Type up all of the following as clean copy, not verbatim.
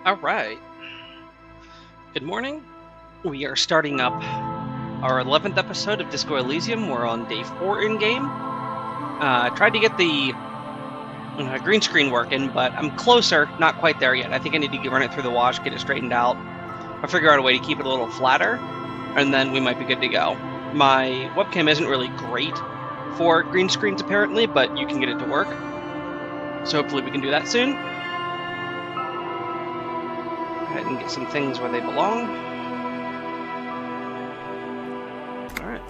All right. Good morning. We are starting up our 11th episode of Disco Elysium. We're on day 4 in game. I tried to get the green screen working, but I'm closer, not quite there yet. I think I need to run it through the wash, get it straightened out. I'll figure out a way to keep it a little flatter, and then we might be good to go. My webcam isn't really great for green screens, apparently, but you can get it to work. So hopefully we can do that soon. Go ahead and get some things where they belong. All right.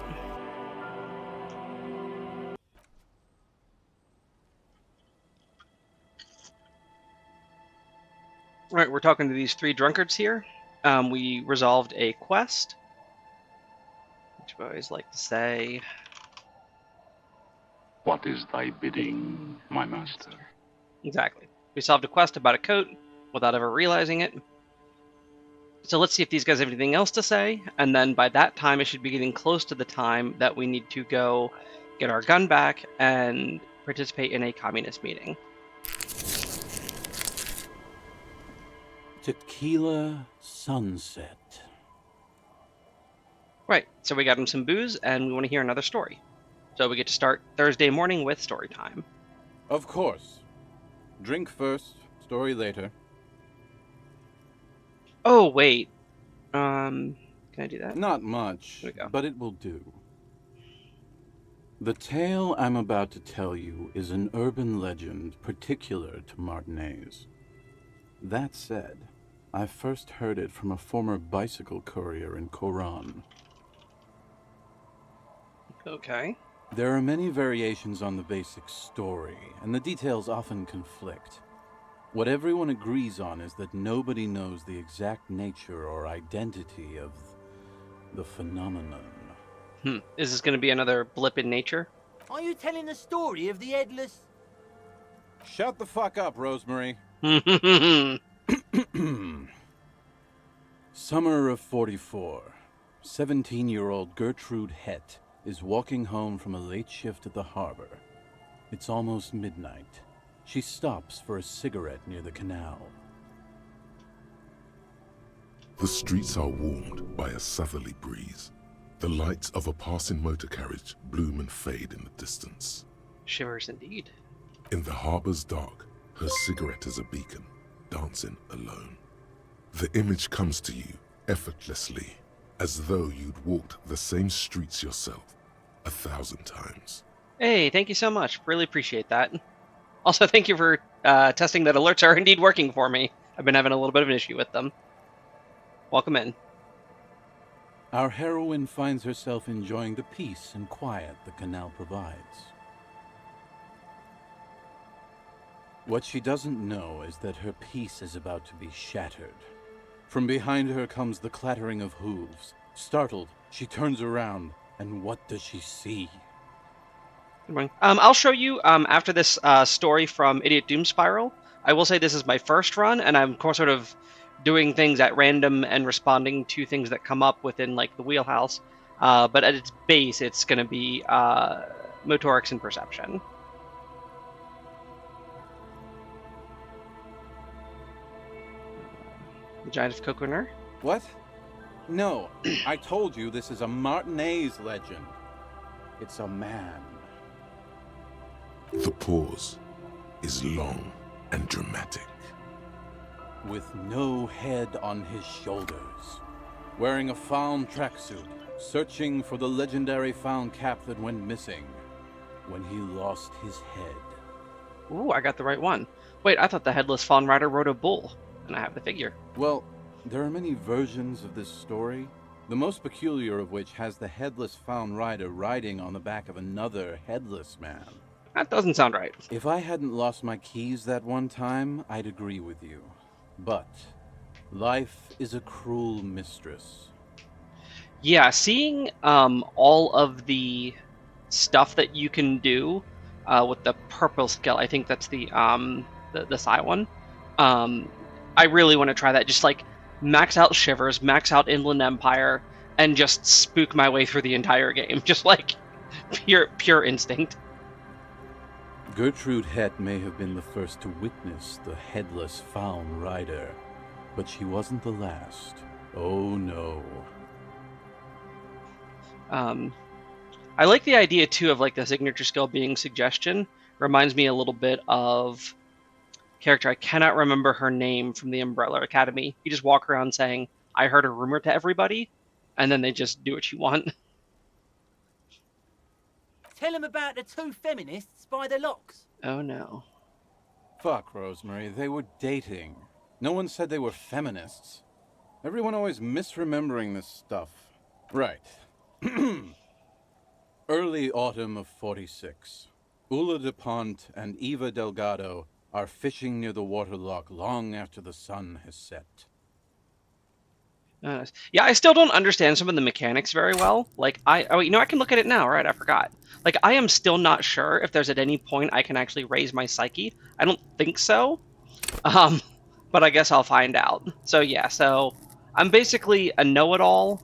All right, we're talking to these 3 drunkards here. We resolved a quest, which I always like to say. What is thy bidding, my master? Exactly. We solved a quest about a coat without ever realizing it. So let's see if these guys have anything else to say, and then by that time it should be getting close to the time that we need to go get our gun back and participate in a communist meeting. Tequila sunset. Right, so we got him some booze, and we want to hear another story. So we get to start Thursday morning with story time. Of course. Drink first, story later. Oh, wait. Can I do that? Not much, There we go. but it will do. The tale I'm about to tell you is an urban legend particular to Martinez. That said, I first heard it from a former bicycle courier in Coron. Okay. There are many variations on the basic story, and the details often conflict. What everyone agrees on is that nobody knows the exact nature or identity of the phenomenon. Is this going to be another blip in nature? Are you telling the story of the headless? Shut the fuck up, Rosemary. Summer of 44. 17-year-old Gertrude Hett is walking home from a late shift at the harbor. It's almost midnight. She stops for a cigarette near the canal. The streets are warmed by a southerly breeze. The lights of a passing motor carriage bloom and fade in the distance. Shivers indeed. In the harbor's dark, her cigarette is a beacon, dancing alone. The image comes to you effortlessly, as though you'd walked the same streets yourself 1,000 times. Hey, thank you so much. Really appreciate that. Also, thank you for testing that alerts are indeed working for me. I've been having a little bit of an issue with them. Welcome in. Our heroine finds herself enjoying the peace and quiet the canal provides. What she doesn't know is that her peace is about to be shattered. From behind her comes the clattering of hooves. Startled, she turns around, and what does she see? Good morning. I'll show you after this story from Idiot Doom Spiral. I will say this is my first run, and I'm sort of doing things at random and responding to things that come up within like the wheelhouse. But at its base, it's going to be motorics and perception. The Giant of Coconer. What? No, I told you this is a Martinez legend. It's a man. The pause is long and dramatic. With no head on his shoulders. Wearing a found tracksuit, searching for the legendary found cap that went missing when he lost his head. Ooh, I got the right one. Wait, I thought the Headless Fawn Rider rode a bull, and I have the figure. Well, there are many versions of this story, the most peculiar of which has the headless found rider riding on the back of another headless man. That doesn't sound right. If I hadn't lost my keys that one time, I'd agree with you. But life is a cruel mistress. Yeah, seeing all of the stuff that you can do with the purple skill, I think that's the Psy one. I really want to try that. Just like max out Shivers, max out Inland Empire, and just spook my way through the entire game. Just like pure instinct. Gertrude Hett may have been the first to witness the headless found rider, But she wasn't the last. Oh no. I like the idea too of like the signature skill being suggestion. Reminds me a little bit of character. I cannot remember her name from the Umbrella Academy. You just walk around saying, "I heard a rumor" to everybody, and then they just do what you want. Tell him about the two feminists by the locks. Oh no. Fuck, Rosemary. They were dating. No one said they were feminists. Everyone always misremembering this stuff. Right. Early autumn of 46. Ula DuPont and Eva Delgado are fishing near the waterlock long after the sun has set. Yeah, I still don't understand some of the mechanics very well. Like, I can look at it now, right? I forgot. Like, I am still not sure if there's at any point I can actually raise my psyche. I don't think so. But I guess I'll find out. So yeah, so I'm basically a know-it-all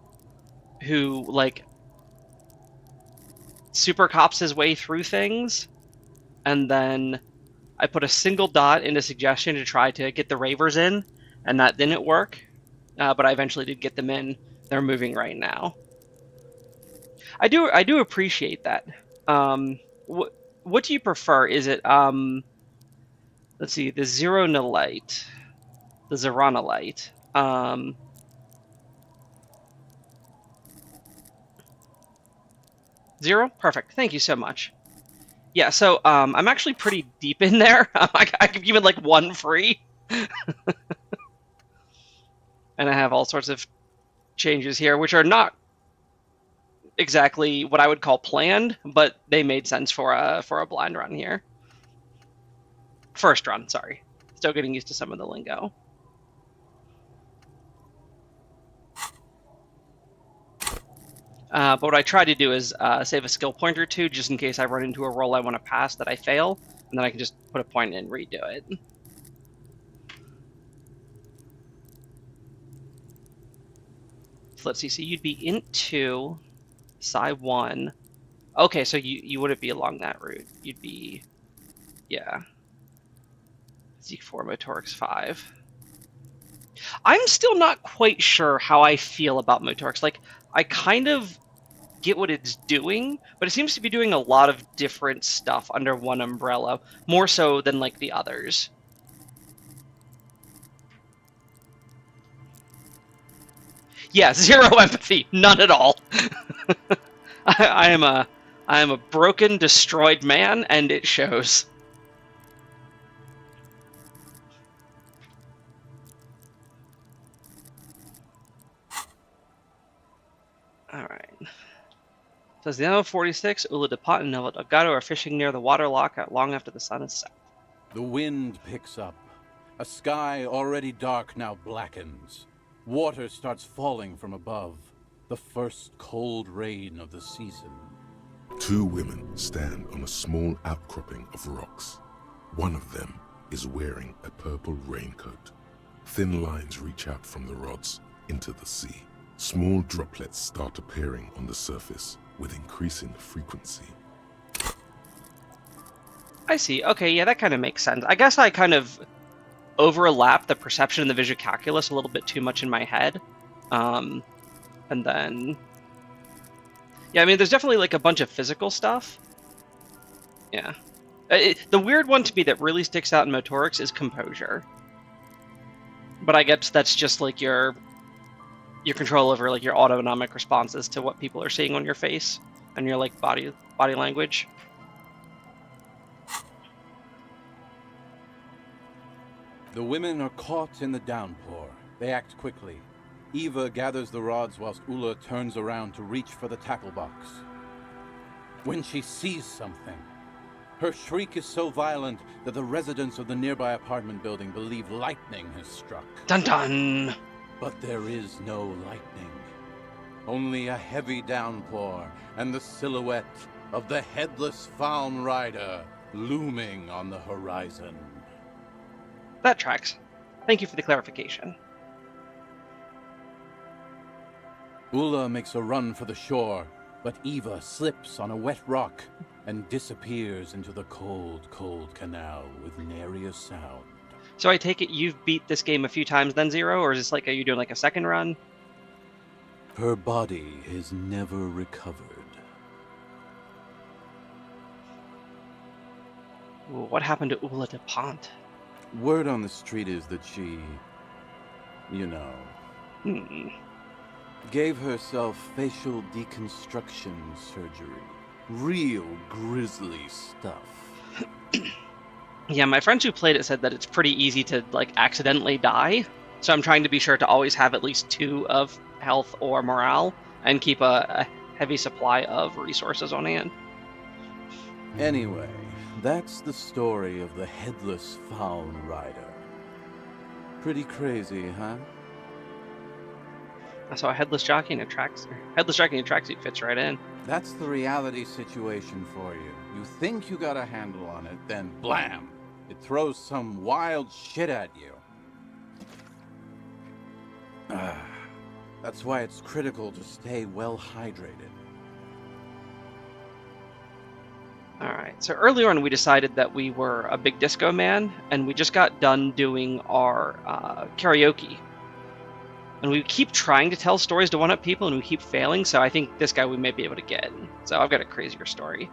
who, like, super cops his way through things, and then I put a single dot into suggestion to try to get the ravers in, and that didn't work. But I eventually did get them in. They're moving right now. I do appreciate that. What do you prefer? Is it let's see, the Zeronolite, the Zeronolite. Zero? Perfect. Thank you so much. Yeah, so I'm actually pretty deep in there. I give you like one free. And I have all sorts of changes here, which are not exactly what I would call planned, but they made sense for a blind run here. First run, sorry. Still getting used to some of the lingo. But what I try to do is save a skill point or two, just in case I run into a roll I want to pass that I fail, and then I can just put a point in and redo it. So let's see, so you'd be int 2, psi 1. Okay, so you wouldn't be along that route. You'd be, yeah. Z4 Motorix 5. I'm still not quite sure how I feel about Motorix. Like, I kind of get what it's doing, but it seems to be doing a lot of different stuff under one umbrella, more so than like the others. Yeah, zero empathy, none at all. I am a broken, destroyed man, and it shows. All right. Says the end 46, Ula DuPont and Nova Delgado are fishing near the waterlock long after the sun is set. The wind picks up. A sky already dark now blackens. Water starts falling from above. The first cold rain of the season. Two women stand on a small outcropping of rocks. One of them is wearing a purple raincoat. Thin lines reach out from the rods into the sea. Small droplets start appearing on the surface with increasing frequency. I see. Okay, yeah, that kind of makes sense. I guess I kind of overlap the perception and the visual calculus a little bit too much in my head. And then... yeah, I mean, there's definitely like a bunch of physical stuff. Yeah. The weird one to me that really sticks out in Motorix is composure. But I guess that's just like your control over like your autonomic responses to what people are seeing on your face and your like body language. The women are caught in the downpour. They act quickly. Eva gathers the rods whilst Ula turns around to reach for the tackle box. When she sees something, her shriek is so violent that the residents of the nearby apartment building believe lightning has struck. Dun dun! But there is no lightning. Only a heavy downpour and the silhouette of the headless Falm Rider looming on the horizon. That tracks. Thank you for the clarification. Ula makes a run for the shore, but Eva slips on a wet rock and disappears into the cold, cold canal with nary a sound. So I take it you've beat this game a few times then, Zero, or is this like, are you doing like a second run? Her body has never recovered. Ooh, what happened to Ula de Pont? Word on the street is that she, you know, Hmm. gave herself facial deconstruction surgery. Real grisly stuff. Yeah, my friends who played it said that it's pretty easy to like accidentally die. So I'm trying to be sure to always have at least 2 of health or morale and keep a heavy supply of resources on hand. Anyway, that's the story of the Headless Faun Rider. Pretty crazy, huh? I saw a headless jockey in a tracksuit fits right in. That's the reality situation for you. You think you got a handle on it, then blam! It throws some wild shit at you. That's why it's critical to stay well hydrated. Alright, so earlier on we decided that we were a big disco man, and we just got done doing our karaoke. And we keep trying to tell stories to one-up people, and we keep failing, so I think this guy we may be able to get. So I've got a crazier story.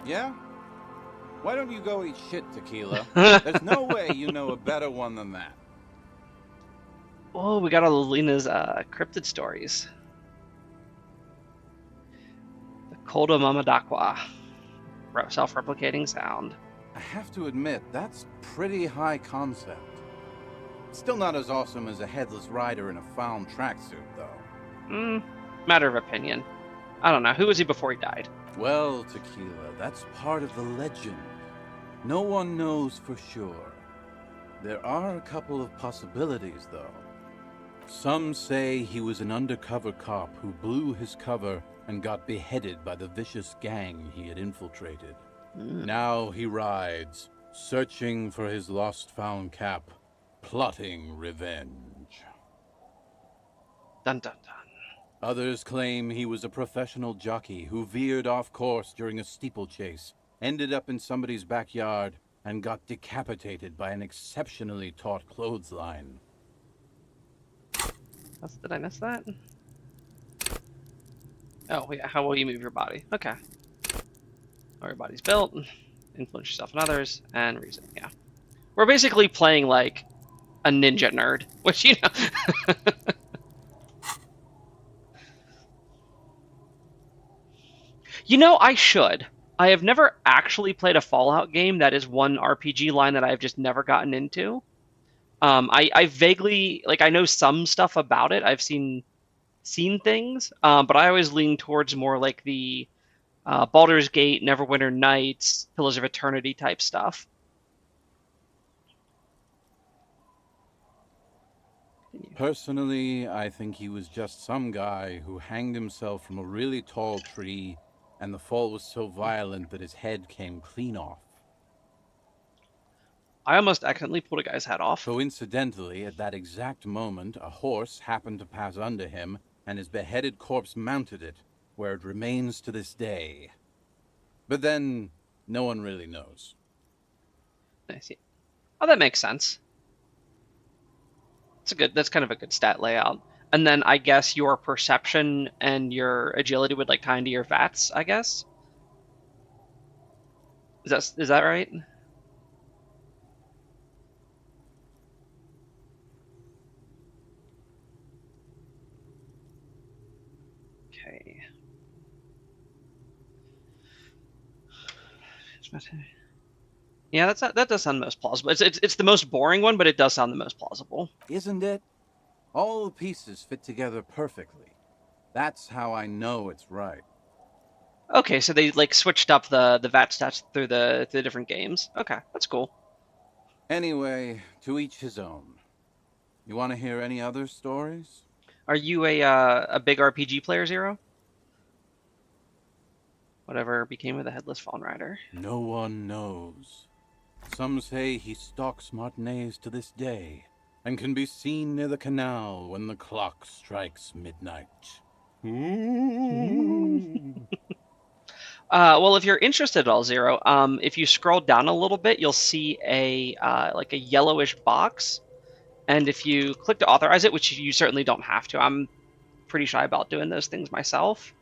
Yeah? Why don't you go eat shit, Tequila? There's no way you know a better one than that. Oh, we got all of Lena's cryptid stories. The Kolda Mamadakwa. Self-replicating sound. I have to admit, that's pretty high concept. Still not as awesome as a headless rider in a found tracksuit, though. Matter of opinion. I don't know. Who was he before he died? Well, Tequila, that's part of the legend. No one knows for sure. There are a couple of possibilities, though. Some say he was an undercover cop who blew his cover and got beheaded by the vicious gang he had infiltrated. Now he rides, searching for his lost-found cap, plotting revenge. Dun dun dun. Others claim he was a professional jockey who veered off course during a steeplechase, ended up in somebody's backyard, and got decapitated by an exceptionally taut clothesline. Did I miss that? Oh, yeah. How will you move your body? Okay. How your body's built, influence yourself and others, and reason. Yeah. We're basically playing like a ninja nerd, which, you know. You know, I should. I have never actually played a Fallout game. That is one RPG line that I've just never gotten into. I vaguely like I know some stuff about it. I've seen things, but I always lean towards more like the Baldur's Gate, Neverwinter Nights, Pillars of Eternity type stuff. Personally, I think he was just some guy who hanged himself from a really tall tree, and the fall was so violent that his head came clean off. I almost accidentally pulled a guy's head off. Coincidentally, at that exact moment, a horse happened to pass under him, and his beheaded corpse mounted it, where it remains to this day. But then, no one really knows. I see. Oh, that makes sense. That's kind of a good stat layout. And then I guess your perception and your agility would like tie into your VATS, I guess. Is that right? Okay. Yeah, that does sound the most plausible. It's the most boring one, but it does sound the most plausible. Isn't it? All the pieces fit together perfectly. That's how I know it's right. Okay, so they like switched up the VAT stats through the different games. Okay, that's cool. Anyway, to each his own. You want to hear any other stories? Are you a big RPG player, Zero? Whatever became of the Headless Fawn Rider? No one knows. Some say he stalks Martinez to this day, and can be seen near the canal when the clock strikes midnight. Well, if you're interested at all, Zero, if you scroll down a little bit, you'll see a like a yellowish box, and if you click to authorize it, which you certainly don't have to, I'm pretty shy about doing those things myself.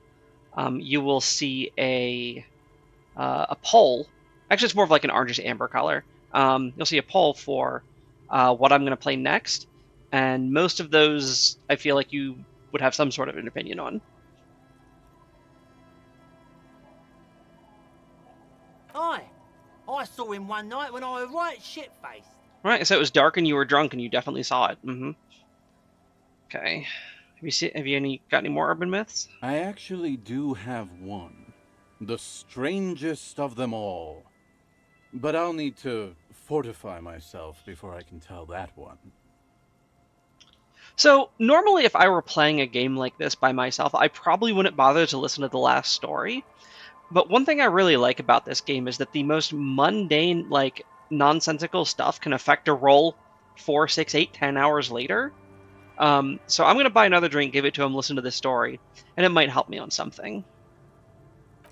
You will see a poll. Actually, it's more of like an orangish amber color. You'll see a poll for what I'm going to play next, and most of those I feel like you would have some sort of an opinion on. Aye. I saw him one night when I was right shit-faced. Right, so it was dark and you were drunk and you definitely saw it. Okay. Have you got any more urban myths? I actually do have one. The strangest of them all. But I'll need to fortify myself before I can tell that one. So, normally if I were playing a game like this by myself, I probably wouldn't bother to listen to the last story. But one thing I really like about this game is that the most mundane, like, nonsensical stuff can affect a roll 4, 6, 8, 10 hours later. So I'm going to buy another drink, give it to him, listen to this story, and it might help me on something.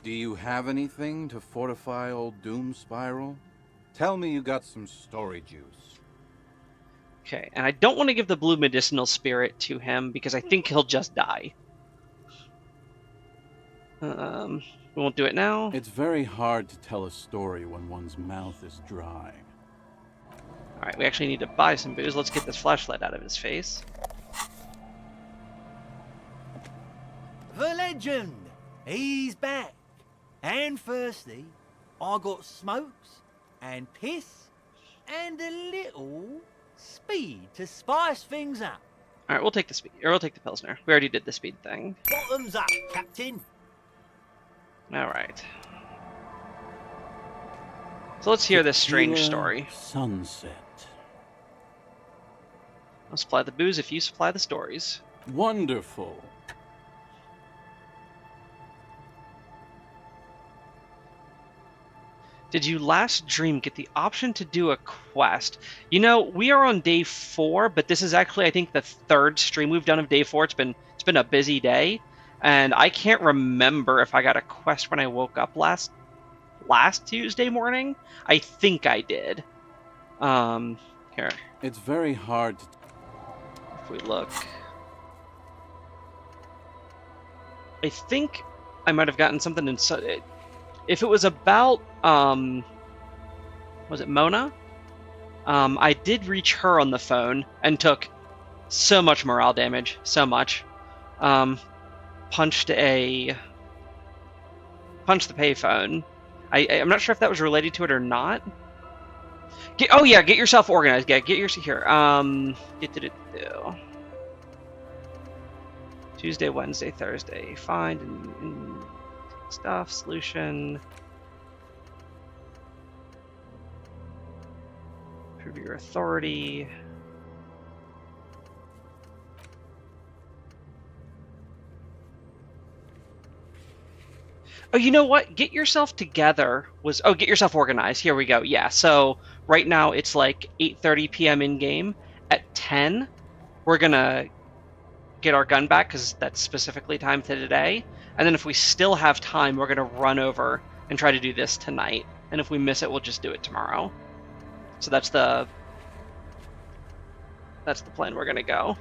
Do you have anything to fortify old Doom Spiral? Tell me you got some story juice. Okay, and I don't want to give the blue medicinal spirit to him because I think he'll just die. We won't do it now. It's very hard to tell a story when one's mouth is dry. Alright, we actually need to buy some booze. Let's get this flashlight out of his face. The legend! He's back. And firstly, I got smokes and piss and a little speed to spice things up. Alright, we'll take the speed, or we'll take the Pilsner. We already did the speed thing. Bottoms up, Captain. Alright. So let's hear this strange Tequila story. Sunset. I'll supply the booze if you supply the stories. Wonderful. Did you last dream get the option to do a quest? You know, we are on day 4, but this is actually, I think, the 3rd stream we've done of day 4. It's been a busy day, and I can't remember if I got a quest when I woke up last Tuesday morning. I think I did. Here. It's very hard to... If we look, I think I might have gotten something in. If it was about, was it Mona? I did reach her on the phone and took so much morale damage, so much. Punched the payphone. I'm not sure if that was related to it or not. Get yourself organized. Get your here. Tuesday, Wednesday, Thursday. Find and stuff. Solution. Prove your authority. Oh, you know what? Get yourself together was... Oh, get yourself organized. Here we go. Yeah, so right now it's like 8:30 p.m. in-game. At 10, we're going to get our gun back because that's specifically timed to today. And then if we still have time, we're going to run over and try to do this tonight. And if we miss it, we'll just do it tomorrow. So that's the plan we're going to go.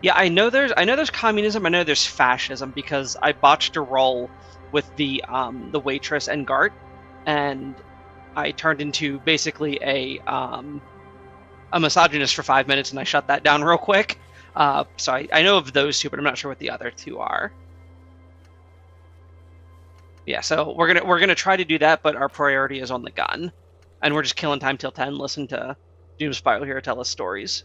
Yeah, I know there's communism. I know there's fascism because I botched a roll with the waitress and Gart, and I turned into basically a misogynist for 5 minutes, and I shut that down real quick. So I know of those two, but I'm not sure what the other two are. Yeah, so we're gonna try to do that, but our priority is on the gun, and we're just killing time till 10. Listen to Doom Spiral here tell us stories.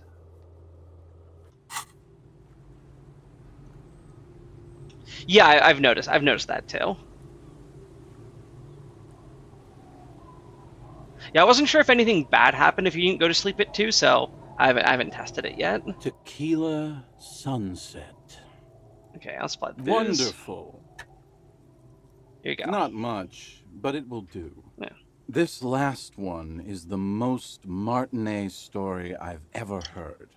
Yeah, I've noticed that too. Yeah, I wasn't sure if anything bad happened if you didn't go to sleep at 2, so I haven't tested it yet. Tequila Sunset. Okay, I'll split the booze. Wonderful. Here you go. Not much, but it will do. Yeah. This last one is the most Martinet story I've ever heard.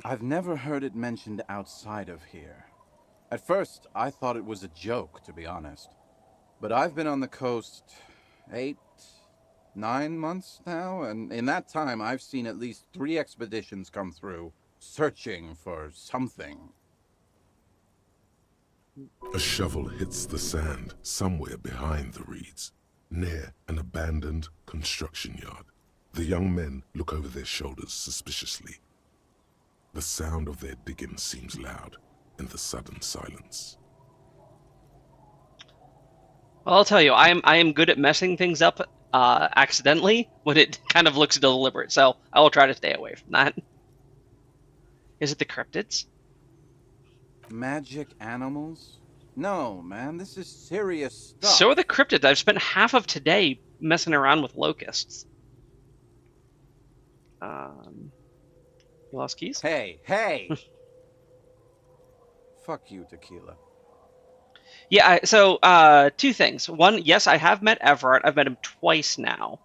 I've never heard it mentioned outside of here. At first, I thought it was a joke, to be honest. But I've been on the coast 8, 9 months now, and in that time I've seen at least 3 expeditions come through, searching for something. A shovel hits the sand somewhere behind the reeds, near an abandoned construction yard. The young men look over their shoulders suspiciously. The sound of their digging seems loud in the sudden silence. Well, I'll tell you, I am good at messing things up accidentally when it kind of looks deliberate, so I will try to stay away from that. Is it the cryptids? Magic animals? No, man, this is serious stuff. So are the cryptids. I've spent half of today messing around with locusts. You lost keys? Hey! Fuck you, Tequila. Yeah, so 2 things. One, yes, I have met Everett. I've met him twice now.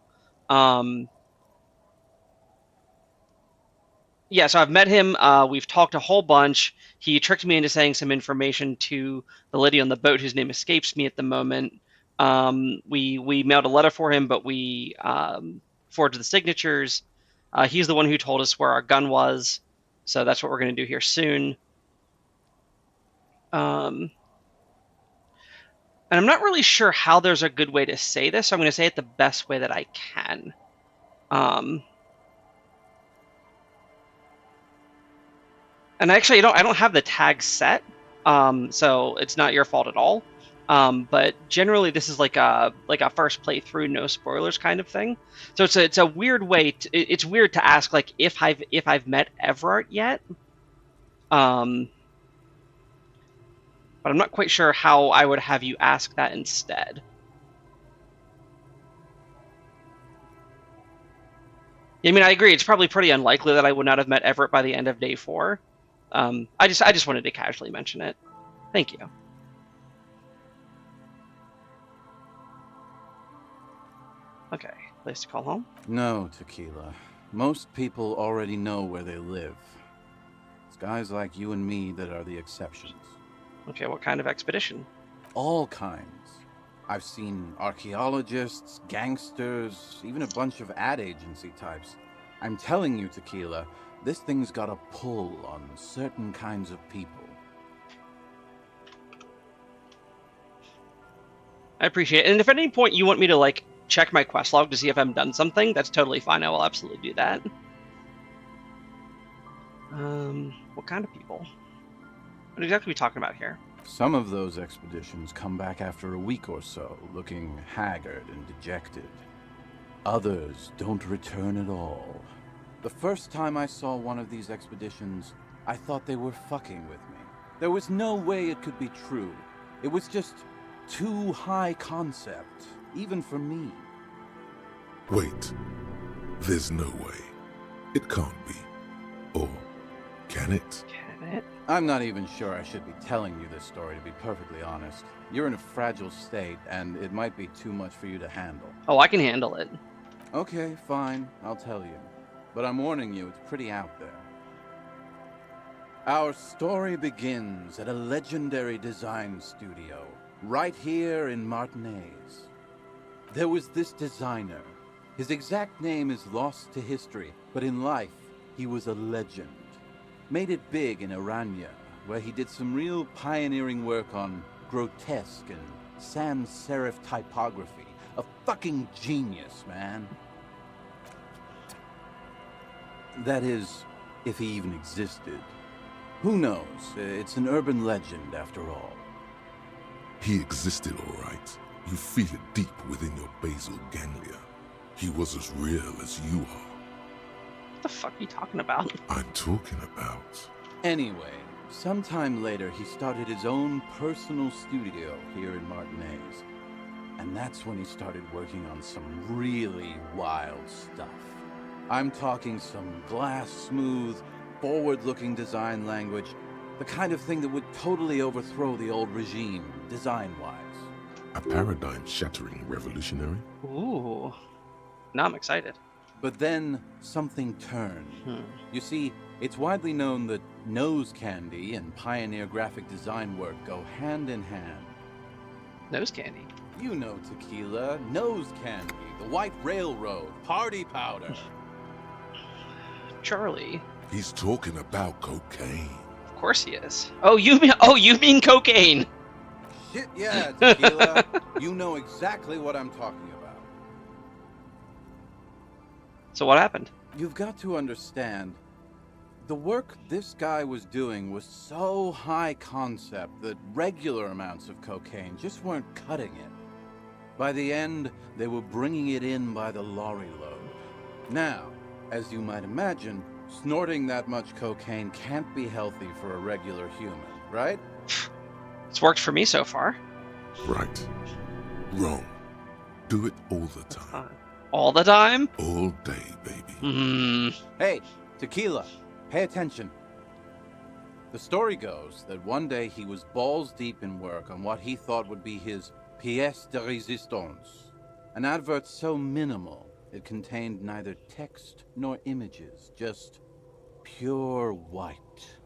Yeah, so I've met him. We've talked a whole bunch. He tricked me into saying some information to the lady on the boat whose name escapes me at the moment. We mailed a letter for him, but we forged the signatures. He's the one who told us where our gun was, so that's what we're going to do here soon. And I'm not really sure how there's a good way to say this, so I'm going to say it the best way that I can. And actually, I don't have the tag set, so it's not your fault at all. But generally, this is like a first playthrough, no spoilers kind of thing. So it's a weird way. It's weird to ask like if I've met Everett yet. But I'm not quite sure how I would have you ask that instead. I mean, I agree. It's probably pretty unlikely that I would not have met Everett by the end of day 4. I just wanted to casually mention it. Thank you. Okay, place to call home? No, Tequila. Most people already know where they live. It's guys like you and me that are the exceptions. Okay, what kind of expedition? All kinds. I've seen archaeologists, gangsters, even a bunch of ad agency types. I'm telling you, Tequila, this thing's got a pull on certain kinds of people. I appreciate it. And if at any point you want me to, like, check my quest log to see if I've done something, that's totally fine. I will absolutely do that. What kind of people? What exactly are we talking about here? Some of those expeditions come back after a week or so, looking haggard and dejected. Others don't return at all. The first time I saw one of these expeditions, I thought they were fucking with me. There was no way it could be true. It was just too high concept, even for me. Wait. There's no way. It can't be. Or can it? Can it? I'm not even sure I should be telling you this story, to be perfectly honest. You're in a fragile state, and it might be too much for you to handle. Oh, I can handle it. Okay, fine, I'll tell you. But I'm warning you, it's pretty out there. Our story begins at a legendary design studio, right here in Martinez. There was this designer. His exact name is lost to history, but in life, he was a legend. Made it big in Aranya, where he did some real pioneering work on grotesque and sans serif typography. A fucking genius, man. That is, if he even existed. Who knows? It's an urban legend, after all. He existed, all right. You feel it deep within your basal ganglia. He was as real as you are. What the fuck are you talking about? I'm talking about... Anyway, sometime later he started his own personal studio here in Martinez. And that's when he started working on some really wild stuff. I'm talking some glass-smooth, forward-looking design language, the kind of thing that would totally overthrow the old regime, design-wise. A paradigm-shattering revolutionary? Ooh. Now I'm excited. But then something turned. Hmm. You see, it's widely known that nose candy and pioneer graphic design work go hand in hand. Nose candy. You know tequila, nose candy, the White Railroad, party powder. Charlie. He's talking about cocaine. Of course he is. Oh, you mean cocaine? Shit, yeah, tequila. You know exactly what I'm talking about. So what happened? You've got to understand, the work this guy was doing was so high concept that regular amounts of cocaine just weren't cutting it. By the end, they were bringing it in by the lorry load. Now, as you might imagine, snorting that much cocaine can't be healthy for a regular human, right? It's worked for me so far. Right. Wrong. Do it all the time. All the time? All day, baby. Hmm. Hey, tequila, pay attention. The story goes that one day he was balls deep in work on what he thought would be his pièce de résistance, an advert so minimal it contained neither text nor images, just pure white.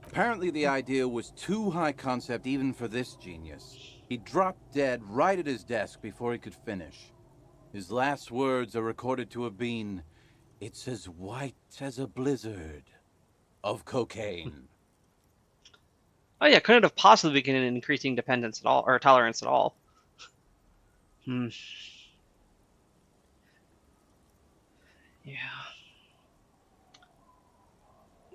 Apparently the idea was too high concept even for this genius. He dropped dead right at his desk before he could finish. His last words are recorded to have been, "It's as white as a blizzard of cocaine." Oh yeah, couldn't have possibly been an increasing dependence at all, or tolerance at all. Hmm. Yeah.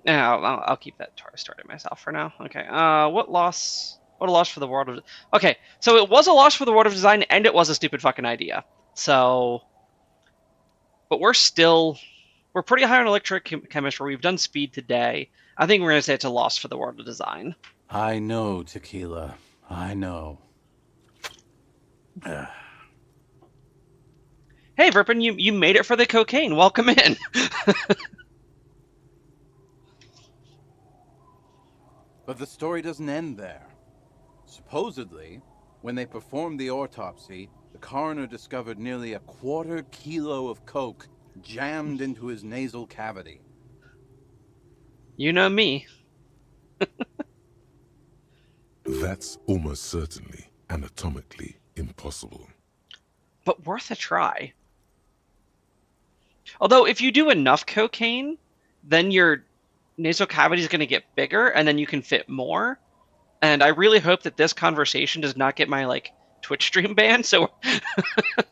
Yeah, I'll keep that story myself for now. Okay. What a loss for the world of. Okay, so it was a loss for the world of design, and it was a stupid fucking idea. So, but we're pretty high on electrochemistry. We've done speed today. I think we're gonna say it's a loss for the world of design. I know, tequila. I know. Hey, Verpin, you made it for the cocaine. Welcome in. But the story doesn't end there. Supposedly, when they performed the autopsy, the coroner discovered nearly a quarter kilo of coke jammed into his nasal cavity. You know me. That's almost certainly anatomically impossible. But worth a try. Although, if you do enough cocaine, then your nasal cavity is going to get bigger, and then you can fit more. And I really hope that this conversation does not get my Twitch stream banned. So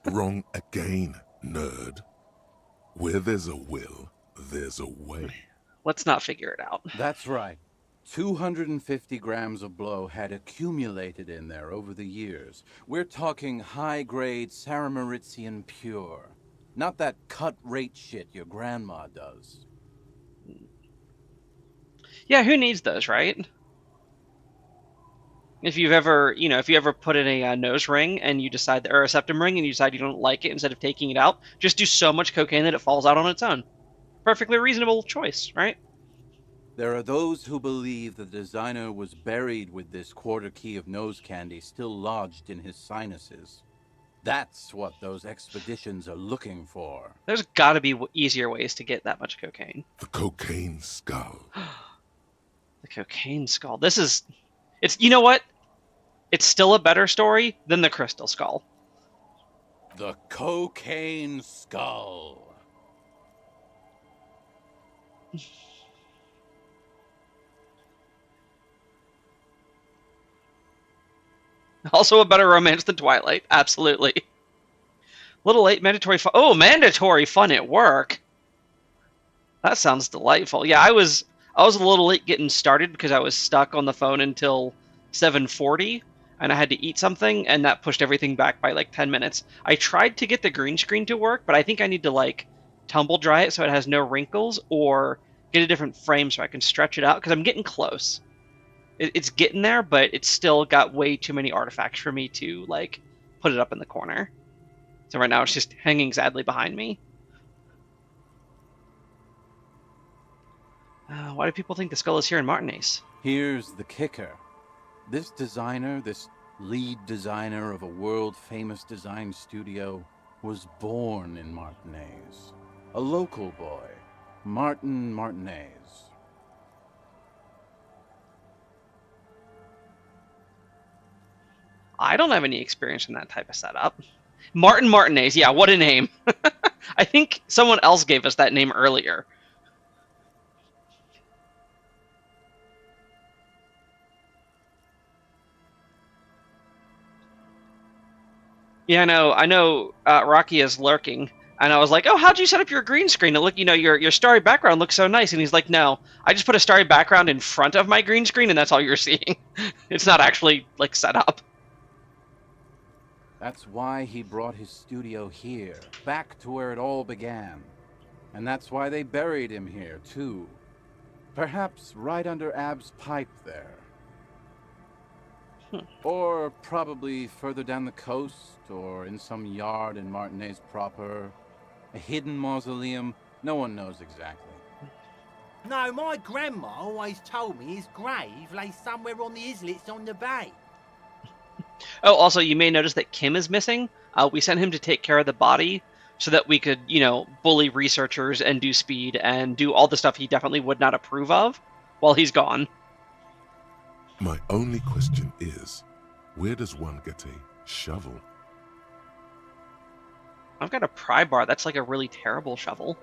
Wrong again, nerd. Where there's a will, there's a way. let's not figure it out. That's right. 250 grams of blow had accumulated in there over the years. We're talking high-grade Saramaritsian pure. Not that cut-rate shit your grandma does. Yeah, who needs those, right? If you ever put in a nose ring and you decide, or a septum ring, and you decide you don't like it, instead of taking it out, just do so much cocaine that it falls out on its own. Perfectly reasonable choice, right? There are those who believe the designer was buried with this quarter key of nose candy still lodged in his sinuses. That's what those expeditions are looking for. There's got to be easier ways to get that much cocaine. The cocaine skull. The cocaine skull. It's you know what? It's still a better story than the crystal skull. The cocaine skull. Also a better romance than Twilight. Absolutely. Little late mandatory fun. Oh, mandatory fun at work. That sounds delightful. Yeah, I was a little late getting started because I was stuck on the phone until 7:40 and I had to eat something, and that pushed everything back by 10 minutes. I tried to get the green screen to work, but I think I need to tumble dry it so it has no wrinkles, or get a different frame so I can stretch it out, because I'm getting close. It's getting there, but it's still got way too many artifacts for me to put it up in the corner. So right now it's just hanging sadly behind me. Why do people think the skull is here in Martinez? Here's the kicker. This designer, this lead designer of a world-famous design studio, was born in Martinez. A local boy, Martin Martinez. I don't have any experience in that type of setup. Martin Martinez, yeah, what a name. I think someone else gave us that name earlier. Yeah, I know. Rocky is lurking, and I was like, "Oh, how'd you set up your green screen? It look, your starry background looks so nice." And he's like, "No, I just put a starry background in front of my green screen, and that's all you're seeing. It's not actually like set up." That's why he brought his studio here, back to where it all began. And that's why they buried him here, too. Perhaps right under Ab's pipe there. Or probably further down the coast, or in some yard in Martinez proper. A hidden mausoleum, no one knows exactly. No, my grandma always told me his grave lay somewhere on the islets on the bay. Oh, also, you may notice that Kim is missing. We sent him to take care of the body so that we could, bully researchers and do speed and do all the stuff he definitely would not approve of while he's gone. My only question is, where does one get a shovel? I've got a pry bar. That's like a really terrible shovel.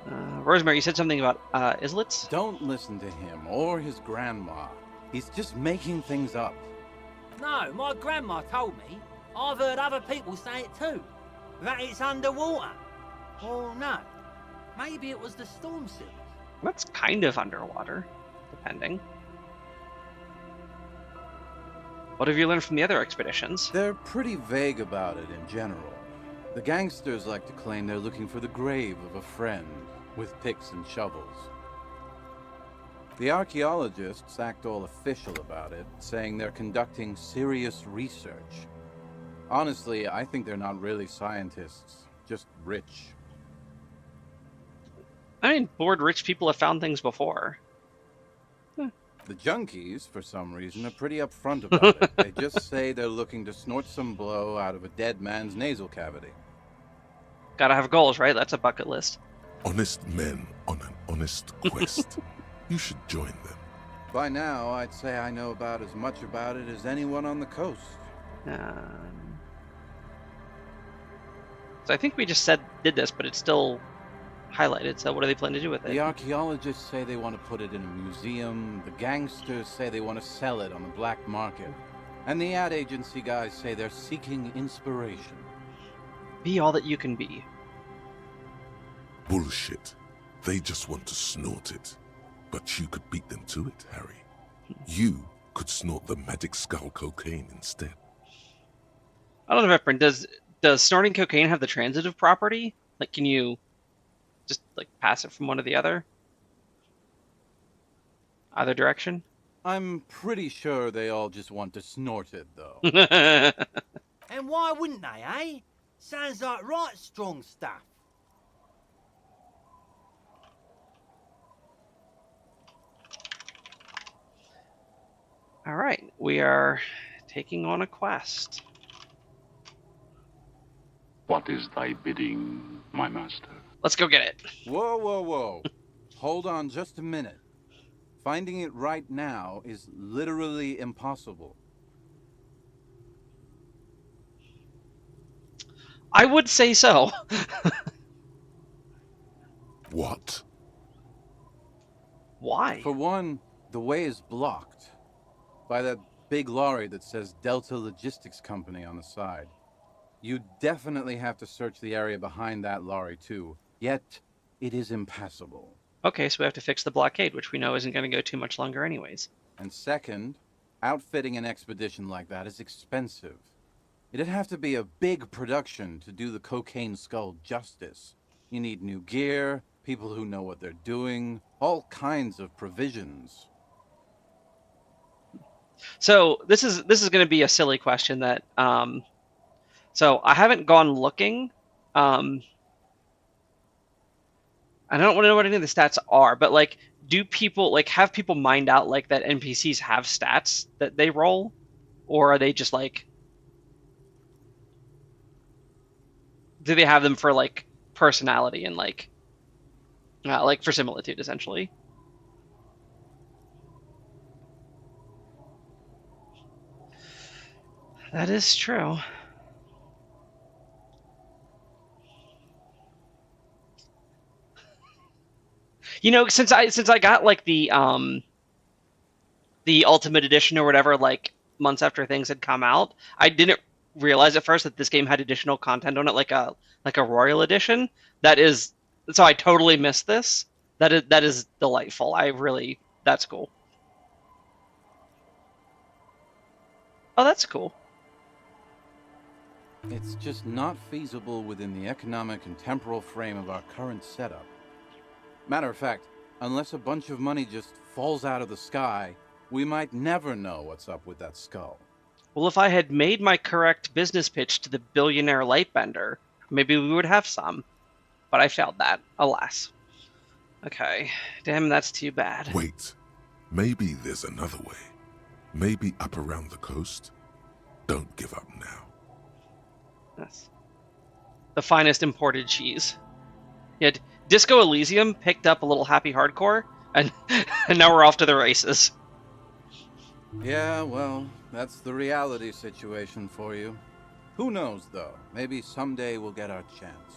Rosemary, you said something about islets? Don't listen to him or his grandma. He's just making things up. No, my grandma told me. I've heard other people say it too. That it's underwater. Or no, maybe it was the storm sewers. That's kind of underwater, depending. What have you learned from the other expeditions? They're pretty vague about it in general. The gangsters like to claim they're looking for the grave of a friend, with picks and shovels. The archaeologists act all official about it, saying they're conducting serious research. Honestly, I think they're not really scientists, just rich. I mean, bored rich people have found things before. The junkies, for some reason, are pretty upfront about it. They just say they're looking to snort some blow out of a dead man's nasal cavity. Gotta have goals, right? That's a bucket list. Honest men on an honest quest. You should join them. By now, I'd say I know about as much about it as anyone on the coast. So I think we just did this, but it's still highlighted. So what do they plan to do with it? The archaeologists say they want to put it in a museum. The gangsters say they want to sell it on the black market. And the ad agency guys say they're seeking inspiration. Be all that you can be. Bullshit. They just want to snort it. But you could beat them to it, Harry. You could snort the magic skull cocaine instead. I don't know, Veprin, does snorting cocaine have the transitive property? Like, can you just like pass it from one to the other? Either direction? I'm pretty sure they all just want to snort it, though. And why wouldn't they, eh? Sounds like right strong stuff. All right, we are taking on a quest. What is thy bidding, my master? Let's go get it. Whoa, whoa, whoa. Hold on just a minute. Finding it right now is literally impossible. I would say so. What? Why? For one, the way is blocked by that big lorry that says Delta Logistics Company on the side. You definitely have to search the area behind that lorry too, yet it is impassable. Okay, so we have to fix the blockade, which we know isn't going to go too much longer anyways. And second, outfitting an expedition like that is expensive. It'd have to be a big production to do the cocaine skull justice. You need new gear, people who know what they're doing, all kinds of provisions. So this is going to be a silly question that so I haven't gone looking. I don't want to know what any of the stats are, but like, do people like have people mined out like that NPCs have stats that they roll, or are they just like do they have them for like personality and like for similitude, essentially? That is true. You know, since I got like the Ultimate Edition or whatever, like months after things had come out, I didn't realize at first that this game had additional content on it, like a Royal Edition. That is, so I totally missed this. That is delightful. That's cool. Oh, that's cool. It's just not feasible within the economic and temporal frame of our current setup. Matter of fact, unless a bunch of money just falls out of the sky, we might never know what's up with that skull. Well, if I had made my correct business pitch to the billionaire lightbender, maybe we would have some. But I failed that, alas. Okay, damn, that's too bad. Wait, maybe there's another way. Maybe up around the coast? Don't give up now. That's the finest imported cheese. Yeah, Disco Elysium picked up a little happy hardcore, and and now we're off to the races. Yeah, well, that's the reality situation for you. Who knows, though? Maybe someday we'll get our chance.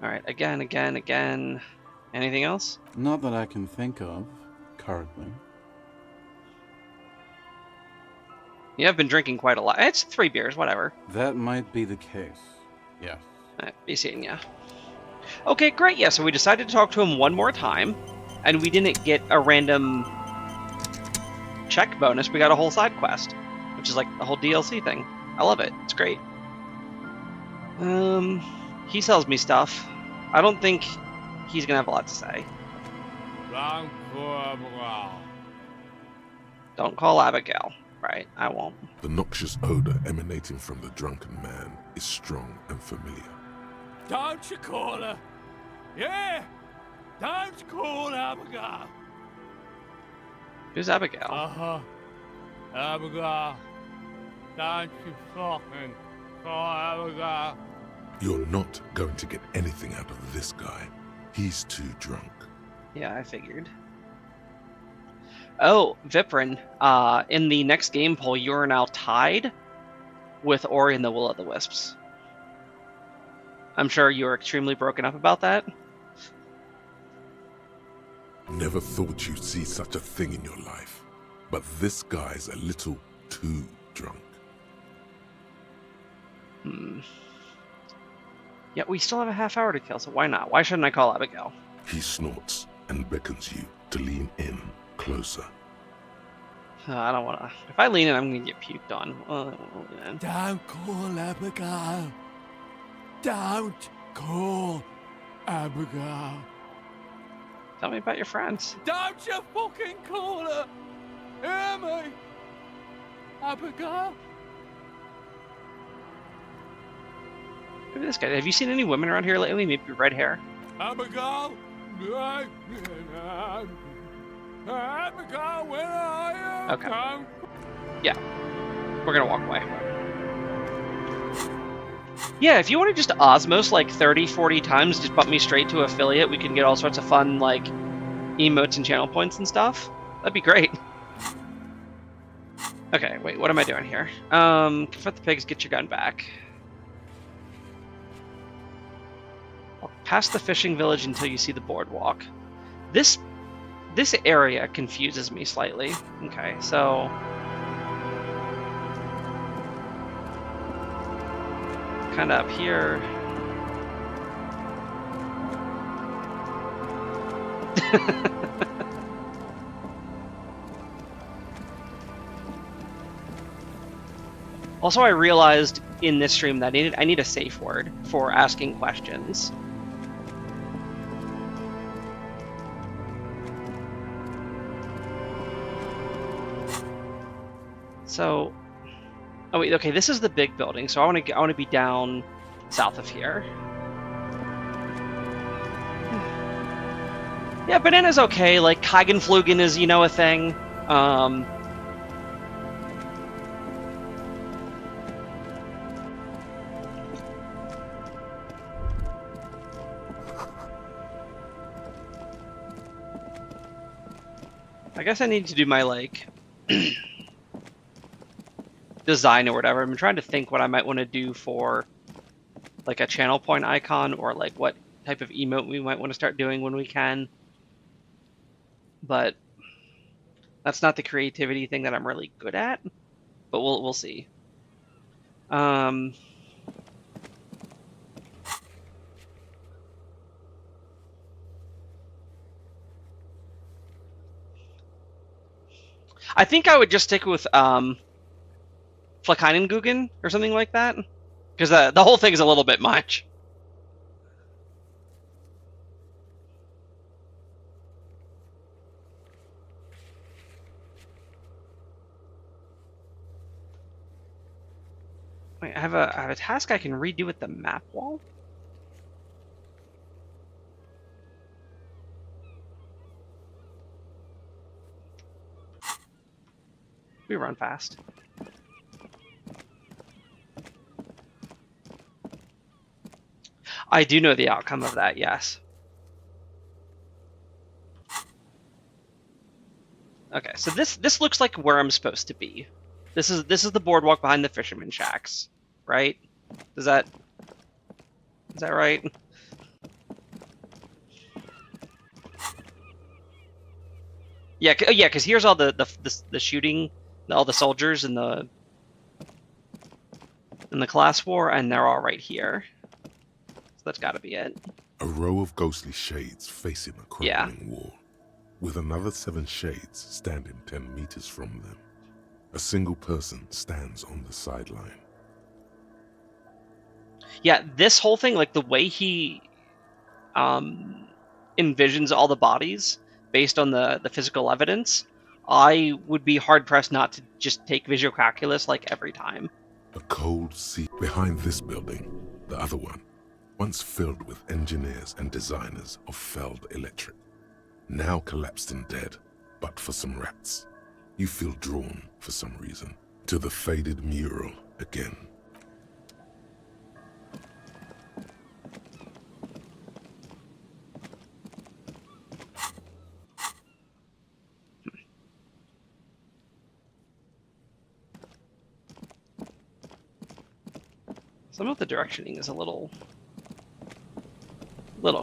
All right, again. Anything else? Not that I can think of, currently. Yeah, I've been drinking quite a lot. It's 3 beers, whatever. That might be the case. Yes. Be seeing ya. Okay, great. Yeah, so we decided to talk to him one more time, and we didn't get a random check bonus. We got a whole side quest, which is like the whole DLC thing. I love it. It's great. He sells me stuff. I don't think he's gonna have a lot to say. Don't call Abigail. Right, I won't. The noxious odor emanating from the drunken man is strong and familiar. Don't you call her? Yeah! Don't call Abigail! Who's Abigail? Uh-huh. Abigail. Don't you fucking call Abigail. You're not going to get anything out of this guy. He's too drunk. Yeah, I figured. Oh, Viprin, in the next game poll, you are now tied with Ori and the Will-o'-the-Wisps. I'm sure you are extremely broken up about that. Never thought you'd see such a thing in your life. But this guy's a little too drunk. Yeah, we still have a half hour to kill, so why not? Why shouldn't I call Abigail? He snorts and beckons you to lean in closer. I don't want to. If I lean in, I'm going to get puked on. Don't call Abigail. Don't call Abigail. Tell me about your friends. Don't you fucking call her. Hear me? Abigail? Maybe this guy. Have you seen any women around here lately? Maybe red hair. Abigail? Abigail, where are you? Okay. Yeah. We're going to walk away. Yeah, if you want to just Osmos like 30, 40 times, just bump me straight to affiliate, we can get all sorts of fun, like, emotes and channel points and stuff. That'd be great. Okay, wait, what am I doing here? Confront the pigs, get your gun back. Walk past the fishing village until you see the boardwalk. This area confuses me slightly. Okay, so... kind of up here. Also, I realized in this stream that I need a safe word for asking questions. So, oh wait, okay, this is the big building, so I want to be down south of here. Yeah, Banana's okay. Like Kagenflugen is, you know, a thing. I guess I need to do my, like, design or whatever. I'm trying to think what I might want to do for, like, a channel point icon, or, like, what type of emote we might want to start doing when we can. But that's not the creativity thing that I'm really good at. But we'll see. I think I would just stick with Flakainengugen or something like that, because the whole thing is a little bit much. Wait, I have a task I can redo with the map wall. We run fast. I do know the outcome of that, yes. Okay, so this looks like where I'm supposed to be. This is the boardwalk behind the fisherman shacks, right? Is that right? Yeah, yeah, because here's all the shooting, all the soldiers in the class war, and they're all right here. So that's got to be it. A row of ghostly shades facing a crumbling wall, with another 7 shades standing 10 meters from them. A single person stands on the sideline. Yeah, this whole thing, like the way he envisions all the bodies based on the physical evidence, I would be hard-pressed not to just take visual calculus like every time. A cold sea behind this building, the other one, once filled with engineers and designers of felled electric, now collapsed and dead, but for some rats. You feel drawn, for some reason, to the faded mural again. Some of the directioning is a little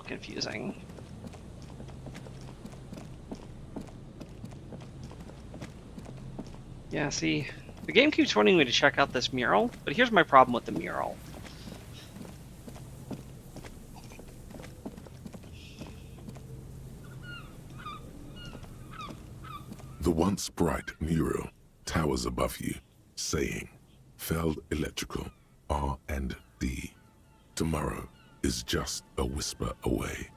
confusing. Yeah, see, the game keeps wanting me to check out this mural, but here's my problem with the mural. The once bright mural towers above you, saying, "Felled electrical, R&D. Tomorrow is just a whisper away."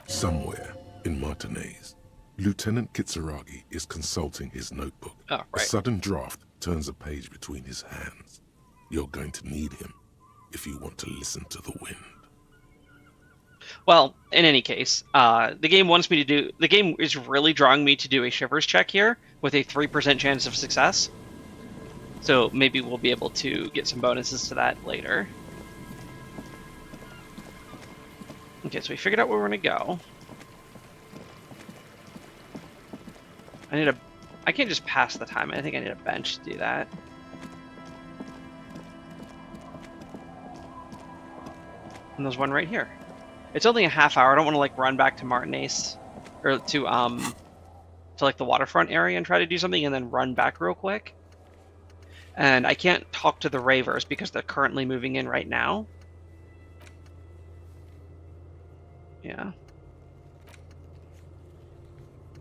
Somewhere in Martinez, Lieutenant Kitsuragi is consulting his notebook. Oh, A right. sudden draft turns a page between his hands. You're going to need him if you want to listen to the wind. Well, in any case, the game is really drawing me to do a shivers check here with a 3% chance of success. So maybe we'll be able to get some bonuses to that later. Okay, so we figured out where we're gonna go. I can't just pass the time. I think I need a bench to do that. And there's one right here. It's only a half hour. I don't want to like run back to Martinez or to like the waterfront area and try to do something and then run back real quick. And I can't talk to the ravers because they're currently moving in right now. Yeah.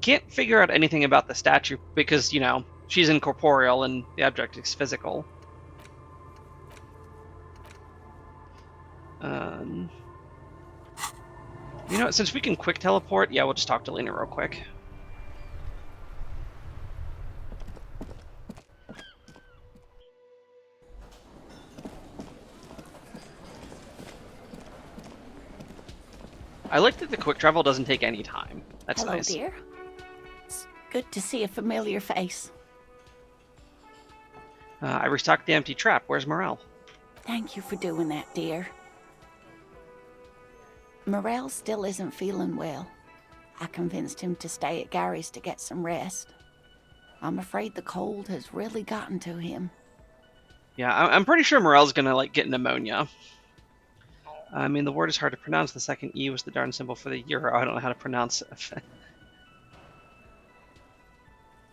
Can't figure out anything about the statue because, you know, she's incorporeal and the object is physical. You know what, since we can quick teleport, yeah, we'll just talk to Lena real quick. I like that the quick travel doesn't take any time. That's Hello, nice. dear. It's good to see a familiar face. I restocked the empty trap. Where's Morel? Thank you for doing that, dear. Morel still isn't feeling well. I convinced him to stay at Gary's to get some rest. I'm afraid the cold has really gotten to him. Yeah, I'm pretty sure Morel's gonna, like, get pneumonia. I mean, the word is hard to pronounce. The second E was the darn symbol for the euro. I don't know how to pronounce it.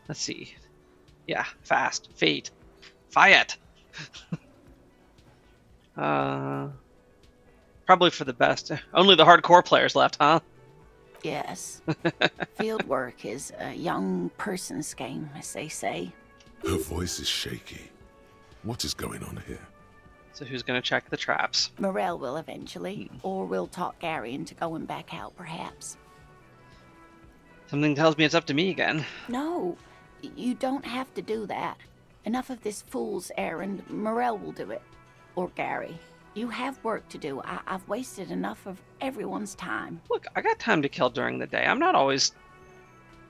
Let's see. Yeah, fast. Fate. Fiat. Probably for the best. Only the hardcore players left, huh? Yes. Fieldwork is a young person's game, as they say. Her voice is shaky. What is going on here? So who's gonna check the traps? Morel will eventually, or we'll talk Gary into going back out, perhaps. Something tells me it's up to me again. No, you don't have to do that. Enough of this fool's errand. Morel will do it. Or Gary. You have work to do. I've wasted enough of everyone's time. Look, I got time to kill during the day. I'm not always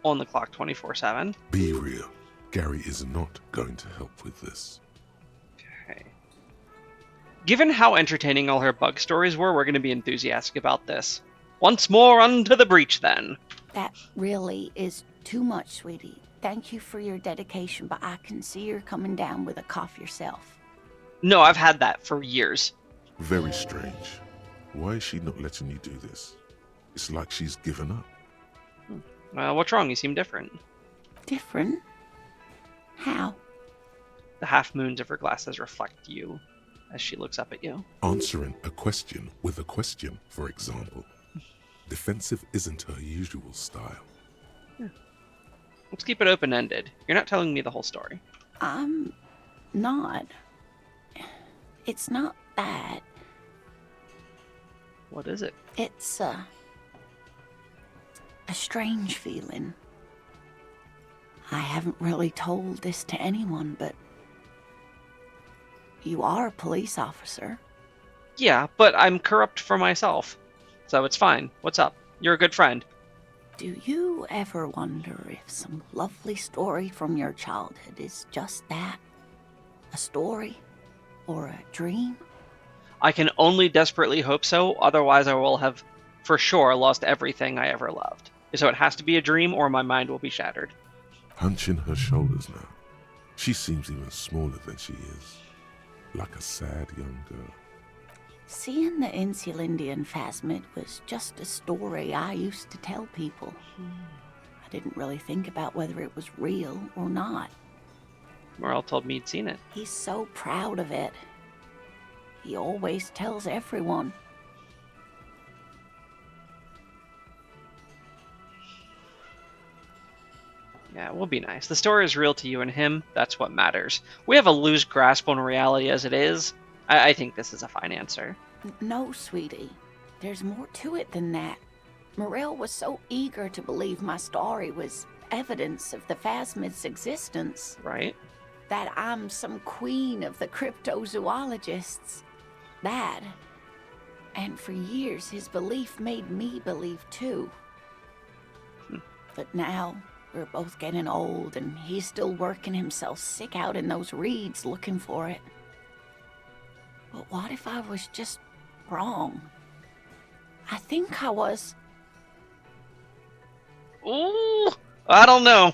on the clock 24/7. Be real. Gary is not going to help with this. Okay. Given how entertaining all her bug stories were, we're going to be enthusiastic about this. Once more unto the breach, then. That really is too much, sweetie. Thank you for your dedication, but I can see you're coming down with a cough yourself. No, I've had that for years. Very strange. Why is she not letting you do this? It's like she's given up. Well, what's wrong? You seem different. Different? How? The half moons of her glasses reflect you as she looks up at you. Answering a question with a question, for example. Defensive isn't her usual style. Let's keep it open-ended. You're not telling me the whole story. I'm not. It's not that. What is it? It's a strange feeling. I haven't really told this to anyone, but you are a police officer. Yeah, but I'm corrupt for myself. So it's fine. What's up? You're a good friend. Do you ever wonder if some lovely story from your childhood is just that? A story? Or a dream? I can only desperately hope so, otherwise I will have for sure lost everything I ever loved. So it has to be a dream or my mind will be shattered. Hunching her shoulders now. She seems even smaller than she is. Like a sad young girl. Seeing the Insulindian phasmid was just a story I used to tell people. I didn't really think about whether it was real or not. Morel told me he'd seen it. He's so proud of it. He always tells everyone. Yeah, it will be nice. The story is real to you and him. That's what matters. We have a loose grasp on reality as it is. I think this is a fine answer. No, sweetie. There's more to it than that. Morel was so eager to believe my story was evidence of the phasmid's existence. Right? That I'm some queen of the cryptozoologists. That. And for years, his belief made me believe too. But now, we're both getting old, and he's still working himself sick out in those reeds looking for it. But what if I was just wrong? I think I was. Ooh, I don't know.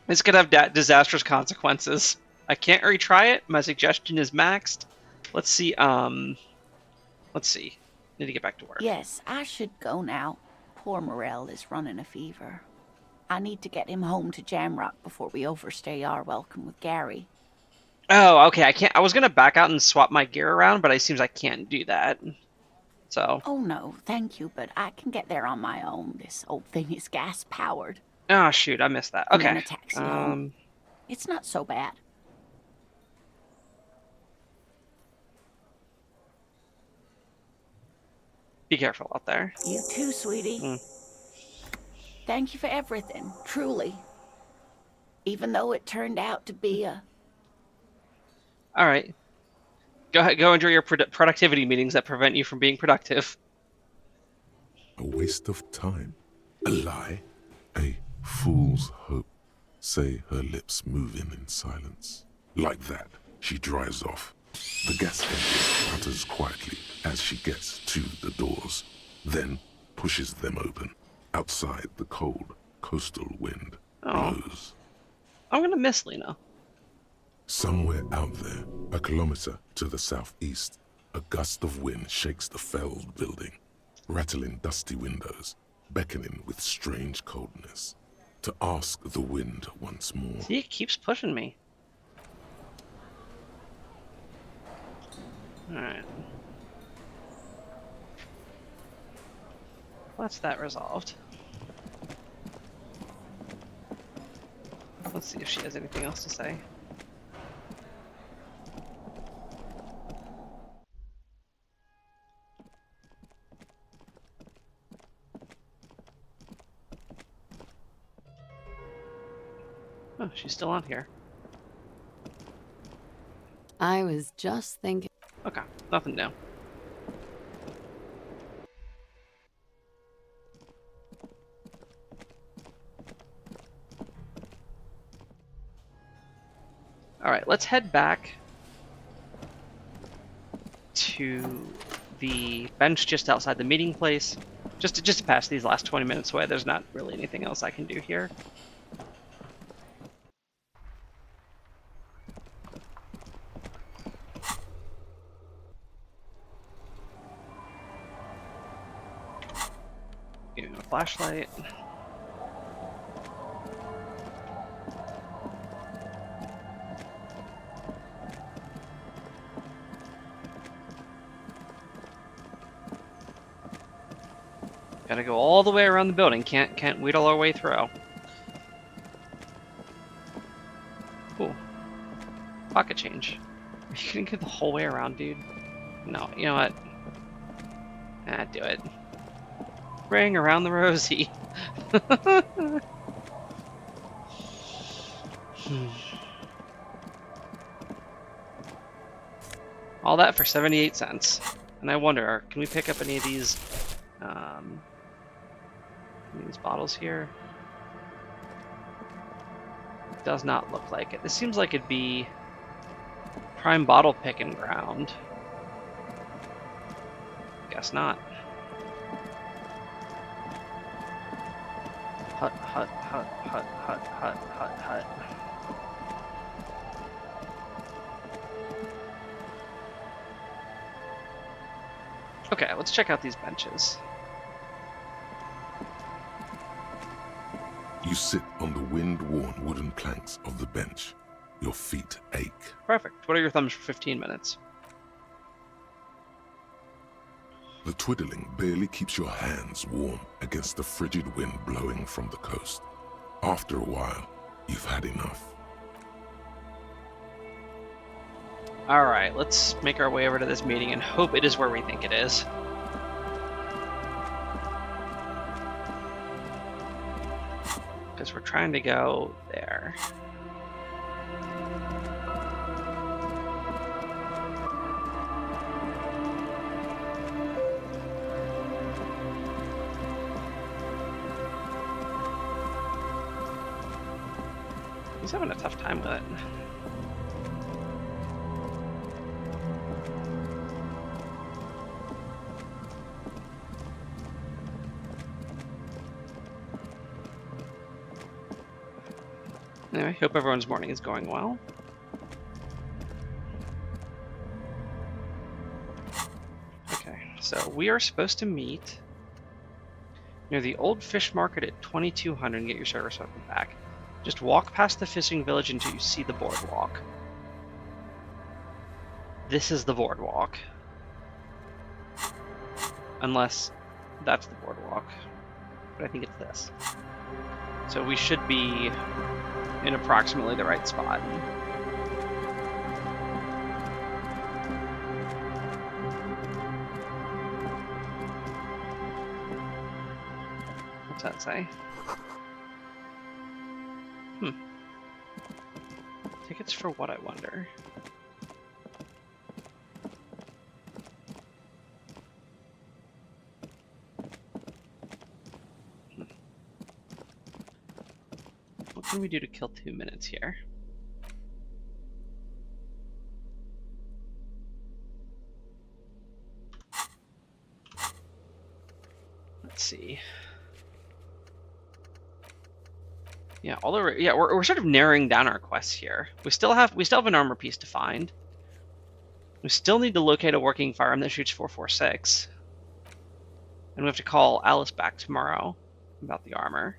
This could have disastrous consequences. I can't retry it. My suggestion is maxed. Let's see. Let's see. Need to get back to work. Yes, I should go now. Poor Morel is running a fever. I need to get him home to Jamrock before we overstay our welcome with Gary. Oh, okay. I can't. I was gonna back out and swap my gear around, but it seems I can't do that. So. Oh no, thank you, but I can get there on my own. This old thing is gas powered. Oh shoot, I missed that. And Okay. then a taxi home. It's not so bad. Be careful out there. You too, sweetie. Thank you for everything, truly. Even though it turned out to be a... All right. Go ahead. Go enjoy your productivity meetings that prevent you from being productive. A waste of time. A lie. A fool's hope. Say her lips moving in silence. Like that, she drives off. The gas engine putters quietly as she gets to the doors, then pushes them open. Outside, the cold coastal wind blows. I'm gonna miss Lena. Somewhere out there, a kilometer to the southeast, a gust of wind shakes the felled building, rattling dusty windows, beckoning with strange coldness, to ask the wind once more. See, it keeps pushing me. Alright. That's that resolved. Let's see if she has anything else to say. Oh, she's still on here. I was just thinking. Okay, nothing new. Alright, let's head back to the bench just outside the meeting place. Just to pass these last 20 minutes away. There's not really anything else I can do here. Give me a flashlight. Gotta go all the way around the building. Can't wheedle our way through. Cool. Pocket change. You can get the whole way around, dude. No, you know what? Do it. Ring around the rosy. All that for 78 cents. And I wonder, can we pick up any of these bottles here? Does not look like it. This seems like it'd be prime bottle picking ground. Guess not. Hut, hut, hut, hut, hut, hut, hut, hut. Okay, let's check out these benches. You sit on the wind-worn wooden planks of the bench. Your feet ache. Perfect. What are your thumbs for 15 minutes? The twiddling barely keeps your hands warm against the frigid wind blowing from the coast. After a while, you've had enough. Alright, let's make our way over to this meeting and hope it is where we think it is. Because we're trying to go there. He's having a tough time with it. Anyway, hope everyone's morning is going well. Okay, so we are supposed to meet near the old fish market at 2200 and get your service weapon back. Just walk past the fishing village until you see the boardwalk. This is the boardwalk. Unless that's the boardwalk. But I think it's this. So we should be in approximately the right spot. What's that say? Tickets for what, I wonder? What can we do to kill 2 minutes here? Let's see. Yeah, we're sort of narrowing down our quests here. We still have an armor piece to find. We still need to locate a working firearm that shoots 4.46. And we have to call Alice back tomorrow about the armor.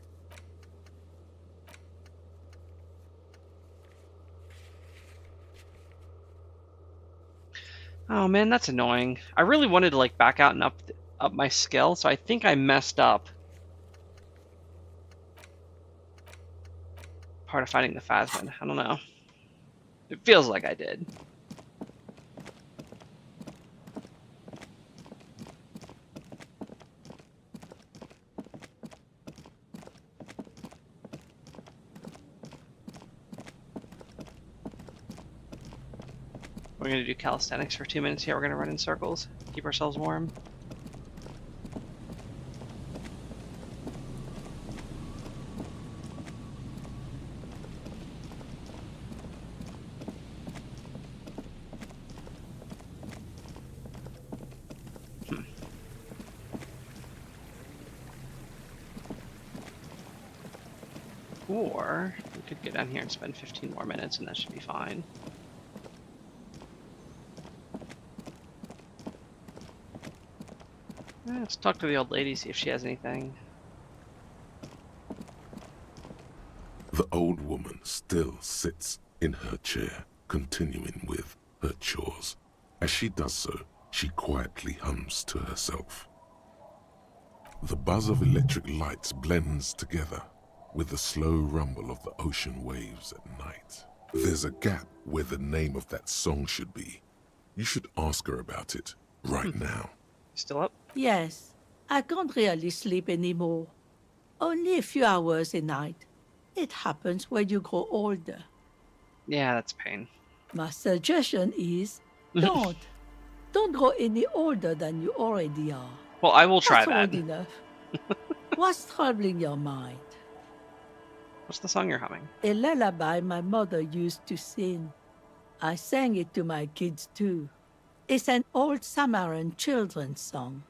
Oh man, that's annoying. I really wanted to like back out and up my skill, so I think I messed up part of fighting the Phasmid. I don't know. It feels like I did. We're going to do calisthenics for 2 minutes here. We're going to run in circles, keep ourselves warm. Or we could get down here and spend 15 more minutes and that should be fine. Let's talk to the old lady, see if she has anything. The old woman still sits in her chair, continuing with her chores. As she does so, she quietly hums to herself. The buzz of electric lights blends together with the slow rumble of the ocean waves at night. There's a gap where the name of that song should be. You should ask her about it right now. Still up? Yes, I can't really sleep anymore. Only a few hours a night. It happens when you grow older. Yeah, that's pain. My suggestion is don't. Don't grow any older than you already are. Well, I will try That's that. old enough. What's troubling your mind? What's the song you're humming? A lullaby my mother used to sing. I sang it to my kids too. It's an old Samaran children's song.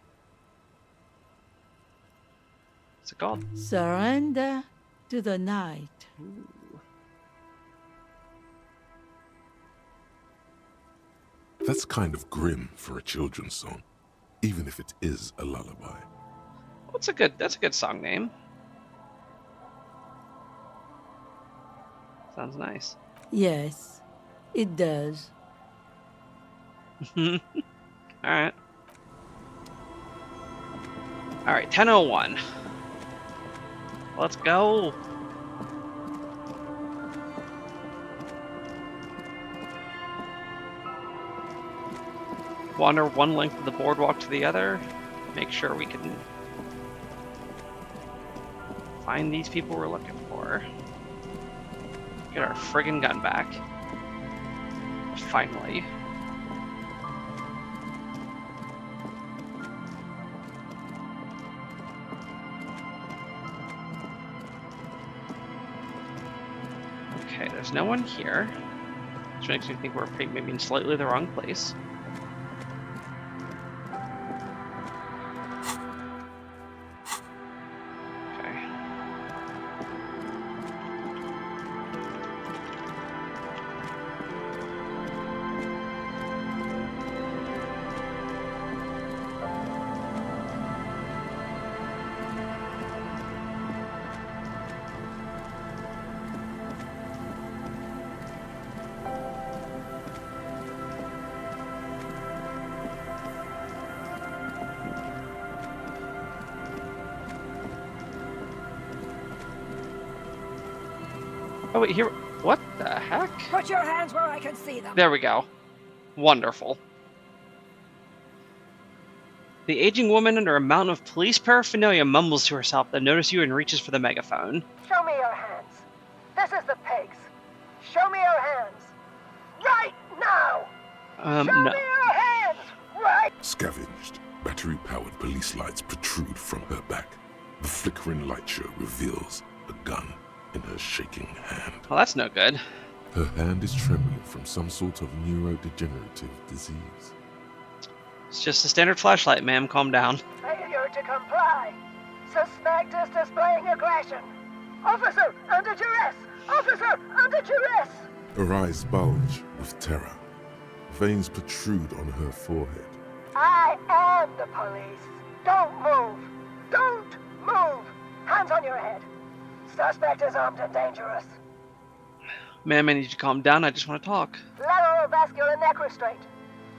What's it called? Surrender to the night. Ooh. That's kind of grim for a children's song, even if it is a lullaby. That's a good song name. Sounds nice. Yes, it does. Alright. Alright, 10:01. Let's go. Wander one length of the boardwalk to the other. Make sure we can find these people we're looking for. Get our friggin' gun back. Finally. Okay, there's no one here, which makes me think we're maybe in slightly the wrong place. Okay. Oh wait, here. What the heck? Put your hands where I can see them. There we go. Wonderful. The aging woman under a mountain of police paraphernalia mumbles to herself, then notices you and reaches for the megaphone. Show me your hands. This is the pigs. Show me your hands. Right now. Show No. me your hands. Right. Scavenged, battery-powered police lights protrude from her back. The flickering light show reveals a gun in her shaking hand. Well, that's no good. Her hand is trembling from some sort of neurodegenerative disease. It's just a standard flashlight, ma'am. Calm down. Failure to comply. Suspect is displaying aggression. Officer, under duress! Officer, under duress! Her eyes bulge with terror. Veins protrude on her forehead. I am the police. Don't move. Don't move. Hands on your head. Suspect is armed and dangerous. Ma'am, I need you to calm down. I just want to talk. Lateral vascular neck restraint.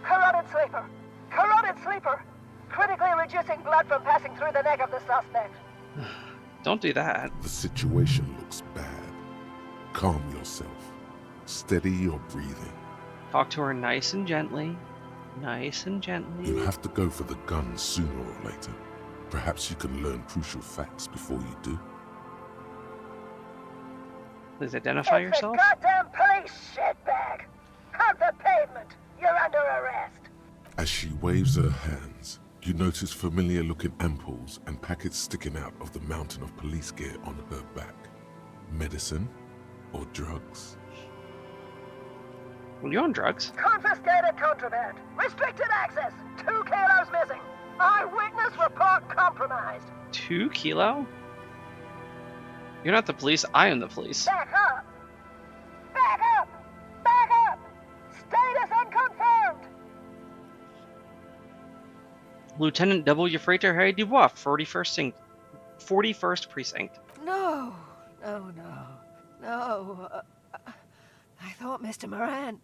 Carotid sleeper. Carotid sleeper. Critically reducing blood from passing through the neck of the suspect. Don't do that. The situation looks bad. Calm yourself. Steady your breathing. Talk to her nice and gently. Nice and gently. You'll have to go for the gun sooner or later. Perhaps you can learn crucial facts before you do. Please identify It's yourself. the goddamn police shitbag. Hug the pavement. You're under arrest. As she waves her hands, you notice familiar-looking ampoules and packets sticking out of the mountain of police gear on her back. Medicine or drugs? Well, you're on drugs. Confiscated contraband. Restricted access. 2 kilos missing. Eyewitness report compromised. 2 kilo? You're not the police. I am the police. Back up. Back up. Back up. Status unconfirmed. Lieutenant W. Freighter Harry Dubois, 41st Precinct. No. I thought Mr. Moran.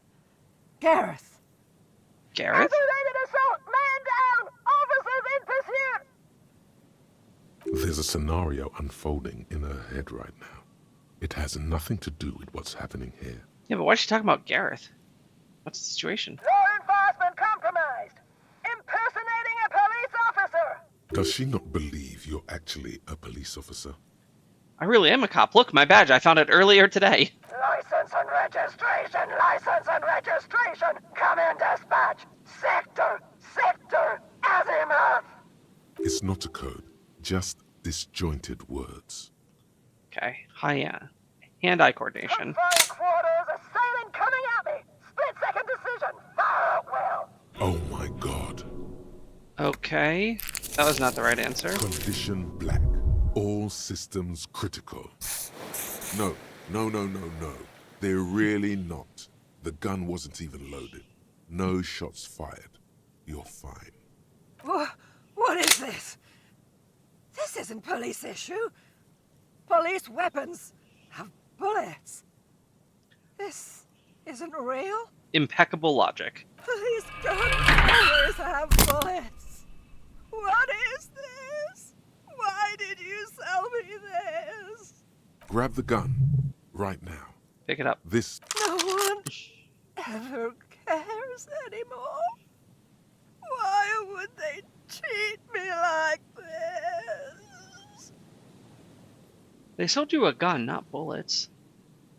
Gareth. Gareth? Aggravated assault. Man down. Officers in pursuit. There's a scenario unfolding in her head right now. It has nothing to do with what's happening here. Yeah, but why is she talking about Gareth? What's the situation? Law enforcement compromised. Impersonating a police officer. Does she not believe you're actually a police officer? I really am a cop. Look, my badge. I found it earlier today. License and registration. License and registration. Come in, dispatch. Sector. Azimuth. It's not a code, just disjointed words. Okay. Hand-eye coordination. Confined quarters. Assailant coming at me. Split-second decision. Fire at will. Oh my god. Okay. That was not the right answer. Condition black. All systems critical. No. They're really not. The gun wasn't even loaded. No shots fired. You're fine. What is this? This isn't police issue. Police weapons have bullets. This isn't real. Impeccable logic. Police guns always have bullets. What is this? Why did you sell me this? Grab the gun. Right now. Pick it up. This... No one ever cares anymore. Why would they treat me like this? They sold you a gun, not bullets.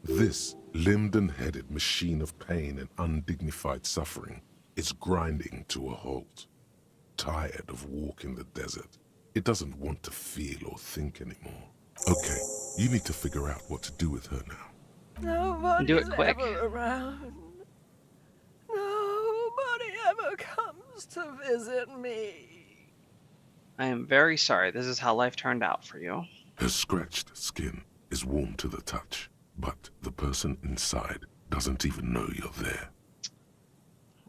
This limbed and headed machine of pain and undignified suffering is grinding to a halt. Tired of walking the desert. It doesn't want to feel or think anymore. Okay, you need to figure out what to do with her now. Nobody's Do it quick. ever around. Nobody ever comes to visit me. I am very sorry. This is how life turned out for you. Her scratched skin is warm to the touch, but the person inside doesn't even know you're there.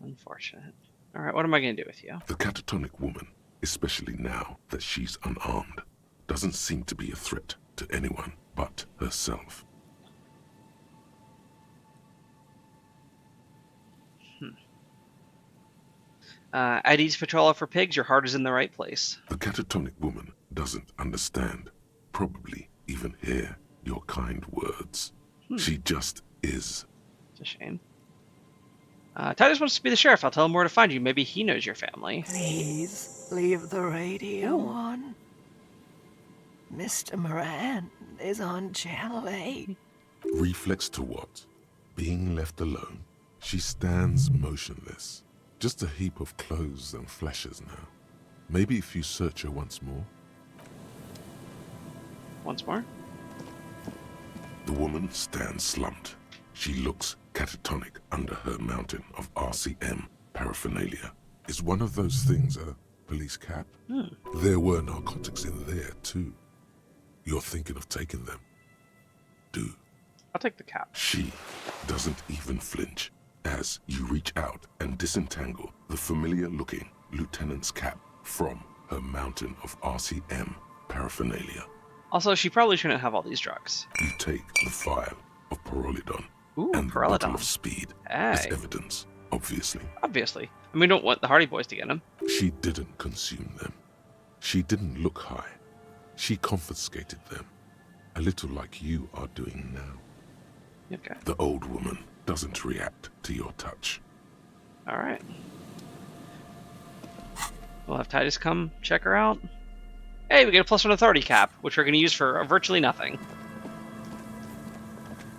Unfortunate. All right, what am I going to do with you? The catatonic woman, especially now that she's unarmed, doesn't seem to be a threat to anyone but herself. ID's patroller for pigs, your heart is in the right place. The catatonic woman doesn't understand, probably even hear your kind words. She just is. It's a shame. Titus wants to be the sheriff. I'll tell him where to find you. Maybe he knows your family. Please leave the radio on. Mr. Moran is on Channel 8. Reflex to what? Being left alone. She stands motionless. Just a heap of clothes and flashes now. Maybe if you search her once more. Once more? The woman stands slumped. She looks catatonic under her mountain of RCM paraphernalia. Is one of those things a police cap? There were narcotics in there too. You're thinking of taking them. do. I'll take the cap. She doesn't even flinch as you reach out and disentangle the familiar-looking lieutenant's cap from her mountain of RCM paraphernalia. Also, she probably shouldn't have all these drugs. You take the vial of Pyrrolidon Ooh, and the bottle Pyrrolidon. of speed as Hey. evidence, obviously. Obviously. And we don't want the Hardy Boys to get him. She didn't consume them. She didn't look high. She confiscated them, a little like you are doing now. Okay. The old woman doesn't react to your touch. All right. We'll have Titus come check her out. Hey, we get a +1 authority cap, which we're going to use for virtually nothing.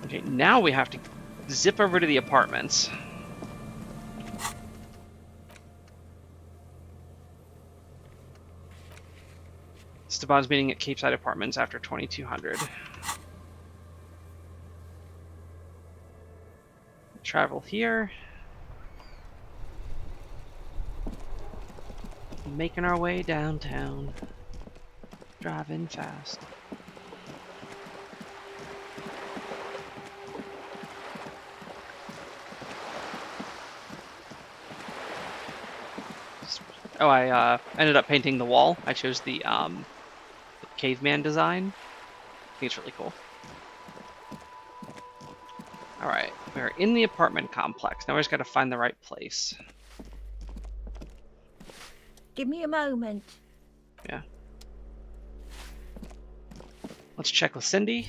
Okay, now we have to zip over to the apartments. Esteban's meeting at Cape Side Apartments after 2200. Travel here. Making our way downtown. Driving fast. Oh, I ended up painting the wall. I chose the caveman design. I think it's really cool. Alright, we're in the apartment complex. Now we just gotta find the right place. Give me a moment. Yeah. Let's check with Cindy.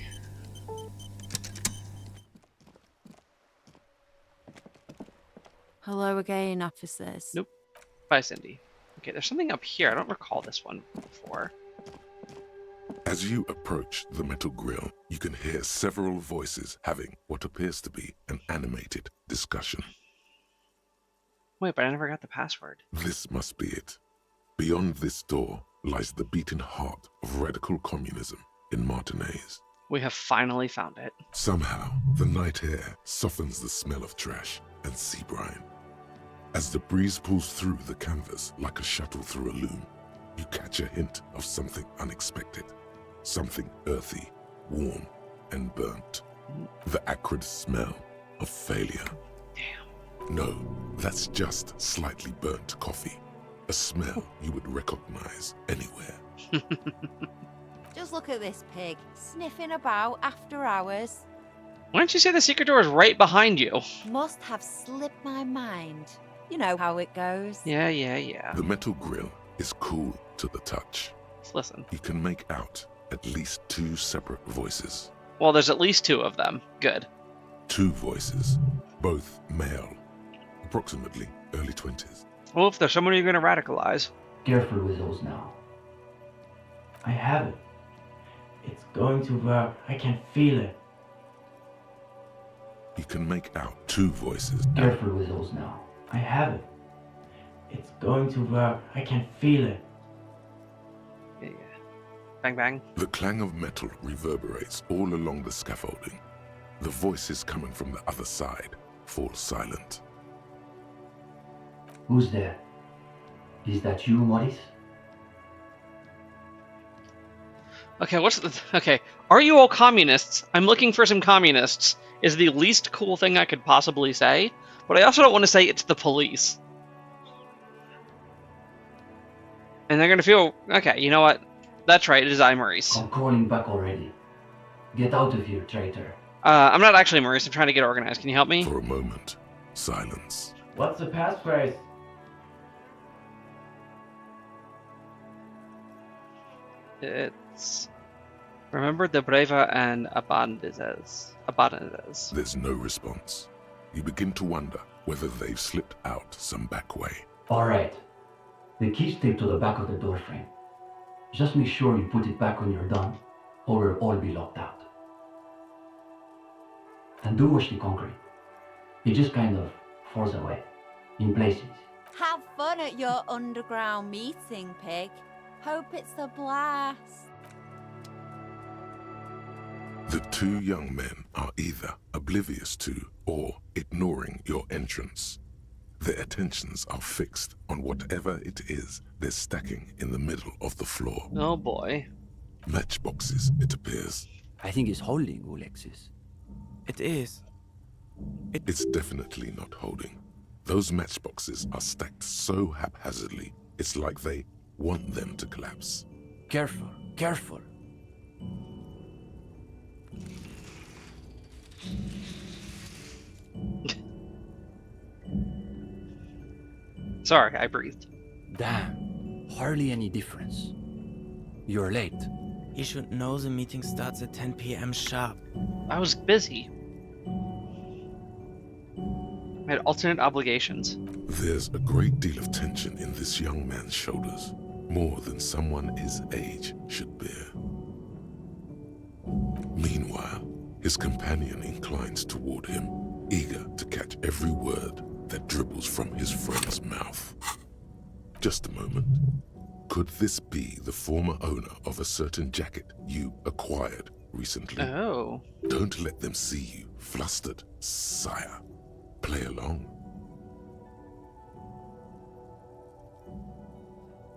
Hello again, officers. Nope. Bye, Cindy. Okay, there's something up here. I don't recall this one before. As you approach the metal grill, you can hear several voices having what appears to be an animated discussion. Wait, but I never got the password. This must be it. Beyond this door lies the beating heart of radical communism in Martinez. We have finally found it. Somehow, the night air softens the smell of trash and sea brine. As the breeze pulls through the canvas like a shuttle through a loom, you catch a hint of something unexpected. Something earthy, warm, and burnt. The acrid smell of failure. Damn. No, that's just slightly burnt coffee. A smell you would recognize anywhere. Just look at this pig, sniffing about after hours. Why don't you say the secret door is right behind you? Must have slipped my mind. You know how it goes. Yeah. The metal grill is cool to the touch. Let's listen. You can make out at least two separate voices. Well, there's at least two of them. Good. Two voices, both male, approximately early 20s. Well, if there's someone you're going to radicalize. Careful with those now. I have it. It's going to work. I can feel it. You can make out two voices. Careful with those now. I have it. It's going to work. I can feel it. Yeah. Bang, bang. The clang of metal reverberates all along the scaffolding. The voices coming from the other side fall silent. Who's there? Is that you, Maurice? Okay, okay, are you all communists? I'm looking for some communists is the least cool thing I could possibly say, but I also don't want to say it's the police. And they're going to feel, okay, you know what? That's right, it is I, Maurice. I'm calling back already. Get out of here, traitor. I'm not actually Maurice, I'm trying to get organized. Can you help me? For a moment, silence. What's the passphrase? It's... Remember the Breva and Abandones. There's no response. You begin to wonder whether they've slipped out some back way. Alright. The key's taped to the back of the door frame. Just make sure you put it back when you're done, or we'll all be locked out. And do watch the concrete. It just kind of falls away, in places. Have fun at your underground meeting, pig. Hope it's a blast. The two young men are either oblivious to or ignoring your entrance. Their attentions are fixed on whatever it is they're stacking in the middle of the floor. Oh boy. Matchboxes, it appears. I think it's holding, Alexis. It is. It's definitely not holding. Those matchboxes are stacked so haphazardly, it's like they want them to collapse. Careful, careful. Sorry, I breathed. Damn, hardly any difference. You're late. He should know the meeting starts at 10 p.m. sharp. I was busy. I had alternate obligations. There's a great deal of tension in this young man's shoulders, more than someone his age should bear. Meanwhile, his companion inclines toward him, eager to catch every word that dribbles from his friend's mouth. Just a moment. Could this be the former owner of a certain jacket you acquired recently? Oh. Don't let them see you flustered, sire. Play along.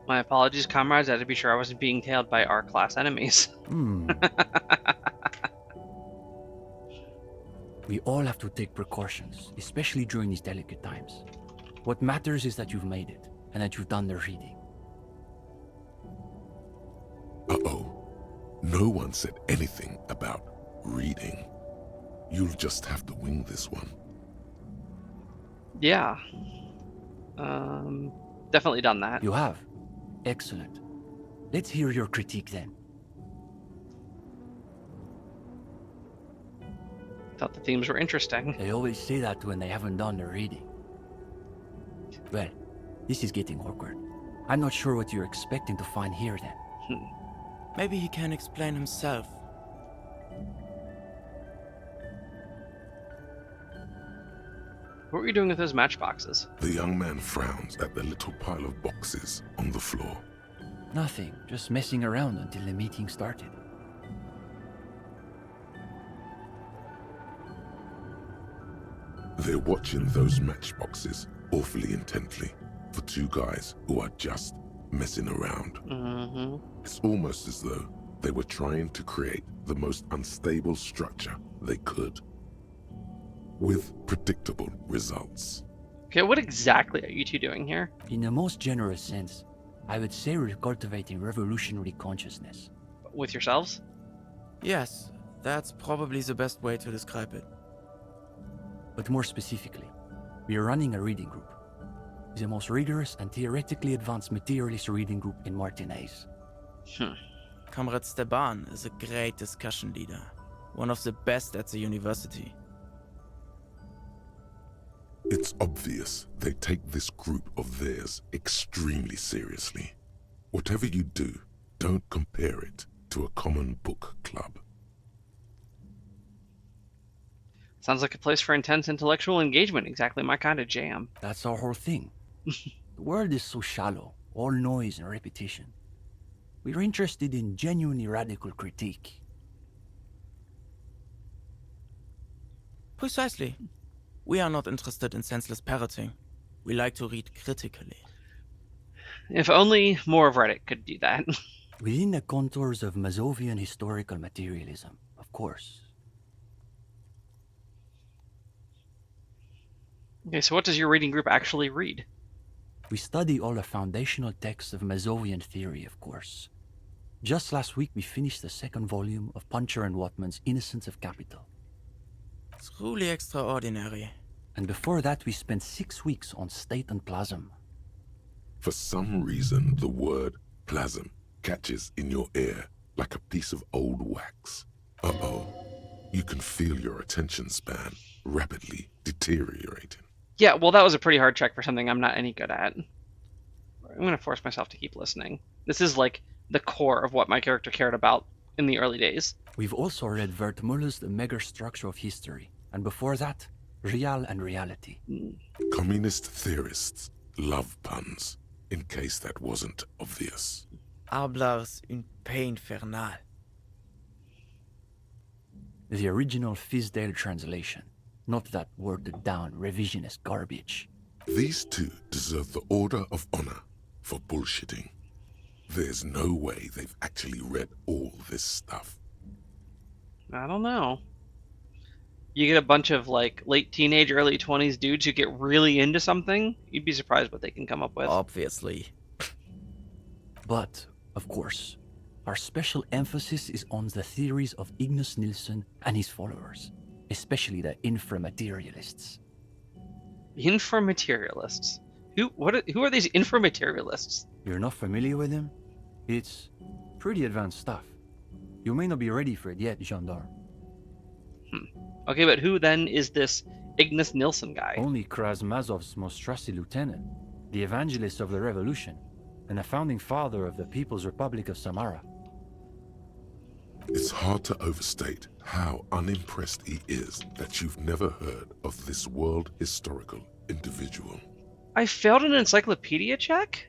My apologies, comrades. I had to be sure I wasn't being tailed by our class enemies. We all have to take precautions, especially during these delicate times. What matters is that you've made it, and that you've done the reading. Uh-oh. No one said anything about reading. You'll just have to wing this one. Yeah. Definitely done that. You have. Excellent. Let's hear your critique then. Thought the themes were interesting. They always say that when they haven't done their reading. Well, this is getting awkward. I'm not sure what you're expecting to find here then. Maybe he can explain himself. What were you doing with those matchboxes? The young man frowns at the little pile of boxes on the floor. Nothing, just messing around until the meeting started. They're watching those matchboxes awfully intently for two guys who are just messing around. It's almost as though they were trying to create the most unstable structure they could, with predictable results. Okay, what exactly are you two doing here? In the most generous sense, I would say we're cultivating revolutionary consciousness. With yourselves? Yes, that's probably the best way to describe it. But more specifically, we are running a reading group. The most rigorous and theoretically advanced materialist reading group in Martinaise. Comrade Steban is a great discussion leader, one of the best at the university. It's obvious they take this group of theirs extremely seriously. Whatever you do, don't compare it to a common book club. Sounds like a place for intense intellectual engagement, exactly my kind of jam. That's our whole thing. The world is so shallow, all noise and repetition. We're interested in genuinely radical critique. Precisely. We are not interested in senseless parroting. We like to read critically. If only more of Reddit could do that. Within the contours of Mazovian historical materialism, of course. Okay, so what does your reading group actually read? We study all the foundational texts of Mazovian theory, of course. Just last week we finished the second volume of Puncher and Watman's Innocence of Capital. Truly extraordinary. And before that we spent 6 weeks on State and Plasm. For some reason, the word plasm catches in your ear like a piece of old wax. Uh-oh. You can feel your attention span rapidly deteriorating. Yeah, well, that was a pretty hard check for something I'm not any good at. I'm going to force myself to keep listening. This is like the core of what my character cared about in the early days. We've also read Wertmüller's The Megastructure of History, and before that, Real and Reality. Communist theorists love puns, in case that wasn't obvious. Hablars une paix infernale. The original Fizdale translation, not that worded-down revisionist garbage. These two deserve the Order of Honor for bullshitting. There's no way they've actually read all this stuff. I don't know. You get a bunch of like late teenage, early 20s dudes who get really into something, you'd be surprised what they can come up with. Obviously. But, of course, our special emphasis is on the theories of Ignis Nilsson and his followers, especially the inframaterialists. Inframaterialists. Who are these inframaterialists? You're not familiar with him? It's pretty advanced stuff. You may not be ready for it yet, Gendarme. Okay, but who then is this Ignis Nilsson guy? Only Krasmazov's most trusted lieutenant, the evangelist of the revolution, and the founding father of the People's Republic of Samara. It's hard to overstate how unimpressed he is that you've never heard of this world historical individual. I failed an encyclopedia check?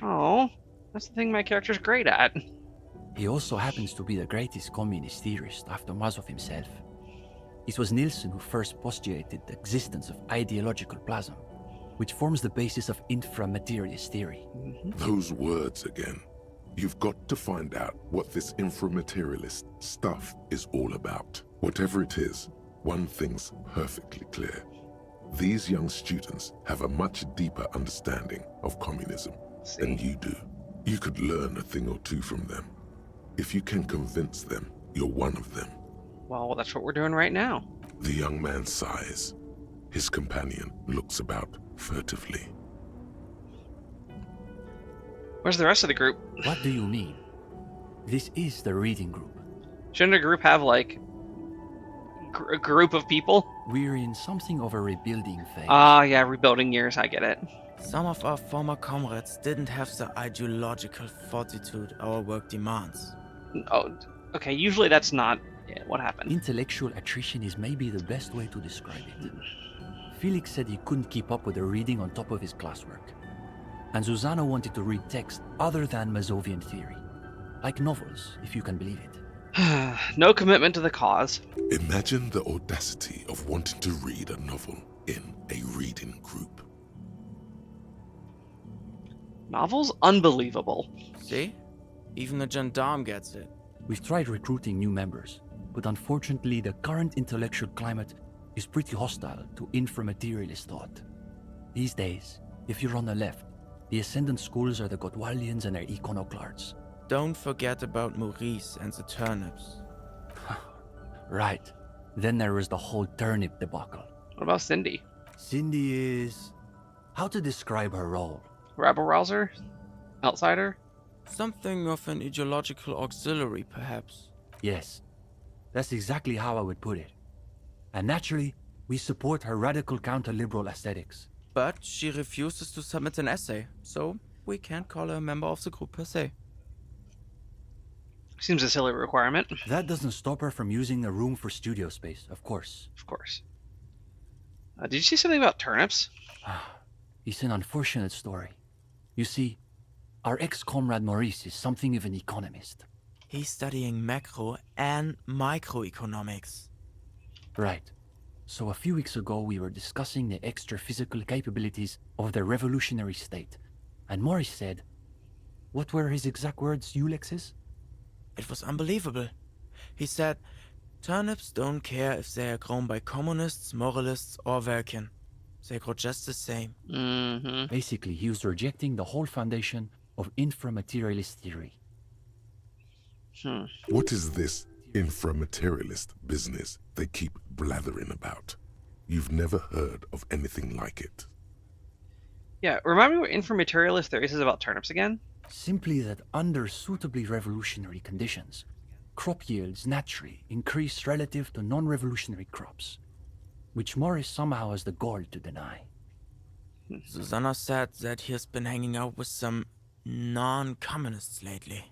Oh, that's the thing my character's great at. He also happens to be the greatest communist theorist after Mazov himself. It was Nilsson who first postulated the existence of ideological plasm, which forms the basis of inframaterialist theory. Those words again. You've got to find out what this inframaterialist stuff is all about. Whatever it is, one thing's perfectly clear. These young students have a much deeper understanding of communism than you do. You could learn a thing or two from them. If you can convince them, you're one of them. Well, that's what we're doing right now. The young man sighs. His companion looks about furtively. Where's the rest of the group? What do you mean? This is the reading group. Shouldn't a group have, like, a group of people? We're in something of a rebuilding phase. Yeah, rebuilding years, I get it. Some of our former comrades didn't have the ideological fortitude our work demands. Oh, okay, usually that's not what happened. Intellectual attrition is maybe the best way to describe it. Felix said he couldn't keep up with the reading on top of his classwork. And Susanna wanted to read text other than Mazovian theory. Like novels, if you can believe it. No commitment to the cause. Imagine the audacity of wanting to read a novel in a reading group. Novels? Unbelievable. See? Even the gendarme gets it. We've tried recruiting new members, but unfortunately the current intellectual climate is pretty hostile to inframaterialist thought. These days, if you're on the left, the ascendant schools are the Gotwalians and their iconoclasts. Don't forget about Maurice and the turnips. Right. Then there was the whole turnip debacle. What about Cindy? Cindy is... how to describe her role? Rabble-rouser? Outsider? Something of an ideological auxiliary, perhaps. Yes. That's exactly how I would put it. And naturally, we support her radical counter-liberal aesthetics. But she refuses to submit an essay, so we can't call her a member of the group per se. Seems a silly requirement. That doesn't stop her from using the room for studio space, of course. Of course. Did you see something about turnips? It's an unfortunate story. You see, our ex-comrade Maurice is something of an economist. He's studying macro and microeconomics. Right. So a few weeks ago we were discussing the extra-physical capabilities of the revolutionary state. And Maurice said... what were his exact words, Ulex's? It was unbelievable. He said, turnips don't care if they are grown by communists, moralists, or Welkin. They grow just the same. Basically, he was rejecting the whole foundation of inframaterialist theory. What is this inframaterialist business they keep blathering about? You've never heard of anything like it. Yeah, remind me what inframaterialist theories is about turnips again? Simply that under suitably revolutionary conditions, crop yields naturally increase relative to non-revolutionary crops, which Morris somehow has the gall to deny. Susanna said that he has been hanging out with some non-communists lately.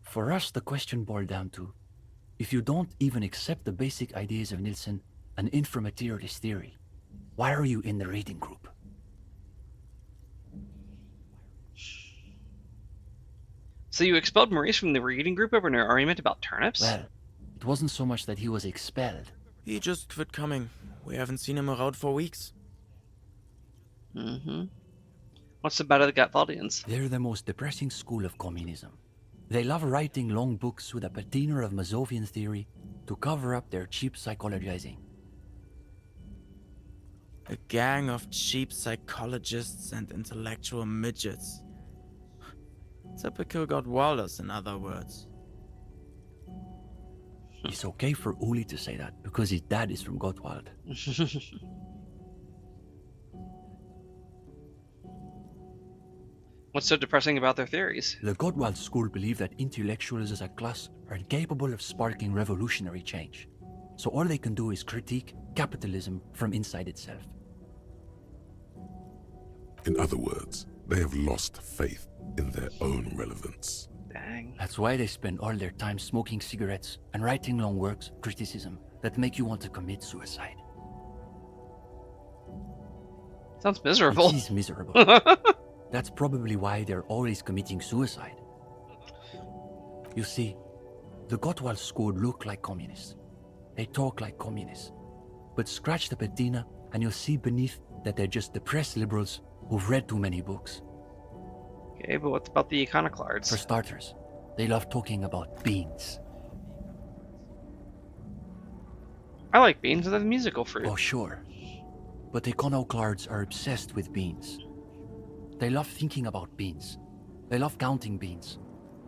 For us, the question boiled down to, if you don't even accept the basic ideas of Nilsson and inframaterialist theory, why are you in the reading group? So you expelled Maurice from the reading group over an argument about turnips? Well, it wasn't so much that he was expelled. He just quit coming. We haven't seen him around for weeks. What's the matter with the Gotvaldians? They're the most depressing school of communism. They love writing long books with a patina of Mazovian theory to cover up their cheap psychologizing. A gang of cheap psychologists and intellectual midgets. Typical Godwalders, in other words. It's okay for Uli to say that, because his dad is from Gottwald. What's so depressing about their theories? The Gottwald school believe that intellectuals as a class are incapable of sparking revolutionary change. So all they can do is critique capitalism from inside itself. In other words, they have lost faith in their own relevance. Dang. That's why they spend all their time smoking cigarettes and writing long works of criticism that make you want to commit suicide. Sounds miserable. It is miserable. That's probably why they're always committing suicide. You see, the Gottwald school look like communists. They talk like communists. But scratch the patina and you'll see beneath that they're just depressed liberals who've read too many books. Okay, but what about the iconoclasts? For starters, they love talking about beans. I like beans, they're the musical fruit. Oh, sure. But iconoclasts are obsessed with beans. They love thinking about beans. They love counting beans.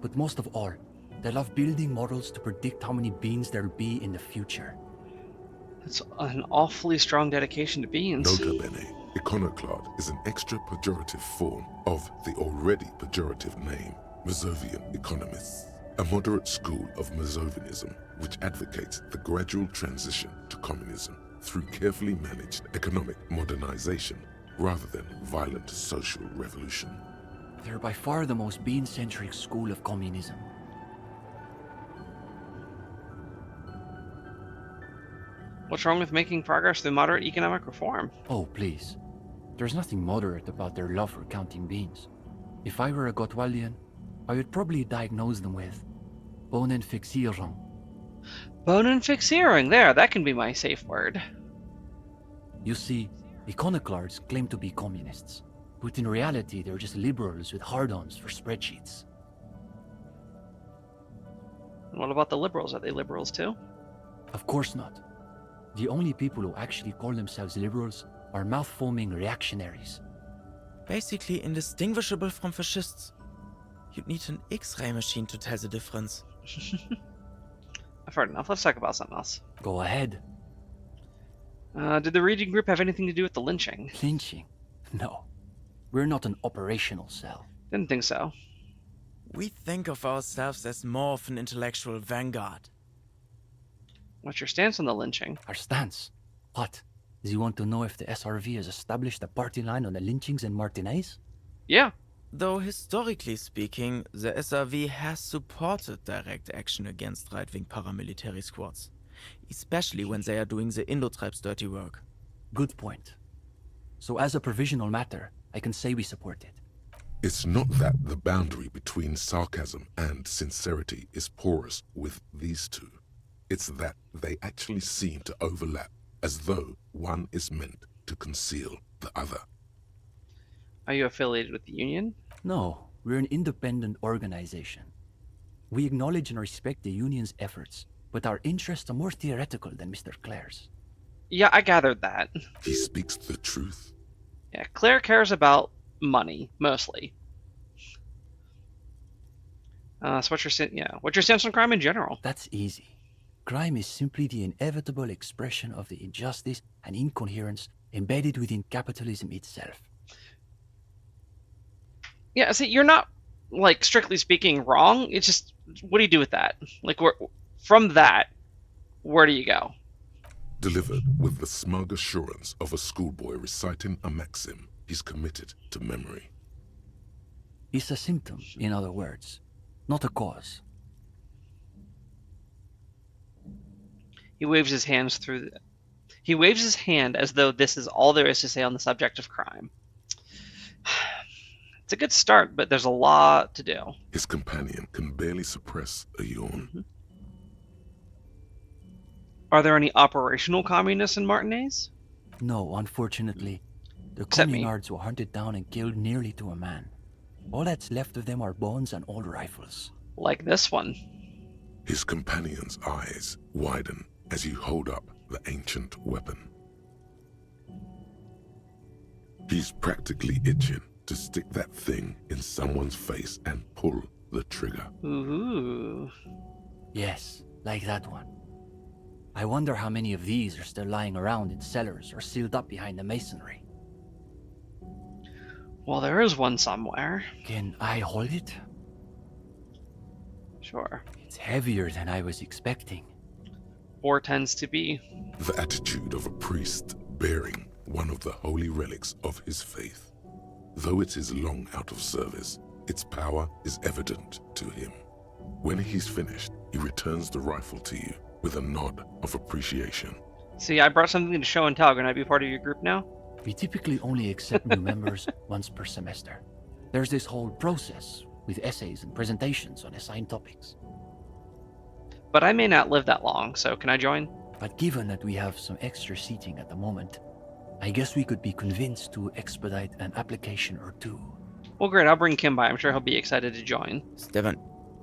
But most of all, they love building models to predict how many beans there'll be in the future. That's an awfully strong dedication to beans. Nota bene, iconoclast is an extra pejorative form of the already pejorative name, Mazovian economists, a moderate school of Mazovianism which advocates the gradual transition to communism through carefully managed economic modernization rather than violent social revolution. They're by far the most bean-centric school of communism. What's wrong with making progress through moderate economic reform? Oh, please. There's nothing moderate about their love for counting beans. If I were a Gottwaldian, I would probably diagnose them with Bohnenfixierung. Bohnenfixierung, there, that can be my safe word. You see, iconoclasts claim to be communists, but in reality they're just liberals with hard-ons for spreadsheets. And what about the liberals? Are they liberals too? Of course not. The only people who actually call themselves liberals are mouth-foaming reactionaries. Basically indistinguishable from fascists. You'd need an X-ray machine to tell the difference. I've heard enough. Let's talk about something else. Go ahead. Did the reading group have anything to do with the lynching? Lynching? No. We're not an operational cell. Didn't think so. We think of ourselves as more of an intellectual vanguard. What's your stance on the lynching? Our stance? What? Do you want to know if the SRV has established a party line on the lynchings in Martinez? Yeah. Though historically speaking, the SRV has supported direct action against right-wing paramilitary squads, especially when they are doing the Indo-tribes' dirty work. Good point. So as a provisional matter, I can say we support it. It's not that the boundary between sarcasm and sincerity is porous with these two. It's that they actually seem to overlap, as though one is meant to conceal the other. Are you affiliated with the union? No, we're an independent organization. We acknowledge and respect the union's efforts, but our interests are more theoretical than Mr. Claire's. Yeah, I gathered that. He speaks the truth. Yeah, Claire cares about money, mostly. So what's your stance on crime in general? That's easy. Crime is simply the inevitable expression of the injustice and incoherence embedded within capitalism itself. Yeah, see, you're not, like, strictly speaking, wrong. It's just, what do you do with that? Like, from that, where do you go? Delivered with the smug assurance of a schoolboy reciting a maxim he's committed to memory. It's a symptom, in other words, not a cause. He waves his hands He waves his hand as though this is all there is to say on the subject of crime. It's a good start, but there's a lot to do. His companion can barely suppress a yawn. Mm-hmm. Are there any operational communists in Martinez? No, unfortunately. The Except me. communards were hunted down and killed nearly to a man. All that's left of them are bones and old rifles. Like this one. His companion's eyes widen as you hold up the ancient weapon. He's practically itching to stick that thing in someone's face and pull the trigger. Ooh. Yes, like that one. I wonder how many of these are still lying around in cellars or sealed up behind the masonry. Well, there is one somewhere. Can I hold it? Sure. It's heavier than I was expecting. Or tends to be. The attitude of a priest bearing one of the holy relics of his faith. Though it is long out of service, its power is evident to him. When he's finished, he returns the rifle to you with a nod of appreciation. See, I brought something to show and tell. Can I be part of your group now? We typically only accept new members once per semester. There's this whole process with essays and presentations on assigned topics. But I may not live that long, so can I join? But given that we have some extra seating at the moment, I guess we could be convinced to expedite an application or two. Well, great. I'll bring Kim by. I'm sure he'll be excited to join. Stefan,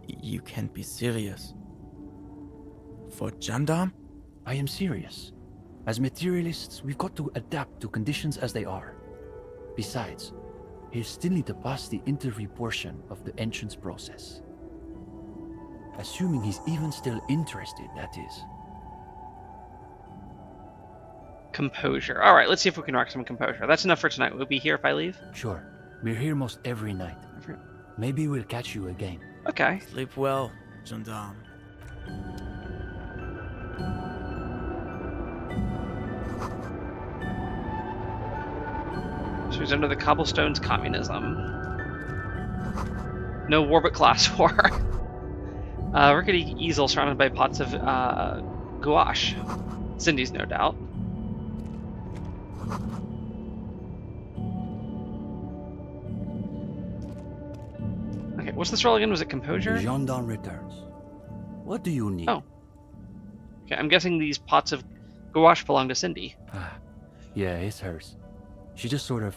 you can't be serious. For gendarme? I am serious. As materialists, we've got to adapt to conditions as they are. Besides, he'll still need to pass the interview portion of the entrance process. Assuming he's even still interested, that is. Composure. All right, let's see if we can rock some composure. That's enough for tonight. We'll be here if I leave? Sure. We're here most every night. Maybe we'll catch you again. Okay. Sleep well, gendarme. So he's under the cobblestones communism. No war but class war. Rickety easel surrounded by pots of gouache. Cindy's, no doubt. Okay, what's this roll again? Was it composure? The gendarme returns. What do you need? Oh. Okay, I'm guessing these pots of gouache belong to Cindy. Yeah, it's hers. She just sort of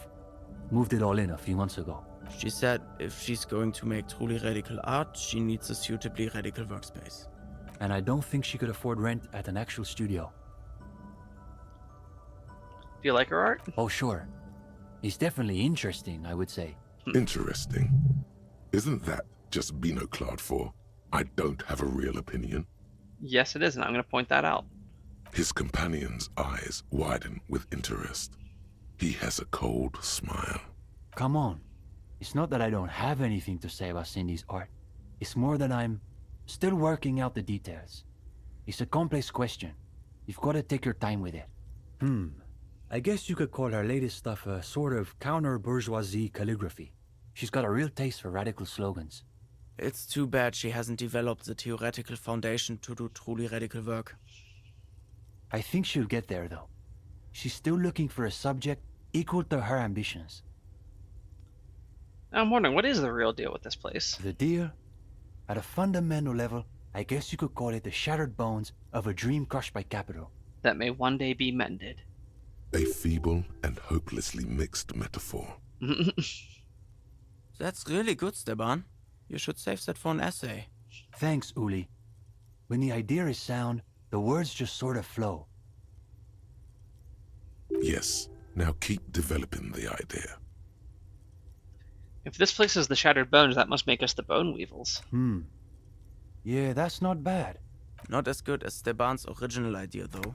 moved it all in a few months ago. She said if she's going to make truly radical art, she needs a suitably radical workspace. And I don't think she could afford rent at an actual studio. Do you like her art? Oh, sure. It's definitely interesting, I would say. Interesting. Isn't that just Binoclard for I don't have a real opinion? Yes, it is, and I'm going to point that out. His companion's eyes widen with interest. He has a cold smile. Come on. It's not that I don't have anything to say about Cindy's art. It's more that I'm still working out the details. It's a complex question. You've got to take your time with it. I guess you could call her latest stuff a sort of counter-bourgeoisie calligraphy. She's got a real taste for radical slogans. It's too bad she hasn't developed the theoretical foundation to do truly radical work. I think she'll get there, though. She's still looking for a subject equal to her ambitions. I'm wondering, what is the real deal with this place? The deal? At a fundamental level, I guess you could call it the shattered bones of a dream crushed by capital. That may one day be mended. A feeble and hopelessly mixed metaphor. That's really good, Steban. You should save that for an essay. Thanks, Uli. When the idea is sound, the words just sort of flow. Yes, now keep developing the idea. If this place is the Shattered Bones, that must make us the Bone Weevils. Yeah, that's not bad. Not as good as Steban's original idea, though.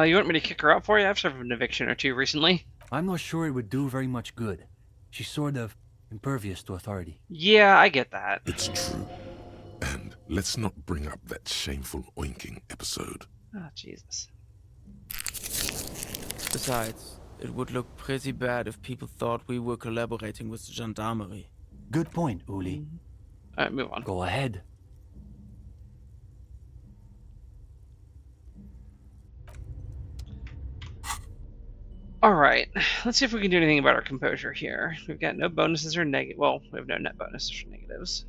You want me to kick her out for you? I've served an eviction or two recently. I'm not sure it would do very much good. She's sort of impervious to authority. Yeah, I get that. It's true. And let's not bring up that shameful oinking episode. Oh, Jesus. Besides, it would look pretty bad if people thought we were collaborating with the gendarmerie. Good point, Uli. Alright, move on. Go ahead. Alright, let's see if we can do anything about our composure here. We've got no bonuses or negative. Well, we have no net bonuses or negatives.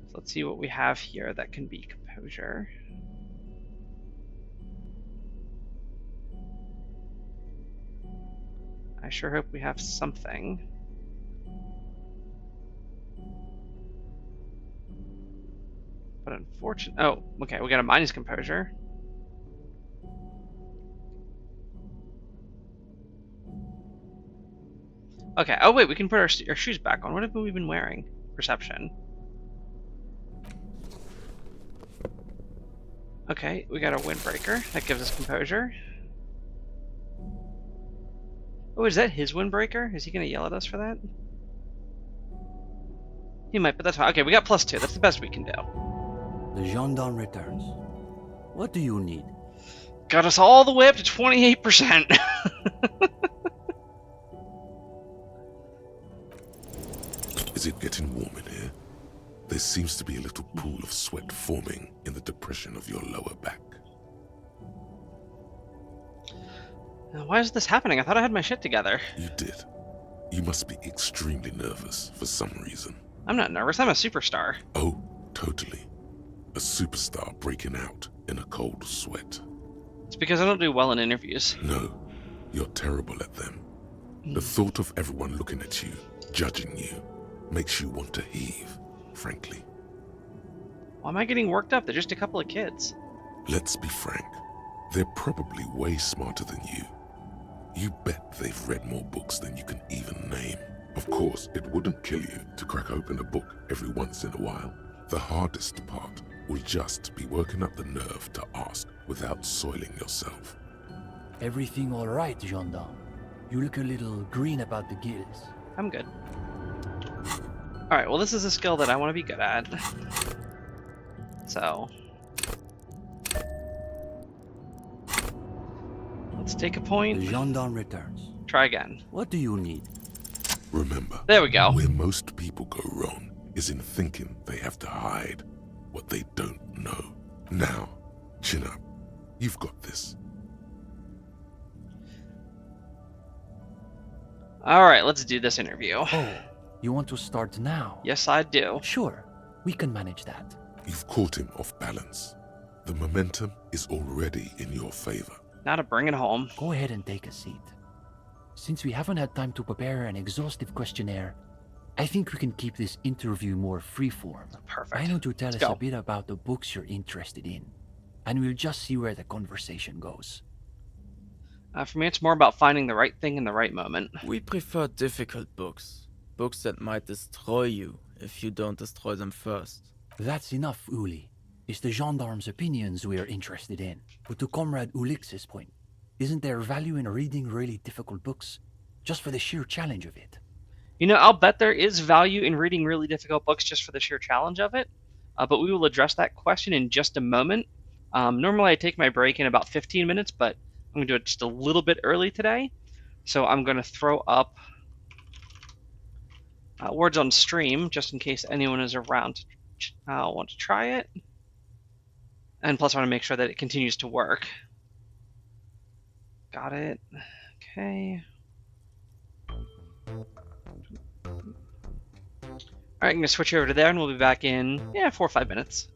So let's see what we have here that can be composure. I sure hope we have something. But unfortunately... Oh, okay, we got a mind his composure. Okay, oh wait, we can put our shoes back on. What have we been wearing? Perception. Okay, we got a windbreaker. That gives us composure. Oh, is that his windbreaker? Is he going to yell at us for that? He might, but that's fine. Okay, we got +2. That's the best we can do. The gendarme returns. What do you need? Got us all the way up to 28%. Is it getting warm in here? There seems to be a little pool of sweat forming in the depression of your lower back. Why is this happening? I thought I had my shit together. You did. You must be extremely nervous for some reason. I'm not nervous. I'm a superstar. Oh, totally. A superstar breaking out in a cold sweat. It's because I don't do well in interviews. No, you're terrible at them. The thought of everyone looking at you, judging you, makes you want to heave, frankly. Why am I getting worked up? They're just a couple of kids. Let's be frank. They're probably way smarter than you. You bet they've read more books than you can even name. Of course, it wouldn't kill you to crack open a book every once in a while. The hardest part will just be working up the nerve to ask without soiling yourself. Everything all right, gendarme? You look a little green about the gills. I'm good. Alright, well this is a skill that I want to be good at. So... let's take a point. The gendarme returns. Try again. What do you need? Remember, there we go. Where most people go wrong is in thinking they have to hide what they don't know. Now, chin up. You've got this. Alright, let's do this interview. Oh, you want to start now? Yes, I do. Sure, we can manage that. You've caught him off balance. The momentum is already in your favor. Now to bring it home. Go ahead and take a seat. Since we haven't had time to prepare an exhaustive questionnaire, I think we can keep this interview more freeform. Perfect. Why don't you tell Let's us go. a bit about the books you're interested in, and we'll just see where the conversation goes. For me, it's more about finding the right thing in the right moment. We prefer difficult books. Books that might destroy you if you don't destroy them first. That's enough, Uli. It's the gendarme's opinions we are interested in. But to Comrade Ulix's point, isn't there value in reading really difficult books, just for the sheer challenge of it? You know, I'll bet there is value in reading really difficult books just for the sheer challenge of it, but we will address that question in just a moment. Normally I take my break in about 15 minutes, but I'm going to do it just a little bit early today. So I'm going to throw up words on stream, just in case anyone is around to want to try it. And plus I want to make sure that it continues to work. Got it. Okay. Alright, I'm going to switch over to there and we'll be back in, 4 or 5 minutes.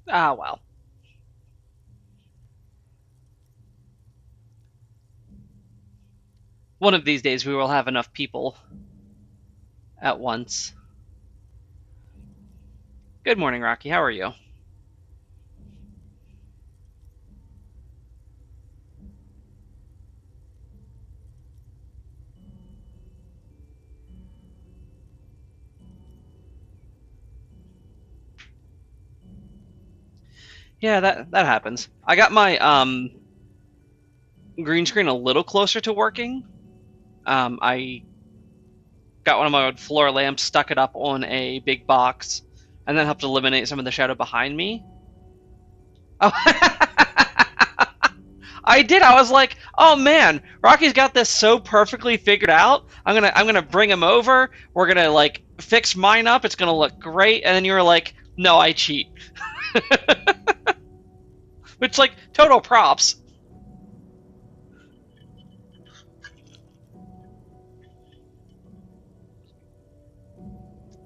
Ah, well. One of these days we will have enough people at once. Good morning, Rocky. How are you? Yeah, that happens. I got my green screen a little closer to working. I got one of my floor lamps, stuck it up on a big box, and then helped eliminate some of the shadow behind me. Oh, I did. I was like, oh man, Rocky's got this so perfectly figured out. I'm gonna bring him over. We're gonna like fix mine up. It's gonna look great. And then you were like, no, I cheat. Which, like, total props.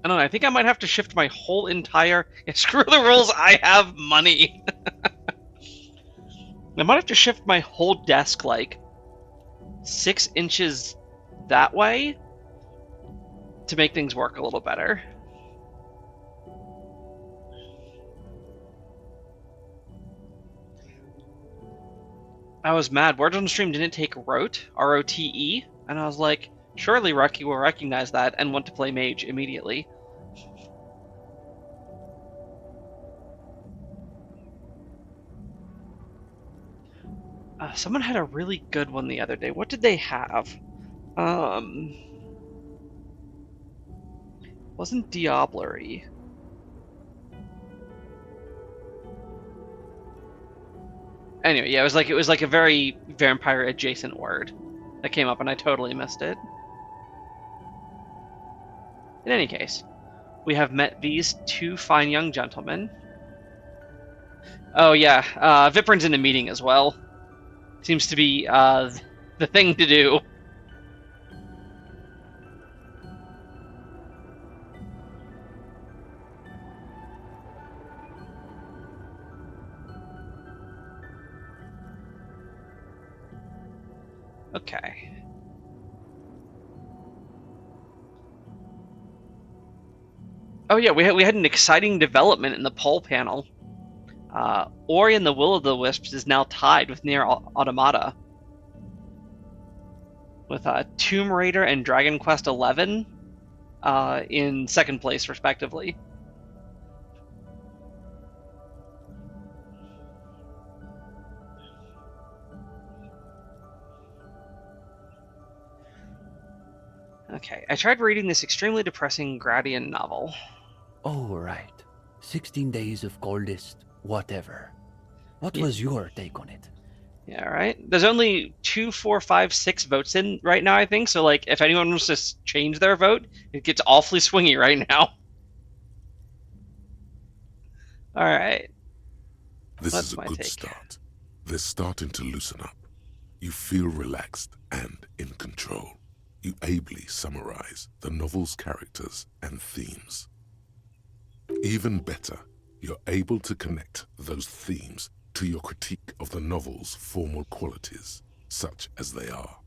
I don't know. I think I might have to shift my whole entire. Yeah, screw the rules. I have money. I might have to shift my whole desk like 6 inches that way to make things work a little better. I was mad. Words on the Stream didn't take Rote, R-O-T-E, and I was like, surely Rocky will recognize that and want to play Mage immediately. Someone had a really good one the other day. What did they have? Wasn't Diablerie. Anyway, yeah, it was like a very vampire adjacent word that came up, and I totally missed it. In any case, we have met these 2 fine young gentlemen. Oh yeah, Viprin's in a meeting as well. Seems to be the thing to do. Okay. Oh yeah, we had an exciting development in the poll panel. Ori and the Will of the Wisps is now tied with Nier Automata, with Tomb Raider and Dragon Quest XI in second place, respectively. Okay, I tried reading this extremely depressing Gradian novel. Oh, right. 16 days of coldest whatever. What was your take on it? Yeah, right? There's only 2, 4, 5, 6 votes in right now, I think, so like if anyone wants to change their vote, it gets awfully swingy right now. Alright. This is a good start. They're starting to loosen up. You feel relaxed and in control. You ably summarize the novel's characters and themes. Even better, you're able to connect those themes to your critique of the novel's formal qualities, such as they are.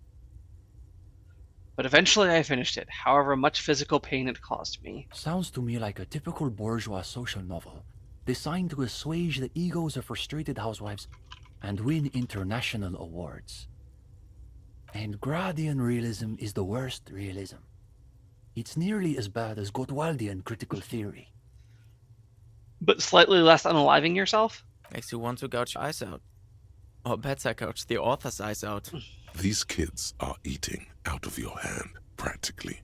But eventually I finished it, however much physical pain it caused me. Sounds to me like a typical bourgeois social novel, designed to assuage the egos of frustrated housewives and win international awards. And Gradian realism is the worst realism. It's nearly as bad as Gottwaldian critical theory. But slightly less unaliving yourself? Makes you want to gouge your eyes out. Or better, gouge the author's eyes out. These kids are eating out of your hand, practically.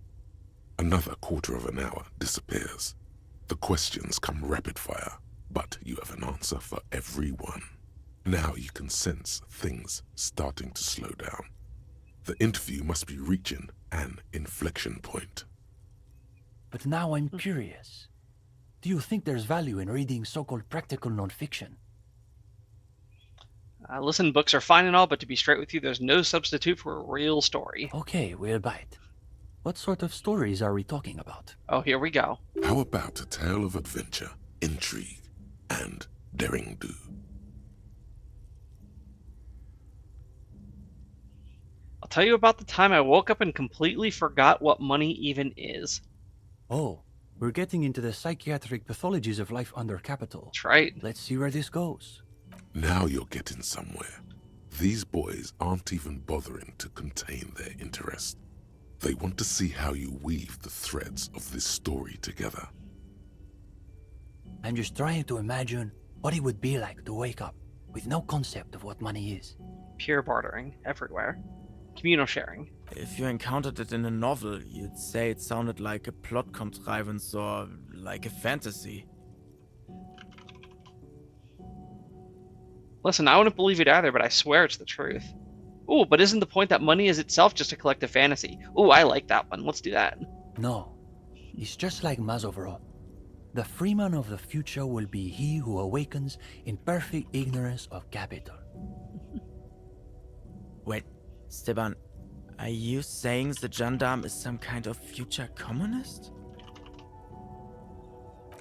Another quarter of an hour disappears. The questions come rapid fire, but you have an answer for every one. Now you can sense things starting to slow down. The interview must be reaching an inflection point. But now I'm curious. Do you think there's value in reading so-called practical nonfiction? Listen, books are fine and all, but to be straight with you, there's no substitute for a real story. Okay, we'll bite. What sort of stories are we talking about? Oh, here we go. How about a tale of adventure, intrigue, and daring-do? I'll tell you about the time I woke up and completely forgot what money even is. Oh, we're getting into the psychiatric pathologies of life under capital. That's right. Let's see where this goes. Now you're getting somewhere. These boys aren't even bothering to contain their interest. They want to see how you weave the threads of this story together. I'm just trying to imagine what it would be like to wake up with no concept of what money is. Pure bartering everywhere. Communal sharing. If you encountered it in a novel, you'd say it sounded like a plot contrivance or like a fantasy. Listen, I wouldn't believe it either, but I swear it's the truth. Ooh, but isn't the point that money is itself just a collective fantasy? Ooh, I like that one. Let's do that. No, it's just like Mazovro. The freeman of the future will be he who awakens in perfect ignorance of capital. Wait, Steban, are you saying the gendarme is some kind of future communist?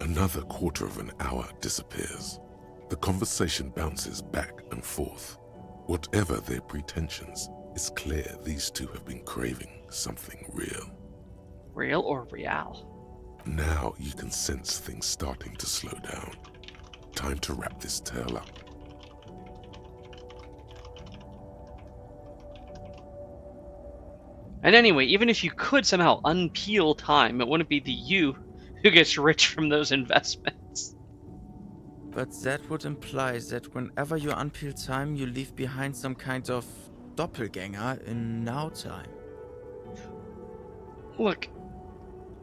Another quarter of an hour disappears. The conversation bounces back and forth. Whatever their pretensions, it's clear these two have been craving something real. Real or real? Now you can sense things starting to slow down. Time to wrap this tale up. And anyway, even if you could somehow unpeel time, it wouldn't be the you who gets rich from those investments. But that would imply that whenever you unpeel time, you leave behind some kind of doppelganger in now time. Look,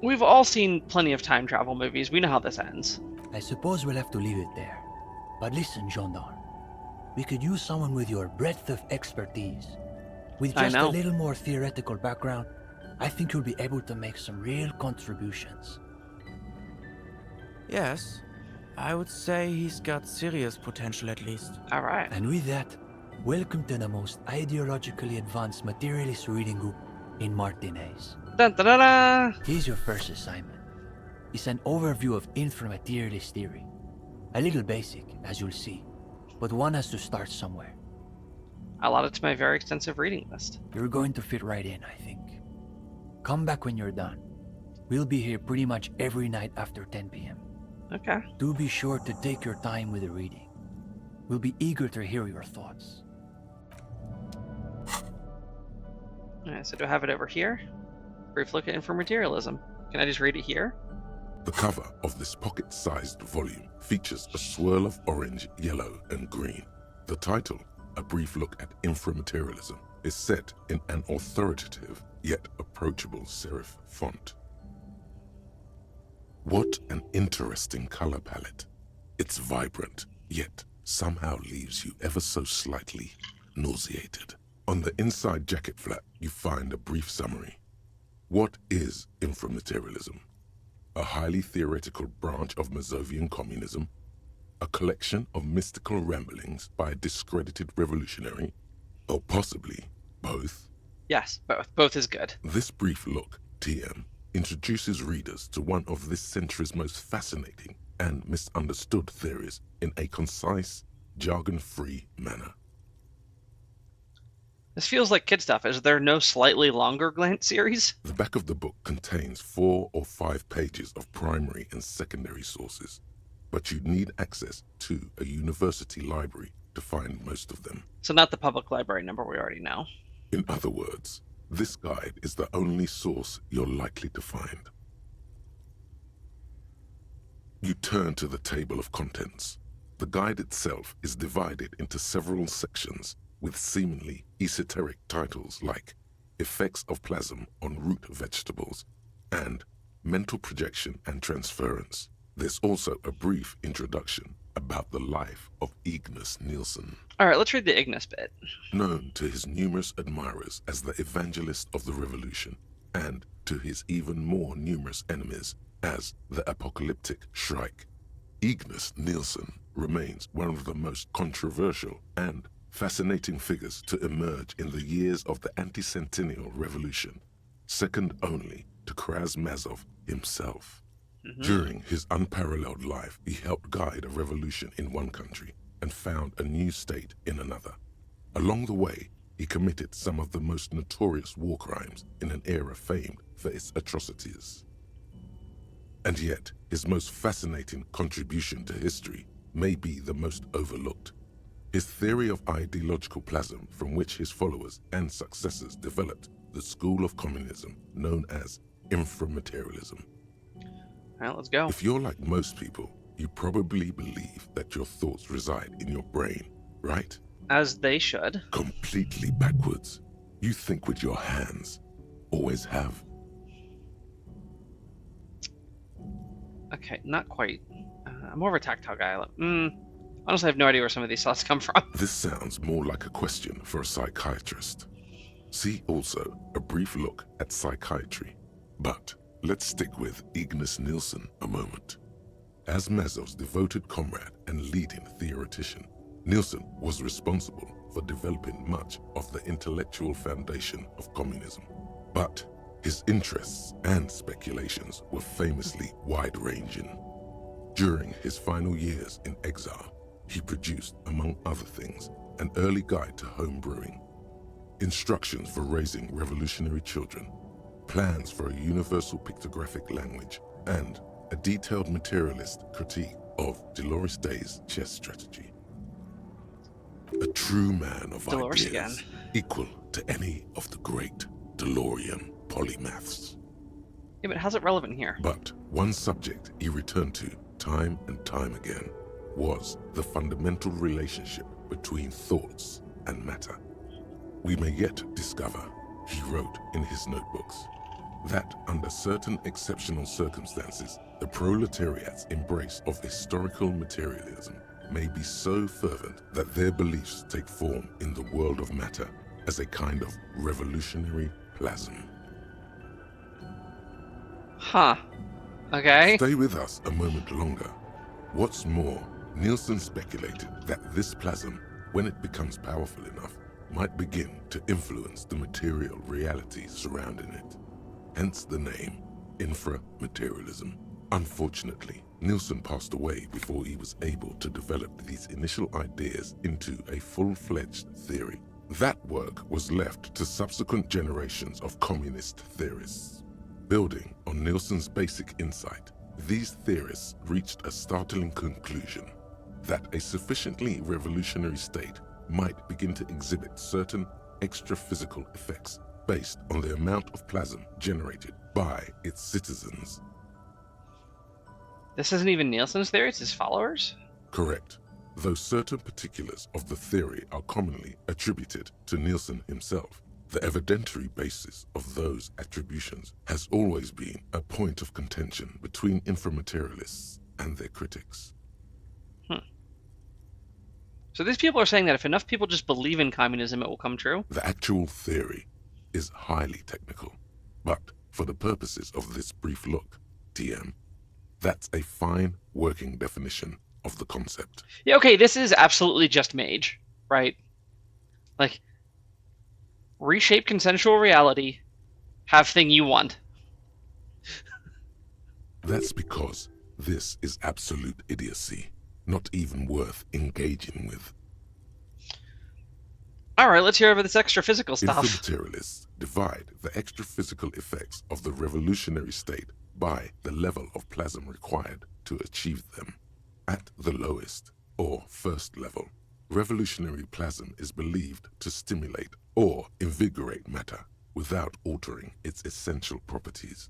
we've all seen plenty of time travel movies. We know how this ends. I suppose we'll have to leave it there. But listen, gendarme. We could use someone with your breadth of expertise. With just a little more theoretical background, I think you'll be able to make some real contributions. Yes, I would say he's got serious potential at least. All right. And with that, welcome to the most ideologically advanced materialist reading group in Martinez. Dun, dun, dun, dun. Here's your first assignment. It's an overview of inframaterialist theory. A little basic, as you'll see, but one has to start somewhere. I'll add it to my very extensive reading list. You're going to fit right in, I think. Come back when you're done. We'll be here pretty much every night after 10 p.m. Okay. Do be sure to take your time with the reading. We'll be eager to hear your thoughts. Alright, so do I have it over here? Brief look at inframaterialism. Can I just read it here? The cover of this pocket-sized volume features a swirl of orange, yellow, and green. The title, A Brief Look at Inframaterialism, is set in an authoritative yet approachable serif font. What an interesting color palette. It's vibrant, yet somehow leaves you ever so slightly nauseated. On the inside jacket flap, you find a brief summary. What is inframaterialism? A highly theoretical branch of Mazovian communism? A collection of mystical ramblings by a discredited revolutionary? Or possibly both? Yes, both. Both is good. This brief look, TM, introduces readers to one of this century's most fascinating and misunderstood theories in a concise, jargon-free manner. This feels like kid stuff. Is there no slightly longer Glance series? The back of the book contains 4 or 5 pages of primary and secondary sources, but you'd need access to a university library to find most of them. So not the public library number we already know. In other words, this guide is the only source you're likely to find. You turn to the table of contents. The guide itself is divided into several sections with seemingly esoteric titles like Effects of Plasm on Root Vegetables and Mental Projection and Transference. There's also a brief introduction about the life of Ignis Nielsen. All right, let's read the Ignis bit. Known to his numerous admirers as the evangelist of the revolution, and to his even more numerous enemies as the apocalyptic Shrike, Ignis Nielsen remains one of the most controversial and fascinating figures to emerge in the years of the anti-centennial revolution, second only to Krasmazov himself. During his unparalleled life, he helped guide a revolution in one country and found a new state in another. Along the way, he committed some of the most notorious war crimes in an era famed for its atrocities. And yet, his most fascinating contribution to history may be the most overlooked. His theory of ideological plasm, from which his followers and successors developed the school of communism known as inframaterialism. All right, let's go. If you're like most people, you probably believe that your thoughts reside in your brain, right? As they should. Completely backwards. You think with your hands. Always have. Okay, not quite. I'm more of a tactile guy. Honestly, I have no idea where some of these thoughts come from. This sounds more like a question for a psychiatrist. See also a brief look at psychiatry. But let's stick with Ignis Nielsen a moment. As Mazov's devoted comrade and leading theoretician, Nielsen was responsible for developing much of the intellectual foundation of communism. But his interests and speculations were famously wide-ranging. During his final years in exile, he produced, among other things, an early guide to home brewing, instructions for raising revolutionary children, plans for a universal pictographic language, and a detailed materialist critique of Dolores Day's chess strategy. A true man of Dolores ideas, again. equal to any of the great DeLorean polymaths. Yeah, but how's it relevant here? But one subject he returned to time and time again was the fundamental relationship between thoughts and matter. We may yet discover, he wrote in his notebooks, that under certain exceptional circumstances, the proletariat's embrace of historical materialism may be so fervent that their beliefs take form in the world of matter as a kind of revolutionary plasm. Huh. Okay. Stay with us a moment longer. What's more, Nielsen speculated that this plasm, when it becomes powerful enough, might begin to influence the material reality surrounding it. Hence the name, inframaterialism. Unfortunately, Nielsen passed away before he was able to develop these initial ideas into a full-fledged theory. That work was left to subsequent generations of communist theorists. Building on Nielsen's basic insight, these theorists reached a startling conclusion that a sufficiently revolutionary state might begin to exhibit certain extra-physical effects based on the amount of plasm generated by its citizens. This isn't even Nielsen's theory, it's his followers? Correct, though certain particulars of the theory are commonly attributed to Nielsen himself. The evidentiary basis of those attributions has always been a point of contention between inframaterialists and their critics. So these people are saying that if enough people just believe in communism, it will come true? The actual theory is highly technical, but for the purposes of this brief look, TM, that's a fine working definition of the concept. Yeah, okay, this is absolutely just Mage, right? Like, reshape consensual reality, have thing you want. That's because this is absolute idiocy, not even worth engaging with. All right, let's hear over this extra physical stuff. Inframaterialists divide the extra physical effects of the revolutionary state by the level of plasm required to achieve them. At the lowest, or first level, revolutionary plasm is believed to stimulate or invigorate matter without altering its essential properties.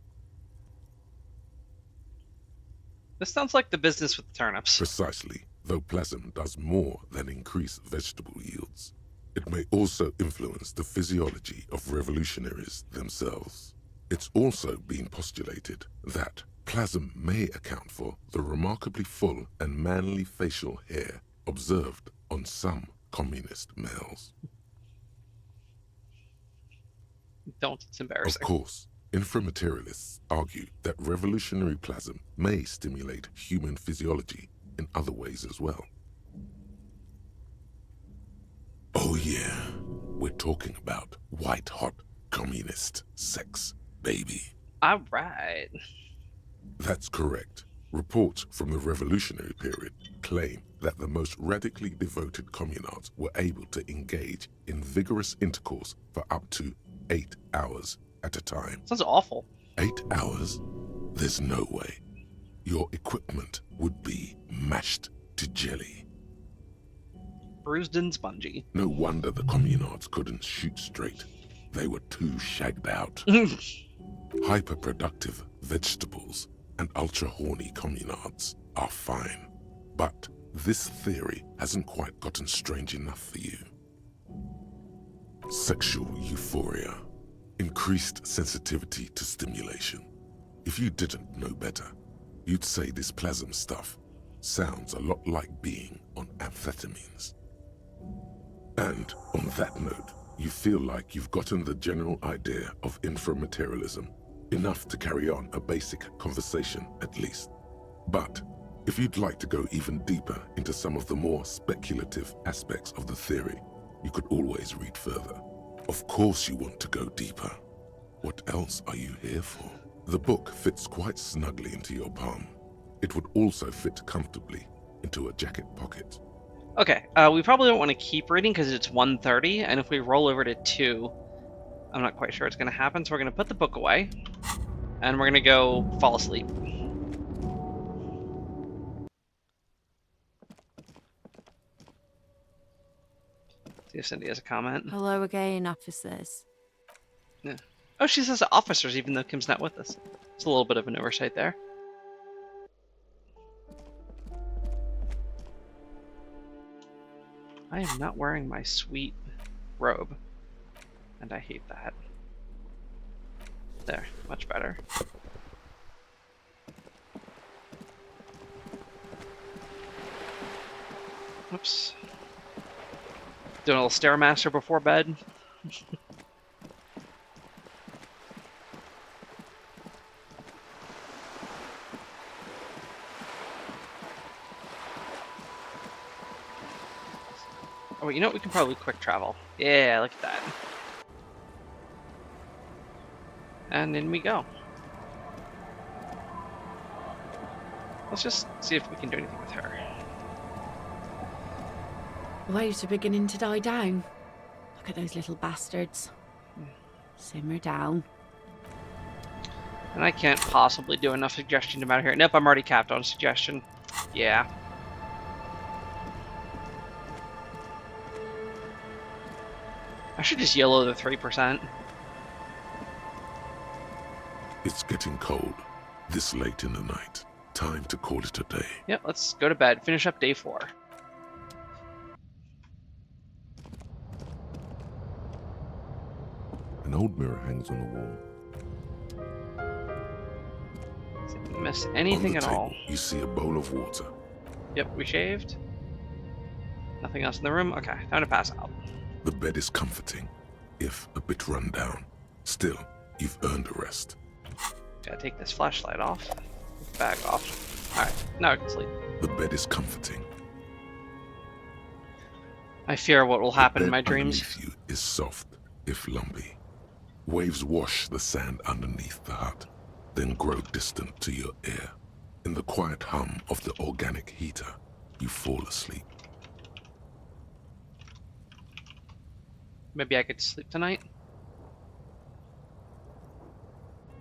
This sounds like the business with the turnips. Precisely, though plasm does more than increase vegetable yields. It may also influence the physiology of revolutionaries themselves. It's also been postulated that plasm may account for the remarkably full and manly facial hair observed on some communist males. Don't, it's embarrassing. Of course, inframaterialists argue that revolutionary plasm may stimulate human physiology in other ways as well. Oh yeah, we're talking about white-hot communist sex, baby. All right. That's correct. Reports from the revolutionary period claim that the most radically devoted communards were able to engage in vigorous intercourse for up to 8 hours at a time. Sounds awful. 8 hours? There's no way. Your equipment would be mashed to jelly. Bruised and spongy. No wonder the communards couldn't shoot straight. They were too shagged out. Hyperproductive vegetables and ultra-horny communards are fine. But this theory hasn't quite gotten strange enough for you. Sexual euphoria. Increased sensitivity to stimulation. If you didn't know better, you'd say this plasm stuff sounds a lot like being on amphetamines. And on that note, you feel like you've gotten the general idea of inframaterialism, enough to carry on a basic conversation at least. But if you'd like to go even deeper into some of the more speculative aspects of the theory, you could always read further. Of course you want to go deeper. What else are you here for? The book fits quite snugly into your palm. It would also fit comfortably into a jacket pocket. Okay, we probably don't want to keep reading because it's 1:30, and if we roll over to 2, I'm not quite sure it's going to happen, so we're going to put the book away, and we're going to go fall asleep. See if Cindy has a comment. Hello again, officers. Yeah. Oh, she says officers, even though Kim's not with us. It's a little bit of an oversight there. I am not wearing my sweet robe, and I hate that. There, much better. Oops. Doing a little Stairmaster before bed. Oh, you know what? We can probably quick travel. Yeah, look at that. And in we go. Let's just see if we can do anything with her. Waves are beginning to die down. Look at those little bastards. Simmer down. And I can't possibly do enough suggestion to matter here. Nope, I'm already capped on suggestion. Yeah. I should just yellow the 3%. It's getting cold, this late in the night. Time to call it a day. Yep, let's go to bed. Finish up day 4. An old mirror hangs on the wall. Didn't miss anything on the at all. table, you see a bowl of water. Yep, we shaved. Nothing else in the room? Okay, time to pass out. The bed is comforting, if a bit run down. Still, you've earned a rest. Gotta take this flashlight off. Bag off. Alright, now I can sleep. The bed is comforting. I fear what will happen in my dreams. Underneath you is soft, if lumpy. Waves wash the sand underneath the hut, then grow distant to your ear. In the quiet hum of the organic heater, you fall asleep. Maybe I could sleep tonight.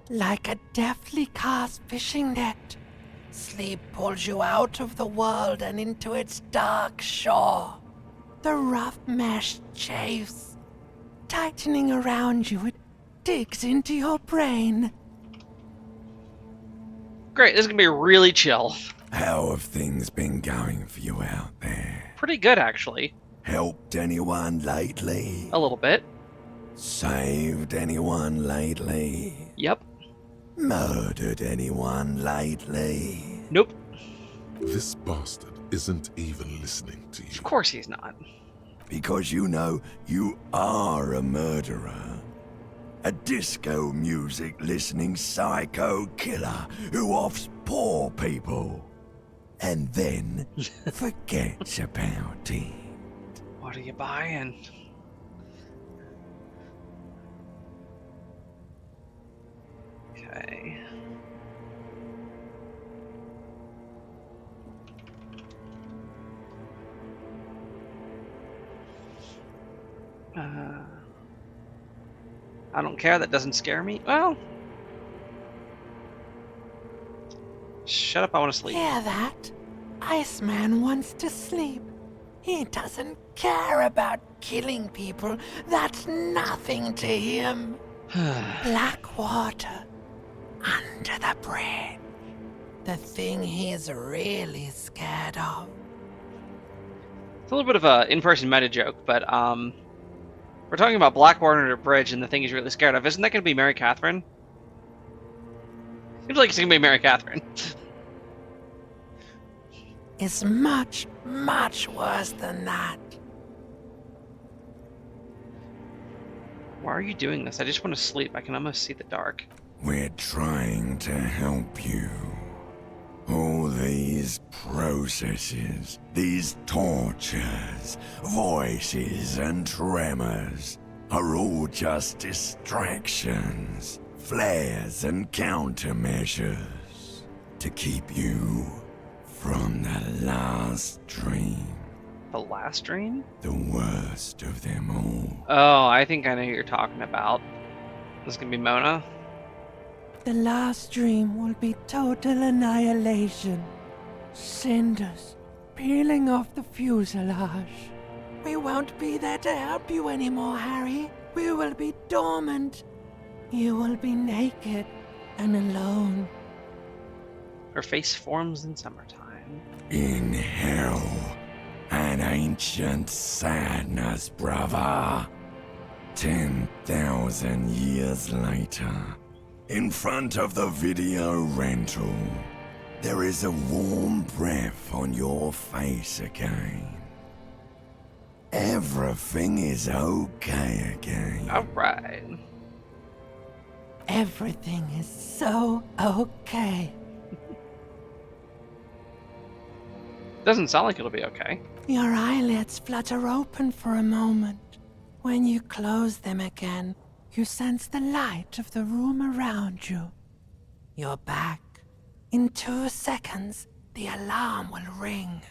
Like a deftly cast fishing net, sleep pulls you out of the world and into its dark shore. The rough mesh chafes, tightening around you, it digs into your brain. Great, this is gonna be really chill. How have things been going for you out there? Pretty good, actually. Helped anyone lately? A little bit. Saved anyone lately? Yep. Murdered anyone lately? Nope. This bastard isn't even listening to you. Of course he's not. Because you know you are a murderer. A disco music listening psycho killer who offs poor people. And then forgets about it. What are you buying? Okay. I don't care, that doesn't scare me. Well, shut up, I want to sleep. Hear that? Iceman wants to sleep. He doesn't care about killing people. That's nothing to him. Black water under the bridge. The thing he's really scared of. It's a little bit of a in-person meta joke, but we're talking about Blackwater under a bridge, and the thing he's really scared of. Isn't that going to be Mary Catherine? Seems like it's going to be Mary Catherine. It's much, much worse than that. Why are you doing this? I just want to sleep. I can almost see the dark. We're trying to help you. All these processes, these tortures, voices and tremors are all just distractions, flares and countermeasures to keep you from the last dream. The last dream? The worst of them all. Oh, I think I know who you're talking about. This is going to be Mona. The last dream will be total annihilation. Cinders peeling off the fuselage. We won't be there to help you anymore, Harry. We will be dormant. You will be naked and alone. Her face forms in summertime. In hell, an ancient sadness, brother. 10,000 years later, in front of the video rental, there is a warm breath on your face again. Everything is okay again. Alright. Everything is so okay. Doesn't sound like it'll be okay. Your eyelids flutter open for a moment. When you close them again, you sense the light of the room around you. You're back. In 2 seconds, the alarm will ring.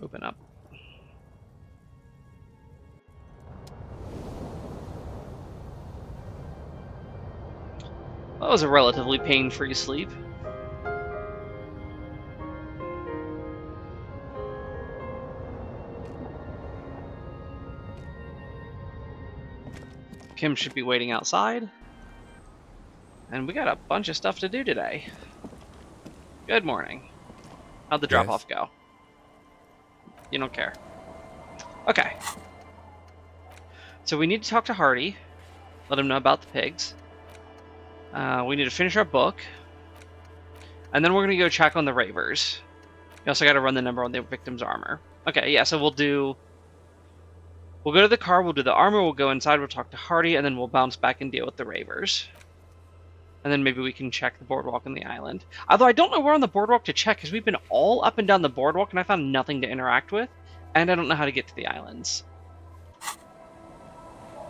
Open up. That was a relatively pain-free sleep. Kim should be waiting outside. And we got a bunch of stuff to do today. Good morning. How'd the drop-off go? You don't care. Okay. So we need to talk to Hardy. Let him know about the pigs. We need to finish our book. And then we're going to go check on the ravers. We also got to run the number on the victim's armor. Okay, yeah, so we'll go to the car, we'll do the armor, we'll go inside, we'll talk to Hardy, and then we'll bounce back and deal with the ravers. And then maybe we can check the boardwalk and the island. Although I don't know where on the boardwalk to check, because we've been all up and down the boardwalk, and I found nothing to interact with. And I don't know how to get to the islands.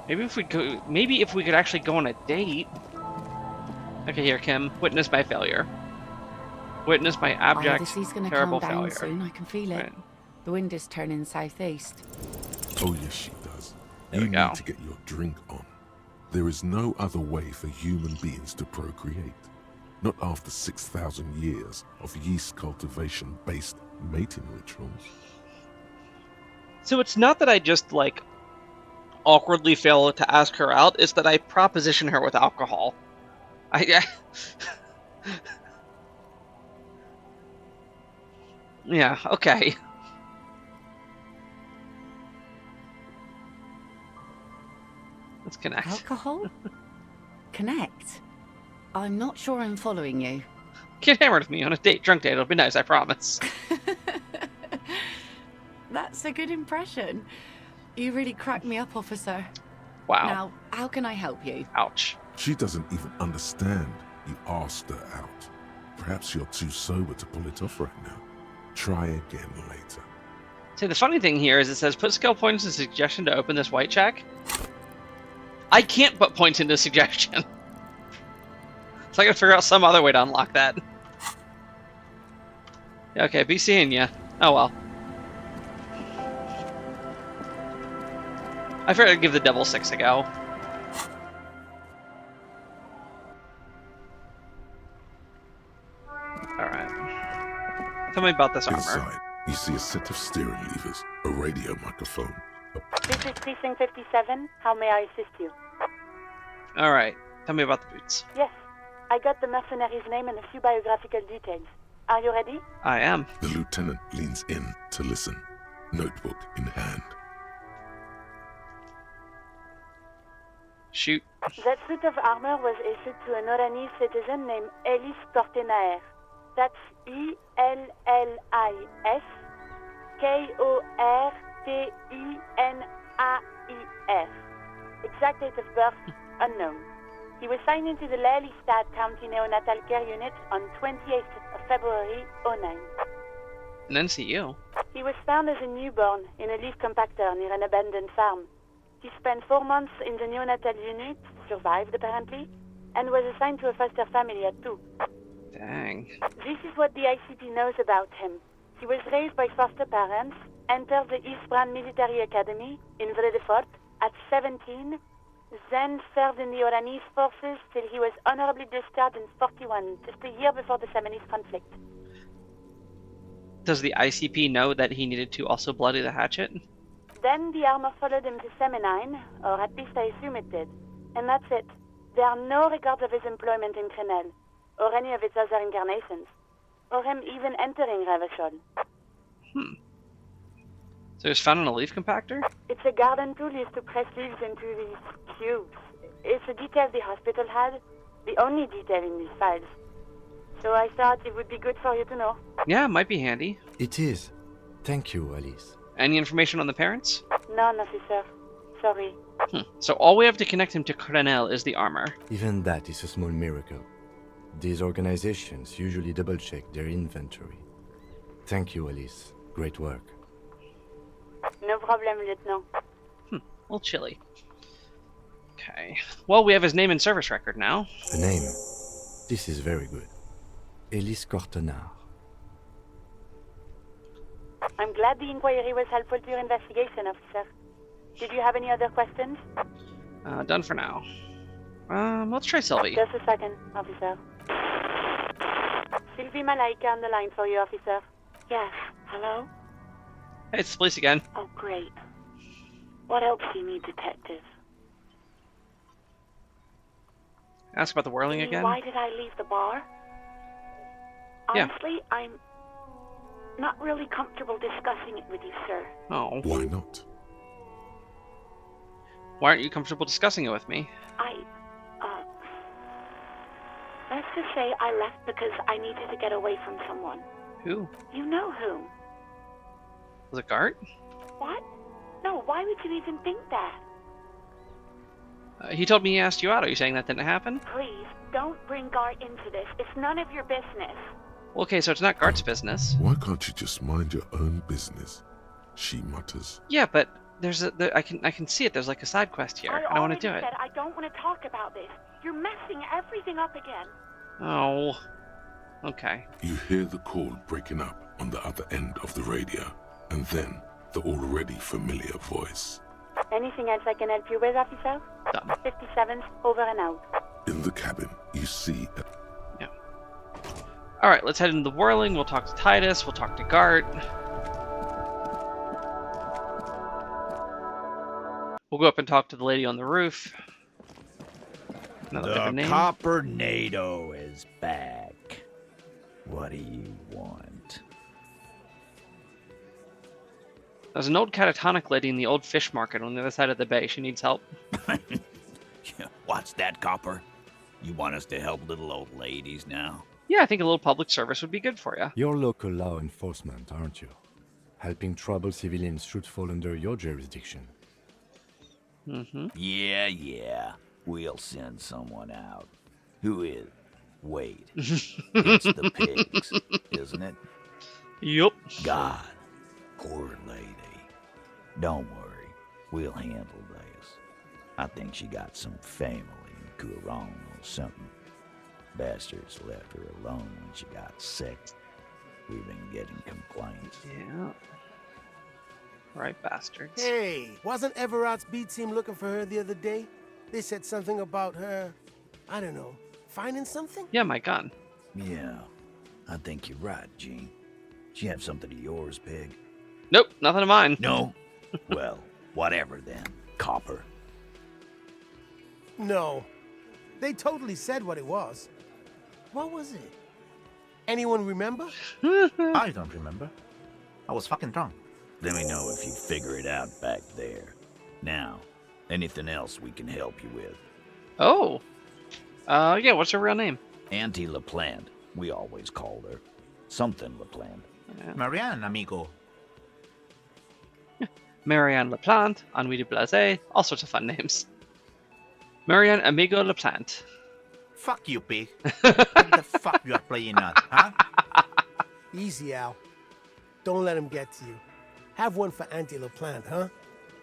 Maybe if we could actually go on a date. Okay, here, Kim. Witness my failure. Witness my abject, the sea's gonna terrible calm down failure. soon. I can feel it. Right. The wind is turning southeast. Oh, yes, she does. There you we go. need to get your drink on. There is no other way for human beings to procreate. Not after 6,000 years of yeast cultivation-based mating rituals. So it's not that I just, like, awkwardly fail to ask her out, it's that I proposition her with alcohol. Yeah, okay. Let's connect. Alcohol? Connect? I'm not sure I'm following you. Get hammered with me on a drunk date. It'll be nice, I promise. That's a good impression. You really cracked me up, officer. Wow. Now, how can I help you? Ouch. She doesn't even understand you asked her out. Perhaps you're too sober to pull it off right now. Try again later. See, the funny thing here is it says put skill points in suggestion to open this white check. I can't put points into suggestion. So I gotta figure out some other way to unlock that. Okay, be seeing ya. Oh well. I figured I'd give the Devil 6 a go. Alright. Tell me about this armor. Inside, you see a set of steering levers, a radio microphone. This is Precinct 57. How may I assist you? Alright. Tell me about the boots. Yes. I got the mercenary's name and a few biographical details. Are you ready? I am. The lieutenant leans in to listen, notebook in hand. Shoot. That suit of armor was issued to an Oranese citizen named Ellis Kortenaer. That's Ellis Kortenaer. Exact date of birth, unknown. He was signed into the Lelystad County Neonatal Care Unit on 28th of February, 09. An NCU. He was found as a newborn in a leaf compactor near an abandoned farm. He spent 4 months in the neonatal unit, survived apparently, and was assigned to a foster family at 2. Dang. This is what the ICP knows about him. He was raised by foster parents, entered the East Brand Military Academy in Vredefort at 17, then served in the Oranese forces till he was honorably discharged in 41, just a year before the Seminole conflict. Does the ICP know that he needed to also bloody the hatchet? Then the armor followed him to Seminine, or at least I assume it did. And that's it. There are no records of his employment in Crenel, or any of its other incarnations, or him even entering Revachol. So he was found in a leaf compactor? It's a garden tool used to press leaves into these cubes. It's a detail the hospital had, the only detail in these files. So I thought it would be good for you to know. Yeah, it might be handy. It is. Thank you, Alice. Any information on the parents? None, officer. Sorry. So all we have to connect him to Crenel is the armor. Even that is a small miracle. These organizations usually double-check their inventory. Thank you, Alice. Great work. No problem, Lieutenant. A little chilly. Okay. Well, we have his name and service record now. A name. This is very good. Ellis Kortenaer. I'm glad the inquiry was helpful to your investigation, officer. Did you have any other questions? Done for now. Let's try Sylvie. Just a second, officer. Sylvie Malaika on the line for you, officer. Yes. Hello? Hey, it's the police again. Oh, great. What else do you need, detective? Ask about the whirling again? Why did I leave the bar? Yeah. Honestly, I'm not really comfortable discussing it with you, sir. Oh. Why not? Why aren't you comfortable discussing it with me? Let's just say I left because I needed to get away from someone. Who? You know whom. Was it Gart? What? No, why would you even think that? He told me he asked you out. Are you saying that didn't happen? Please, don't bring Gart into this. It's none of your business. Okay, so it's not Gart's business. Why can't you just mind your own business? She mutters. Yeah, but there's I can see it. There's like a side quest here. I don't want to do it. I don't want to talk about this. You're messing everything up again. Oh. Okay. You hear the call breaking up on the other end of the radio, and then the already familiar voice. Anything else I can help you with, officer? Done. 57th, over and out. In the cabin, you see Yeah. Alright, let's head into the whirling. We'll talk to Titus. We'll talk to Gart. We'll go up and talk to the lady on the roof. Another The different name. Coppernado is back. What do you want? There's an old catatonic lady in the old fish market on the other side of the bay. She needs help. What's that, Copper? You want us to help little old ladies now? Yeah, I think a little public service would be good for you. You're local law enforcement, aren't you? Helping troubled civilians should fall under your jurisdiction. Mm-hmm. Yeah. We'll send someone out. Who is? Wait. It's the pigs, isn't it? Yup. God. Poor lady. Don't worry. We'll handle this. I think she got some family in Courong or something. Bastards left her alone when she got sick. We've been getting complaints. Yeah. Right, bastards. Hey, wasn't Everard's B team looking for her the other day? They said something about her, I don't know, finding something? Yeah, my gun. Yeah, I think you're right, Gene. She have something of yours, Pig? Nope, nothing of mine. No? Well, whatever then, Copper. No. They totally said what it was. What was it? Anyone remember? I don't remember. I was fucking drunk. Let me know if you figure it out back there. Now, anything else we can help you with? Oh. Yeah, what's her real name? Auntie LaPlante. We always called her. Something LaPlante. Yeah. Marianne, amigo. Marianne LaPlante, Henri de Blase, all sorts of fun names. Marianne Amigo LaPlante. Fuck you, pig. What the fuck you are playing at, huh? Easy, Al. Don't let him get to you. Have one for Auntie LaPlante, huh?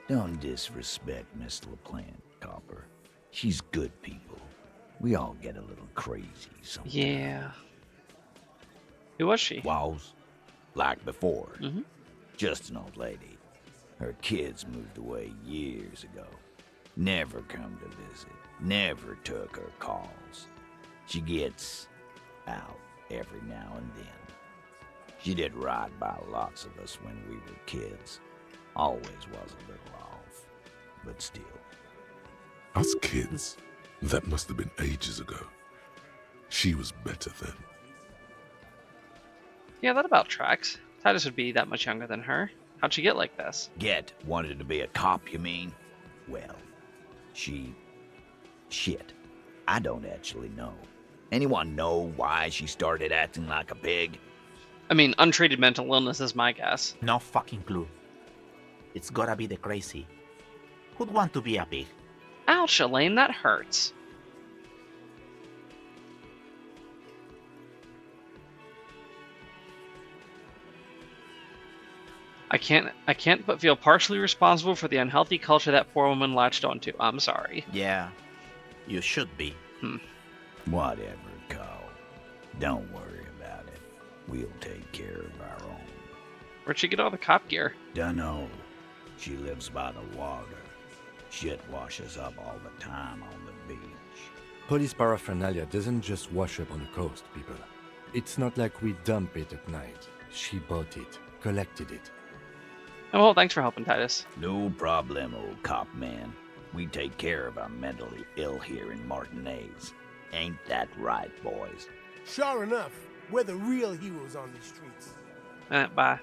Don't disrespect Miss LaPlante, Copper. She's good people. We all get a little crazy sometimes. Yeah. Who was she? Was. Like before. Mm-hmm. Just an old lady. Her kids moved away years ago. Never come to visit. Never took her calls. She gets out every now and then. She did right by lots of us when we were kids. Always was a little off, but still. us kids. That must have been ages ago. She was better then. Yeah, that about tracks. Titus would be that much younger than her. How'd she get like this? Wanted to be a cop, you mean? Well, shit. I don't actually know. Anyone know why she started acting like a pig? I mean, untreated mental illness is my guess. No fucking clue. It's gotta be the crazy. Who'd want to be a pig? Ouch, Elaine, that hurts. I can't but feel partially responsible for the unhealthy culture that poor woman latched onto. I'm sorry. Yeah, you should be. Whatever, Cole. Don't worry about it. We'll take care of our own. Where'd she get all the cop gear? Dunno. She lives by the water. Shit washes up all the time on the beach. Police paraphernalia doesn't just wash up on the coast, people. It's not like we dump it at night. She bought it, collected it. Oh, well, thanks for helping, Titus. No problem, old cop man. We take care of our mentally ill here in Martinez. Ain't that right, boys? Sure enough, we're the real heroes on these streets. Bye.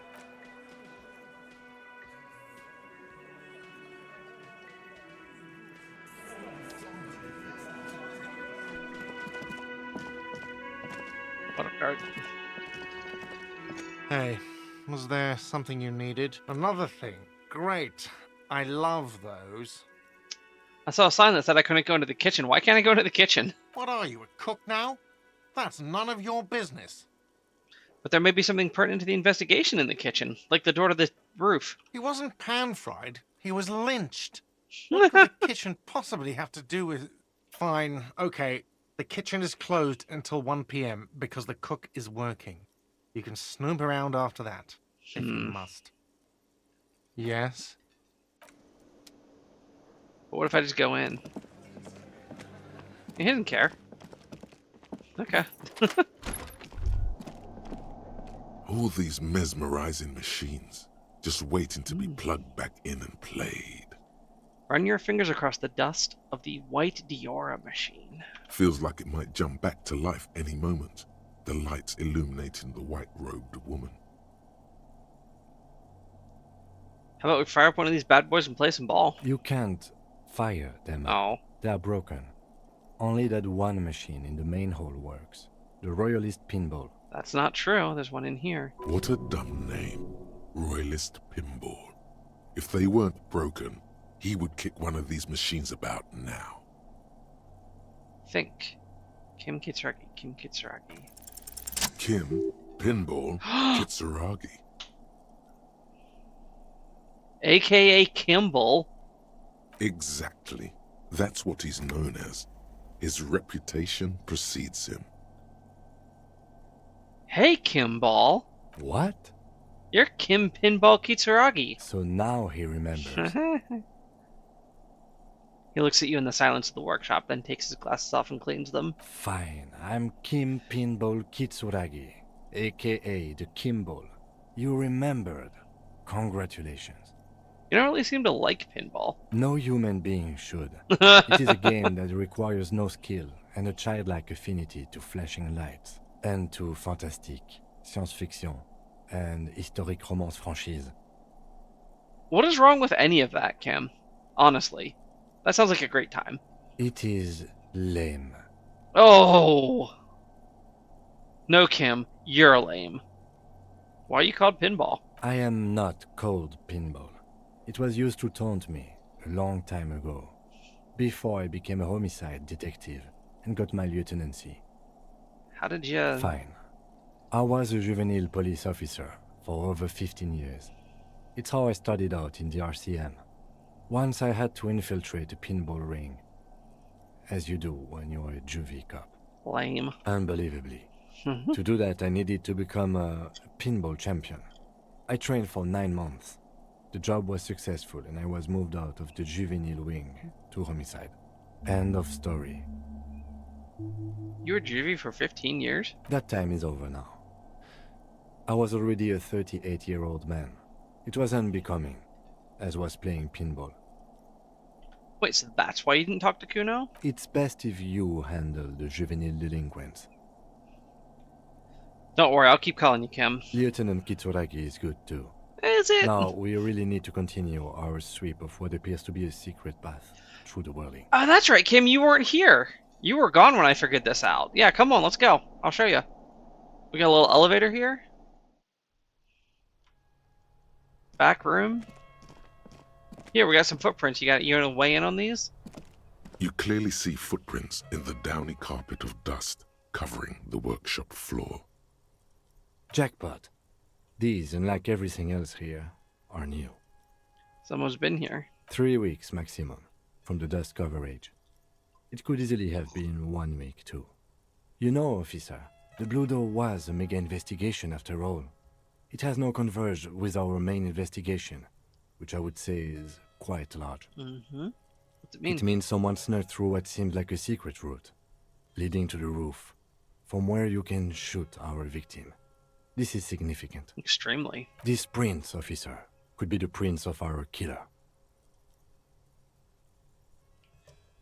What a card. Hey, was there something you needed? Another thing. Great. I love those. I saw a sign that said I couldn't go into the kitchen. Why can't I go into the kitchen? What are you, a cook now? That's none of your business. But there may be something pertinent to the investigation in the kitchen, like the door to the roof. He wasn't pan-fried. He was lynched. What could the kitchen possibly have to do with... Fine, okay. The kitchen is closed until 1 p.m. because the cook is working. You can snoop around after that, if you must. Yes. But what if I just go in? He didn't care. Okay. All these mesmerizing machines, just waiting to be plugged back in and played. Run your fingers across the dust of the white Diora machine. Feels like it might jump back to life any moment, the lights illuminating the white-robed woman. How about we fire up one of these bad boys and play some ball? You can't fire them up. Oh. They are broken. Only that one machine in the main hall works. The Royalist Pinball. That's not true. There's one in here. What a dumb name. Royalist Pinball. If they weren't broken, he would kick one of these machines about now. Think. Kim Kitsuragi. Kim Kitsuragi. Kim, Pinball, Kitsuragi. AKA Kimball. Exactly. That's what he's known as. His reputation precedes him. Hey, Kimball. What? You're Kim Pinball Kitsuragi. So now he remembers. He looks at you in the silence of the workshop, then takes his glasses off and cleans them. Fine, I'm Kim Pinball Kitsuragi, aka the Kimball. You remembered. Congratulations. You don't really seem to like pinball. No human being should. It is a game that requires no skill and a childlike affinity to flashing lights and to fantastique, science-fiction, and historic romance franchise. What is wrong with any of that, Kim? Honestly. That sounds like a great time. It is lame. Oh! No, Kim. You're lame. Why are you called pinball? I am not called Pinball. It was used to taunt me a long time ago, before I became a homicide detective and got my lieutenancy. How did you... Fine. I was a juvenile police officer for over 15 years. It's how I started out in the RCM. Once I had to infiltrate a pinball ring, as you do when you're a juvie cop. Lame. Unbelievably. To do that, I needed to become a pinball champion. I trained for 9 months. The job was successful and I was moved out of the juvenile wing to homicide. End of story. You were juvie for 15 years? That time is over now. I was already a 38-year-old man. It was unbecoming, as was playing pinball. Wait, so that's why you didn't talk to Kuno? It's best if you handle the juvenile delinquents. Don't worry, I'll keep calling you Kim. Lieutenant Kitsuragi is good too. Is it? Now, we really need to continue our sweep of what appears to be a secret path through the whirling. Oh, that's right, Kim, you weren't here. You were gone when I figured this out. Yeah, come on, let's go. I'll show you. We got a little elevator here. Back room. Here, we got some footprints. You gonna weigh in on these? You clearly see footprints in the downy carpet of dust covering the workshop floor. Jackpot. These, unlike everything else here, are new. Someone's been here. 3 weeks maximum from the dust coverage. It could easily have been 1 week too. You know, officer, the Blue Door was a mega investigation after all. It has now converged with our main investigation, which I would say is quite large. Mm-hmm. What's it mean? It means someone snuck through what seemed like a secret route, leading to the roof, from where you can shoot our victim. This is significant. Extremely. This prince, officer, could be the prince of our killer.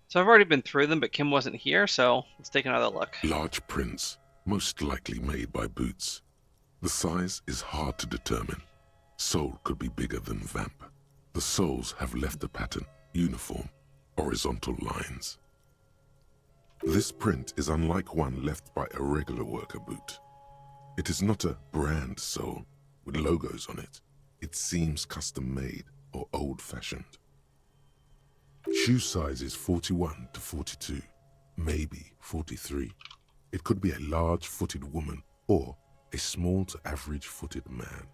So I've already been through them, but Kim wasn't here, so let's take another look. Large prints, most likely made by Boots. The size is hard to determine. Sole could be bigger than Vamp. The soles have left the pattern, uniform, horizontal lines. This print is unlike one left by a regular worker boot. It is not a brand sole with logos on it. It seems custom-made or old-fashioned. Shoe size is 41 to 42, maybe 43. It could be a large-footed woman or a small to average-footed man.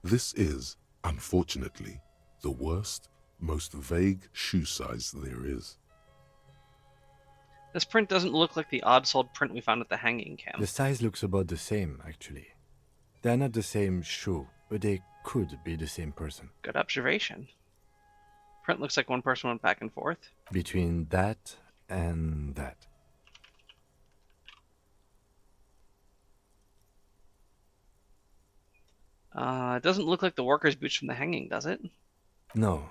This is, unfortunately, the worst, most vague shoe size there is. This print doesn't look like the odd-soled print we found at the hanging camp. The size looks about the same, actually. They're not the same shoe, but they could be the same person. Good observation. Print looks like one person went back and forth. Between that and that. It doesn't look like the worker's boots from the hanging, does it? No.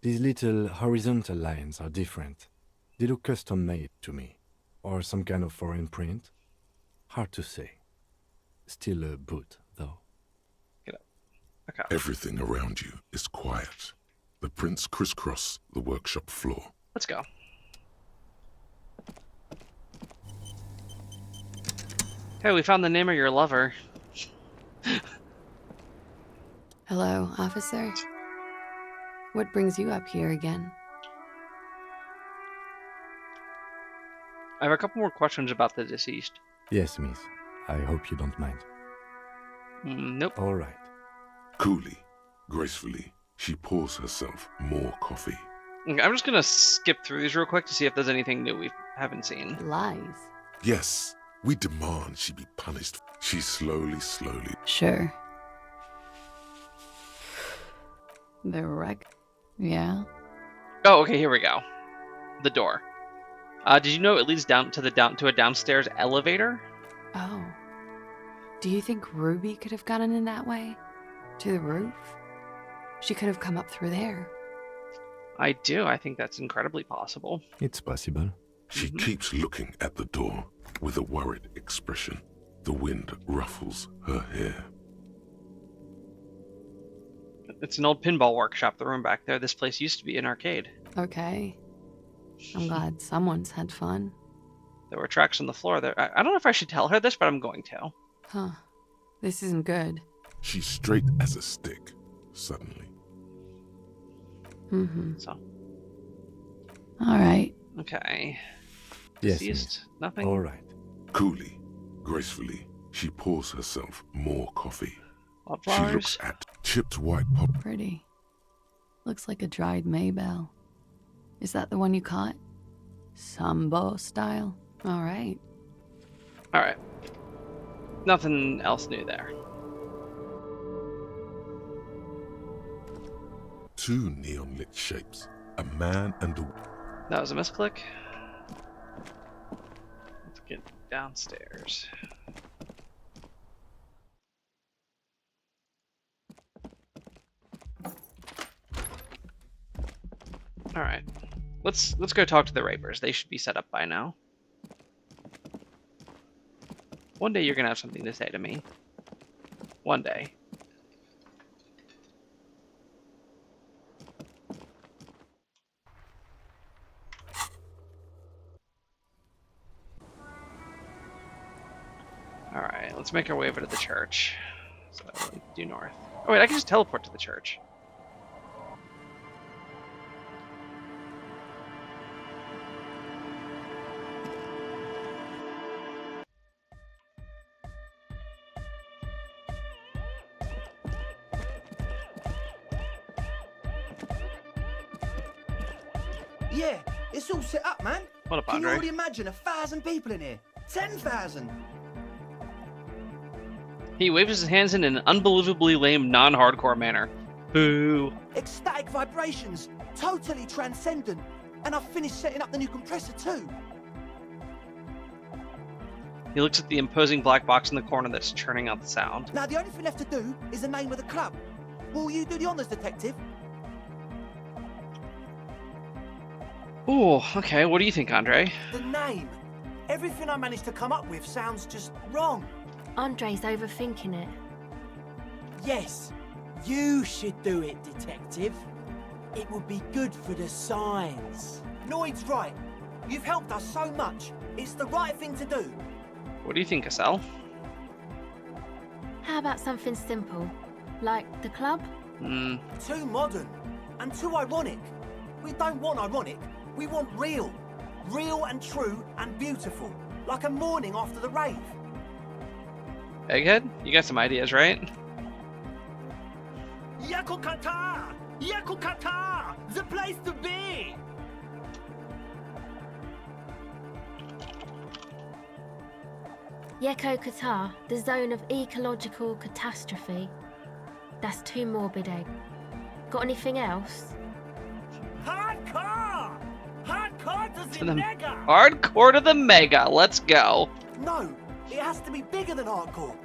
These little horizontal lines are different. They look custom-made to me. Or some kind of foreign print. Hard to say. Still a boot, though. Get up. Okay. Everything around you is quiet. The prints crisscross the workshop floor. Let's go. Hey, we found the name of your lover. Hello, officer. What brings you up here again? I have a couple more questions about the deceased. Yes, miss. I hope you don't mind. Nope. All right. Coolly, gracefully, she pours herself more coffee. Okay, I'm just gonna skip through these real quick to see if there's anything new we haven't seen. Lies. Yes, we demand she be punished. She slowly... Sure. The wreck? Yeah? Oh, okay, here we go. The door. Did you know it leads down to a downstairs elevator? Oh. Do you think Ruby could have gotten in that way? To the roof? She could have come up through there. I do. I think that's incredibly possible. It's possible. She keeps looking at the door with a worried expression. The wind ruffles her hair. It's an old pinball workshop, the room back there. This place used to be an arcade. Okay. I'm glad someone's had fun. There were tracks on the floor there. I don't know if I should tell her this, but I'm going to. Huh. This isn't good. She's straight as a stick, suddenly. So. Alright. Okay. Yes, Deceased. Nothing? All right. Coolly, gracefully, she pours herself more coffee. She Flowers. looks at chipped white pop. Pretty. Looks like a dried Maybell. Is that the one you caught? Sambo style? Alright. Alright. Nothing else new there. Two neon-lit shapes, a man and a... That was a misclick. Let's get downstairs. Alright. Let's go talk to the rapers. They should be set up by now. One day you're gonna have something to say to me. One day. Alright, let's make our way over to the church. So, due north. Oh wait, I can just teleport to the church. Yeah, it's all set up, man. What up, Can you Andre? already imagine 1,000 people in here? 10,000. He waves his hands in an unbelievably lame, non-hardcore manner. Boo. Ecstatic vibrations, totally transcendent. And I've finished setting up the new compressor too. He looks at the imposing black box in the corner that's churning out the sound. Now the only thing left to do is the name of the club. Will you do the honors, detective? Ooh, okay, what do you think, Andre? The name. Everything I managed to come up with sounds just wrong. Andre's overthinking it. Yes, you should do it, detective. It would be good for the signs. Noid's right. You've helped us so much. It's the right thing to do. What do you think, Cassell? How about something simple? Like the club? Too modern and too ironic. We don't want ironic. We want real. Real and true and beautiful. Like a morning after the rave. Egghead? You got some ideas, right? Yakukata! Yakukata! The place to be! Yeko Qatar, the zone of ecological catastrophe. That's too morbid, Egg. Got anything else? Hardcore! Hardcore to To the the mega! hardcore to the mega. Let's go. No, it has to be bigger than hardcore.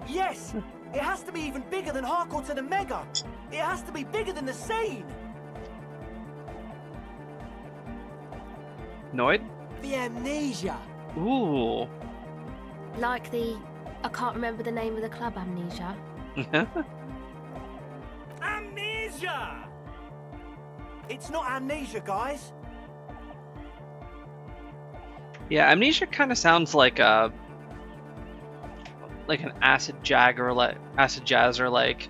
Yes, it has to be even bigger than hardcore to the mega. It has to be bigger than the scene. Noid? The amnesia. Ooh. Like the... I can't remember the name of the club, Amnesia. Amnesia! It's not amnesia, guys. Yeah, Amnesia kind of sounds like a... like an acid jazz or like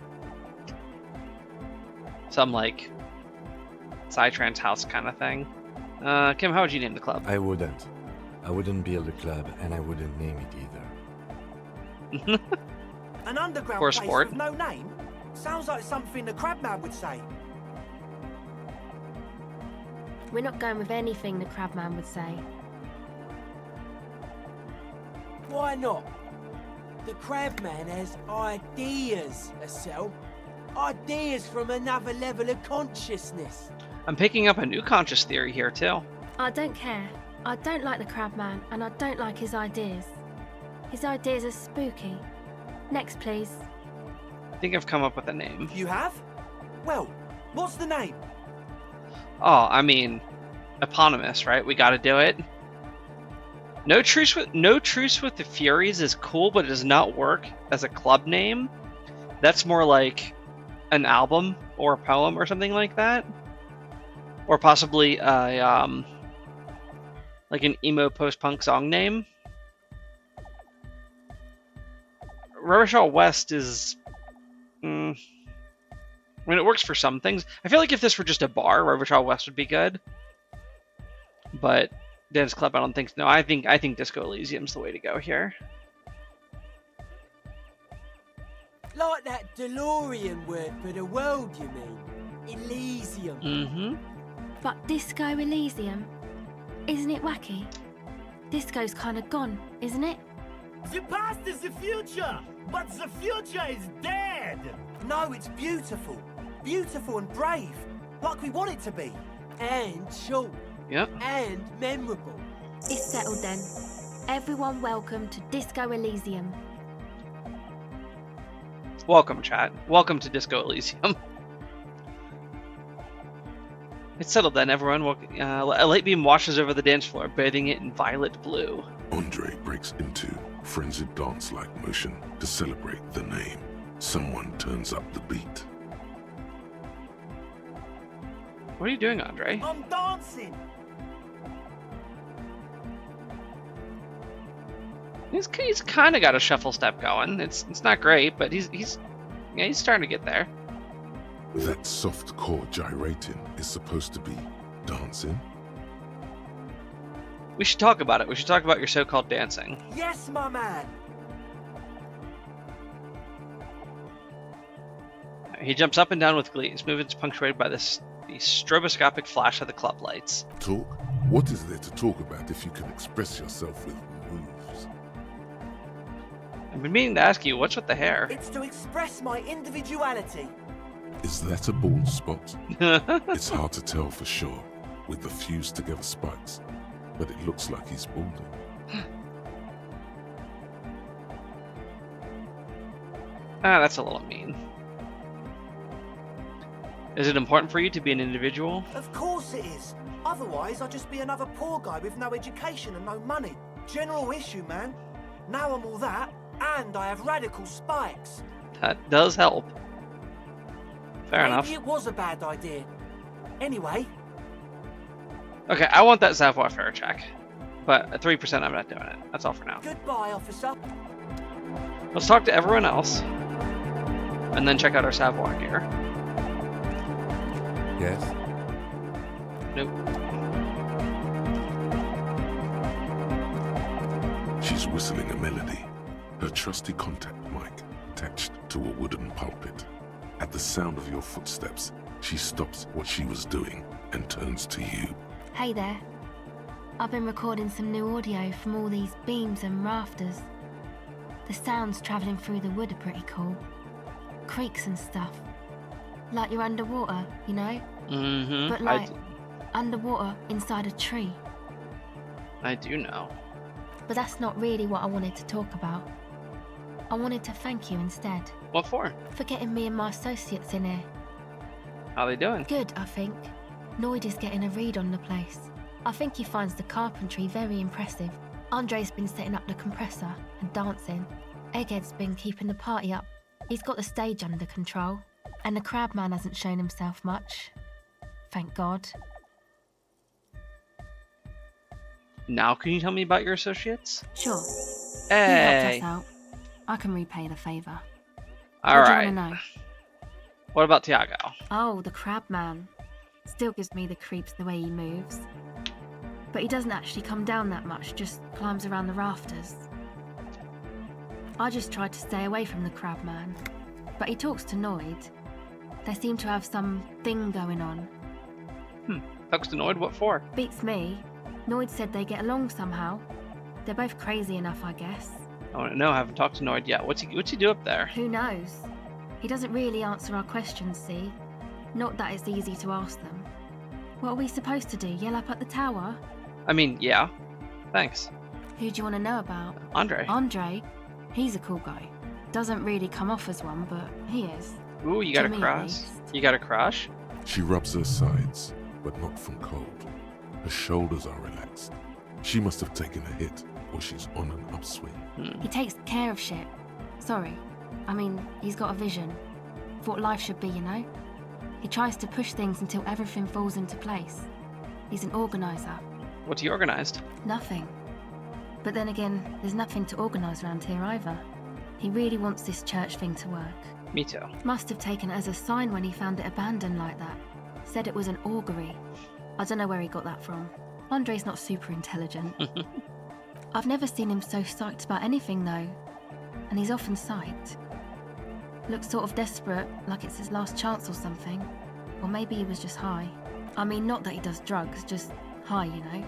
some like Psytrance house kind of thing. Kim, how would you name the club? I wouldn't. I wouldn't build a club, and I wouldn't name it either. An underground For a place sport. with no name? Sounds like something the Crabman would say. We're not going with anything the Crabman would say. Why not? The Crabman has ideas, Estelle. Ideas from another level of consciousness. I'm picking up a new conscious theory here too. I don't care. I don't like the Crabman, and I don't like his ideas. His ideas are spooky. Next, please. I think I've come up with a name. You have? Well, what's the name? Oh, I mean, eponymous, right? We got to do it. No truce with the Furies is cool, but it does not work as a club name. That's more like an album or a poem or something like that, or possibly a like an emo post-punk song name. Rubbershaw West is. I mean, it works for some things. I feel like if this were just a bar, Rubbershaw West would be good. But dance club, I don't think. No, I think Disco Elysium's the way to go here. Like that DeLorean word for the world, you mean? Elysium. Mm-hmm. But Disco Elysium? Isn't it wacky? Disco's kind of gone, isn't it? The past is the future, but the future is dead. No, it's beautiful. Beautiful and brave, like we want it to be. And short. Yep. And memorable. It's settled then. Everyone welcome to Disco Elysium. Welcome, chat. Welcome to Disco Elysium. It's settled then, everyone. A light beam washes over the dance floor, bathing it in violet blue. Andre breaks into frenzied dance-like motion to celebrate the name. Someone turns up the beat. What are you doing, Andre? I'm dancing. He's kind of got a shuffle step going. It's not great, but he's starting to get there. That soft core gyrating is supposed to be dancing. We should talk about it. We should talk about your so-called dancing. Yes, my man. He jumps up and down with glee. His movements punctuated by the stroboscopic flash of the club lights. Talk? What is there to talk about if you can express yourself with moves? I've been meaning to ask you, what's with the hair? It's to express my individuality. Is that a bald spot? It's hard to tell for sure with the fused together spikes, but it looks like he's balding. That's a little mean. Is it important for you to be an individual? Of course it is. Otherwise, I'd just be another poor guy with no education and no money. General issue, man. Now I'm all that, and I have radical spikes. That does help. Fair enough. Maybe it was a bad idea. Anyway. Okay, I want that savoir-faire check. But at 3%, I'm not doing it. That's all for now. Goodbye, officer. Let's talk to everyone else. And then check out our savoir gear. Yes? Nope. She's whistling a melody, her trusty contact mic attached to a wooden pulpit. At the sound of your footsteps, she stops what she was doing and turns to you. Hey there. I've been recording some new audio from all these beams and rafters. The sounds travelling through the wood are pretty cool. creaks and stuff. Like you're underwater, you know? Mm-hmm. But like, underwater inside a tree. I do know. But that's not really what I wanted to talk about. I wanted to thank you instead. What for? For getting me and my associates in here. How they doing? Good, I think. Noid is getting a read on the place. I think he finds the carpentry very impressive. Andre's been setting up the compressor and dancing. Egghead's been keeping the party up. He's got the stage under control. And the Crabman hasn't shown himself much. Thank God. Now can you tell me about your associates? Sure. Hey. He helped us out. I can repay the favour. All what right. do you want to know? What about Tiago? Oh, the Crabman. Still gives me the creeps the way he moves. But he doesn't actually come down that much, just climbs around the rafters. I just tried to stay away from the Crabman. But he talks to Noid. They seem to have some thing going on. Talks to Noid? What for? Beats me. Noid said they get along somehow. They're both crazy enough, I guess. Oh no, I haven't talked to Noid yet. What's he do up there? Who knows? He doesn't really answer our questions, see? Not that it's easy to ask them. What are we supposed to do? Yell up at the tower? I mean, yeah. Thanks. Who do you want to know about? Andre. Andre? He's a cool guy. Doesn't really come off as one, but he is. Ooh, you got To a me, at crush? least. You got a crush? She rubs her sides, but not from cold. Her shoulders are relaxed. She must have taken a hit, or she's on an upswing. He takes care of shit. Sorry. I mean, he's got a vision. Of what life should be, you know? He tries to push things until everything falls into place. He's an organizer. What's he organized? Nothing. But then again, there's nothing to organise around here either. He really wants this church thing to work. Me too. Must have taken it as a sign when he found it abandoned like that. Said it was an augury. I don't know where he got that from. Andre's not super intelligent. I've never seen him so psyched about anything though. And he's often psyched. Looks sort of desperate, like it's his last chance or something. Or maybe he was just high. I mean, not that he does drugs, just high, you know?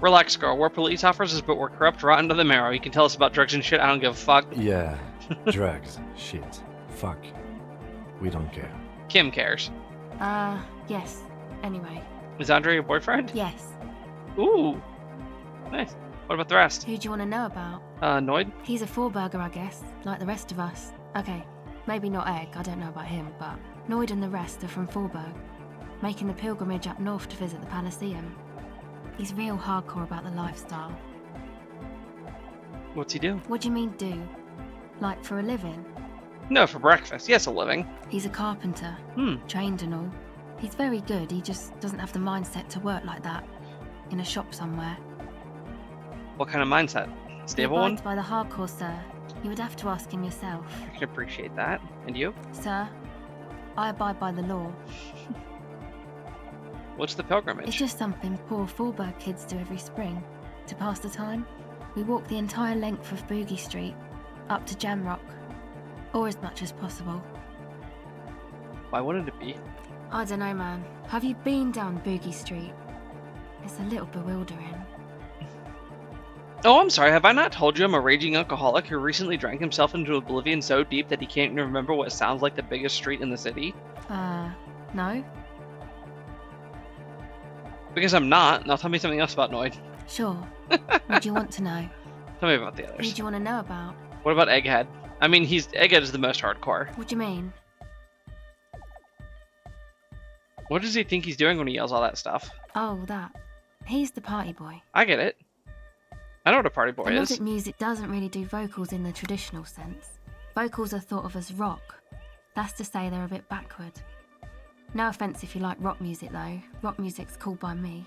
Relax, girl. We're police officers, but we're corrupt, rotten to the marrow. You can tell us about drugs and shit. I don't give a fuck. Yeah, drugs, shit, fuck. We don't care. Kim cares. Yes. Anyway. Is Andre your boyfriend? Yes. Ooh. Nice. What about the rest? Who do you want to know about? Noid? He's a four-burger, I guess, like the rest of us. Okay, maybe not Egg, I don't know about him, but Noid and the rest are from Forberg, making the pilgrimage up north to visit the Elysium. He's real hardcore about the lifestyle. What's he do? What do you mean, do? Like, for a living? No, for breakfast. Yes, a living. He's a carpenter, trained and all. He's very good, he just doesn't have the mindset to work like that, in a shop somewhere. What kind of mindset? Stable he one? abides by the hardcore, sir. You would have to ask him yourself. I can appreciate that. And you? Sir, I abide by the law. What's the pilgrimage? It's just something poor Forberg kids do every spring. To pass the time, we walk the entire length of Boogie Street, up to Jamrock. Or as much as possible. Why wouldn't it be? I don't know, man. Have you been down Boogie Street? It's a little bewildering. Oh, I'm sorry. Have I not told you I'm a raging alcoholic who recently drank himself into oblivion so deep that he can't even remember what sounds like the biggest street in the city? No? Because I'm not. Now tell me something else about Noid. Sure. What do you want to know? Tell me about the Who others. do you want to know about? What about Egghead? I mean, Egghead is the most hardcore. What do you mean? What does he think he's doing when he yells all that stuff? Oh, that. He's the party boy. I get it. I know what a party boy is. Melodic music doesn't really do vocals in the traditional sense. Vocals are thought of as rock. That's to say they're a bit backward. No offence if you like rock music though. Rock music's cool by me.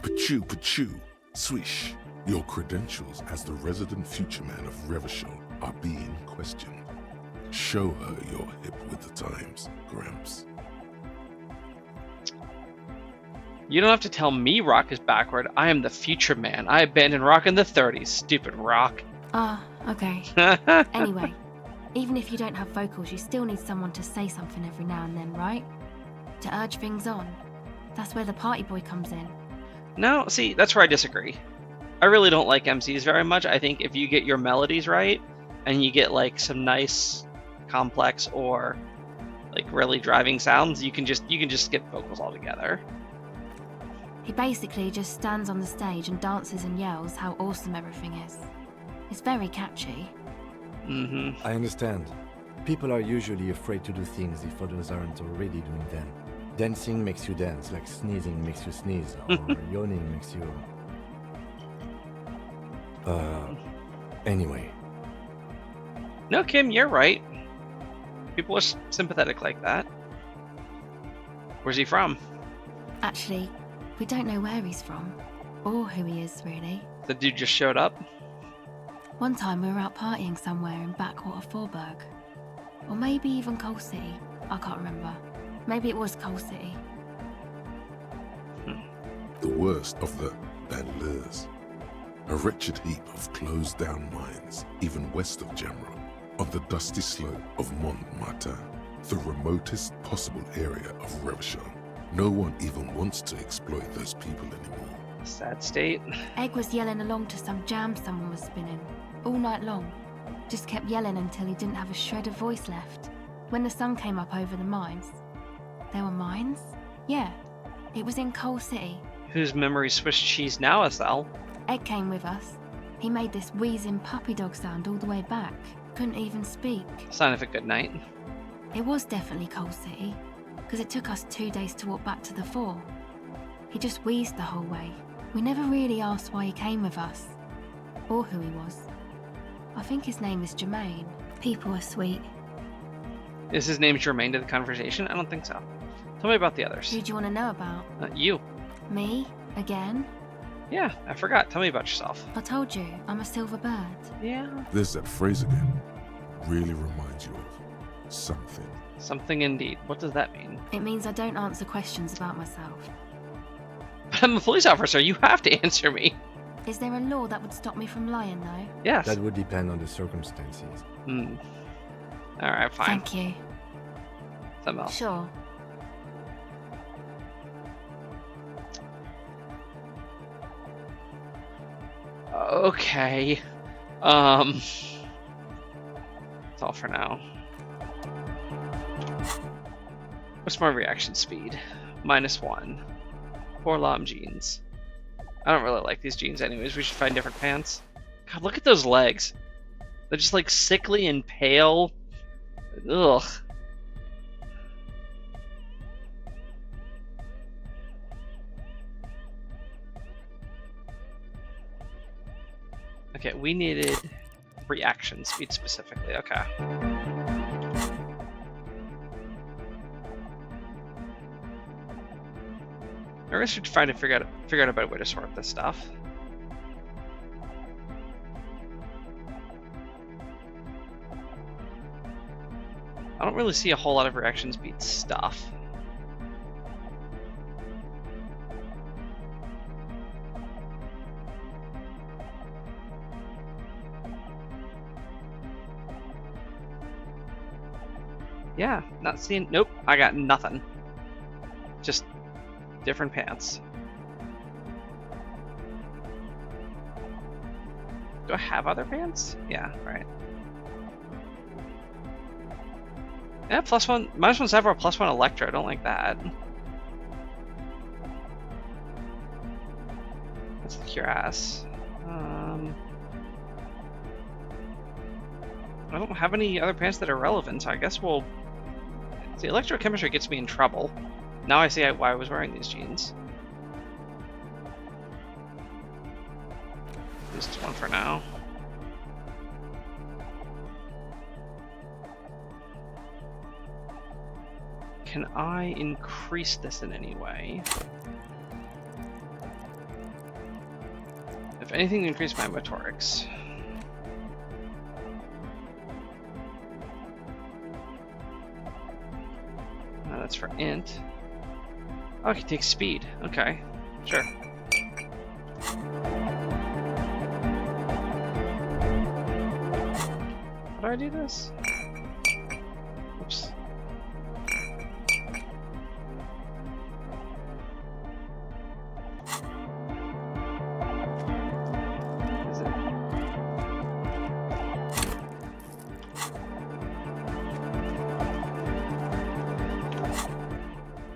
Pachoo, swish. Your credentials as the resident future man of Revachol are being questioned. Show her you're hip with the times, Gramps. You don't have to tell me rock is backward. I am the future man. I abandoned rock in the 30s. Stupid rock. Okay. Anyway, even if you don't have vocals, you still need someone to say something every now and then, right? To urge things on. That's where the party boy comes in. No, see, that's where I disagree. I really don't like MCs very much. I think if you get your melodies right, and you get like some nice, complex or like really driving sounds, you can just skip vocals altogether. He basically just stands on the stage and dances and yells how awesome everything is. It's very catchy. I understand. People are usually afraid to do things if others aren't already doing them. Dancing makes you dance, like sneezing makes you sneeze, or yawning makes you... Anyway. No, Kim, you're right. People are sympathetic like that. Where's he from? Actually, we don't know where he's from, or who he is, really. The dude just showed up? One time we were out partying somewhere in backwater Forburg. Or maybe even Coal City. I can't remember. Maybe it was Coal City. The worst of the banlieues. A wretched heap of closed-down mines, even west of Jamrock, on the dusty slope of Montmartin, the remotest possible area of Revachon. No one even wants to exploit those people anymore. Sad state. Egg was yelling along to some jam someone was spinning, all night long. Just kept yelling until he didn't have a shred of voice left. When the sun came up over the mines. There were mines? Yeah, it was in Coal City. Whose memory Swiss cheese now, Estelle? Egg came with us. He made this wheezing puppy dog sound all the way back. Couldn't even speak. Sign of a good night. It was definitely Coal City, because it took us 2 days to walk back to the fort. He just wheezed the whole way. We never really asked why he came with us, or who he was. I think his name is Jermaine. People are sweet. Is his name germane to the conversation? I don't think so. Tell me about the others. Who do you want to know about? You. Me? Again? Yeah, I forgot. Tell me about yourself. I told you, I'm a silver bird. Yeah. There's that phrase again. Really reminds you of something. Something indeed. What does that mean? It means I don't answer questions about myself. But I'm a police officer. You have to answer me. Is there a law that would stop me from lying, though? Yes. That would depend on the circumstances. Alright, fine. Thank you. Something else. Sure. Okay. That's all for now. What's my reaction speed? -1. Poor Lam jeans. I don't really like these jeans anyways. We should find different pants. God, look at those legs. They're just like sickly and pale. Ugh. Okay, we needed reaction speed specifically. Okay. I guess we should figure out a better way to sort this stuff. I don't really see a whole lot of reaction speed stuff. Yeah, not seeing. Nope, I got nothing. Just different pants. Do I have other pants? Yeah, right. Yeah, +1. -1 several, +1 Electro. I don't like that. Let's lick your ass. I don't have any other pants that are relevant, so I guess we'll... See, electrochemistry gets me in trouble. Now I see why I was wearing these jeans. Just one for now. Can I increase this in any way? If anything, increase my motorics. That's for int. Oh, I can take speed. Okay, sure. How do I do this? Oops.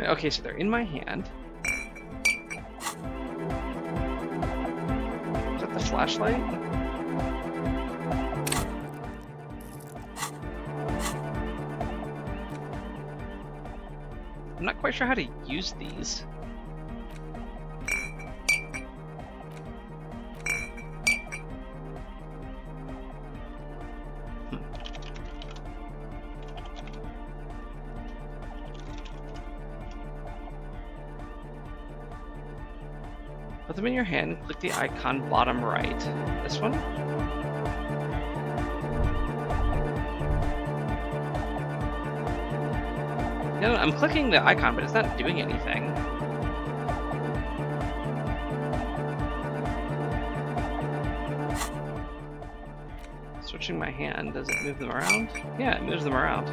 Okay, so they're in my hand. Is that the flashlight? I'm not quite sure how to use these. Put them in your hand, click the icon bottom right. This one? No, I'm clicking the icon, but it's not doing anything. Switching my hand, does it move them around? Yeah, it moves them around.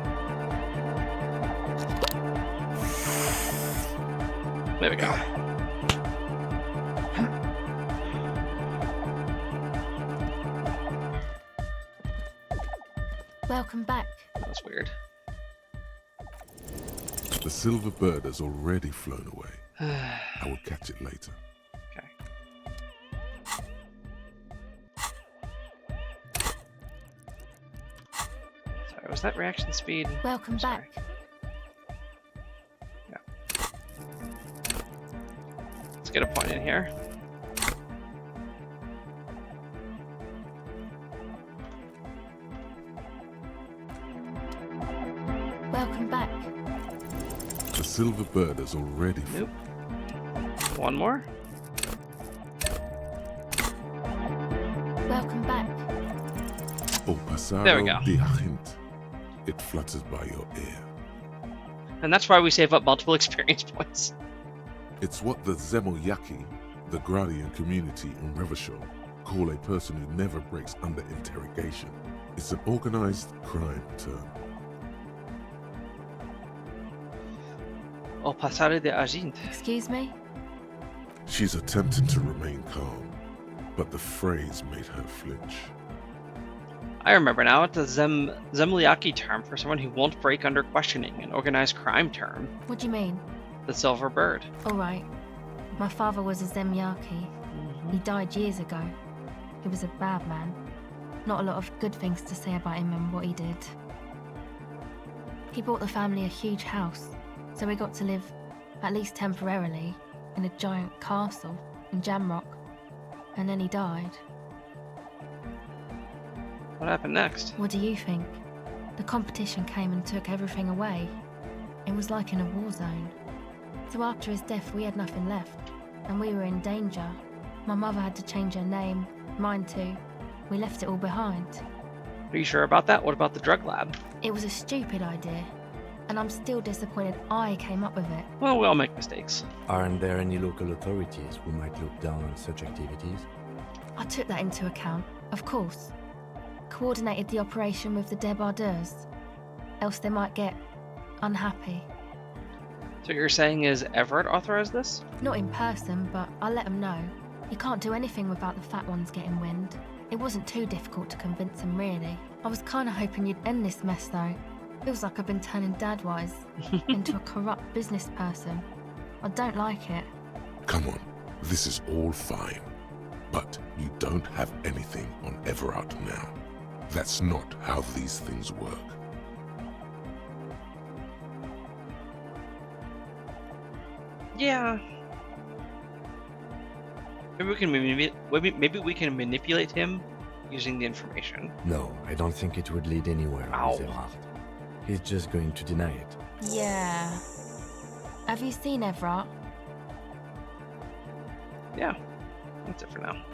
There we go. Welcome back. That was weird. The silver bird has already flown away. I will catch it later. Okay. Sorry, was that reaction speed? Welcome back. Yeah. Let's get a point in here. Welcome back. The silver bird has already Nope. One more. Welcome back. O pasado There we go. de agent. It flutters by your ear. And that's why we save up multiple experience points. It's what the Zemoyaki, the Gradian community in Revachol, call a person who never breaks under interrogation. It's an organized crime term. O pasado de agente. Excuse me? She's attempting to remain calm, but the phrase made her flinch. I remember now. It's a Zemliaki term for someone who won't break under questioning, an organized crime term. What do you mean? The silver bird. All right. My father was a Zemyaki. He died years ago. He was a bad man. Not a lot of good things to say about him and what he did. He bought the family a huge house, so we got to live, at least temporarily, in a giant castle in Jamrock. And then he died. What happened next? What do you think? The competition came and took everything away. It was like in a war zone. So after his death, we had nothing left, and we were in danger. My mother had to change her name, mine too. We left it all behind. Are you sure about that? What about the drug lab? It was a stupid idea, and I'm still disappointed I came up with it. Well, we all make mistakes. Aren't there any local authorities who might look down on such activities? I took that into account, of course. Coordinated the operation with the débardeurs, else they might get unhappy. So what you're saying is Everett authorized this? Not in person, but I let them know. You can't do anything without the fat ones getting wind. It wasn't too difficult to convince them, really. I was kind of hoping you'd end this mess, though. Feels like I've been turning dad-wise into a corrupt business person. I don't like it. Come on, this is all fine. But you don't have anything on Everett now. That's not how these things work. Yeah. Maybe we can manipulate him using the information. No, I don't think it would lead anywhere with Everard. He's just going to deny it. Yeah. Have you seen Everett? Yeah. That's it for now.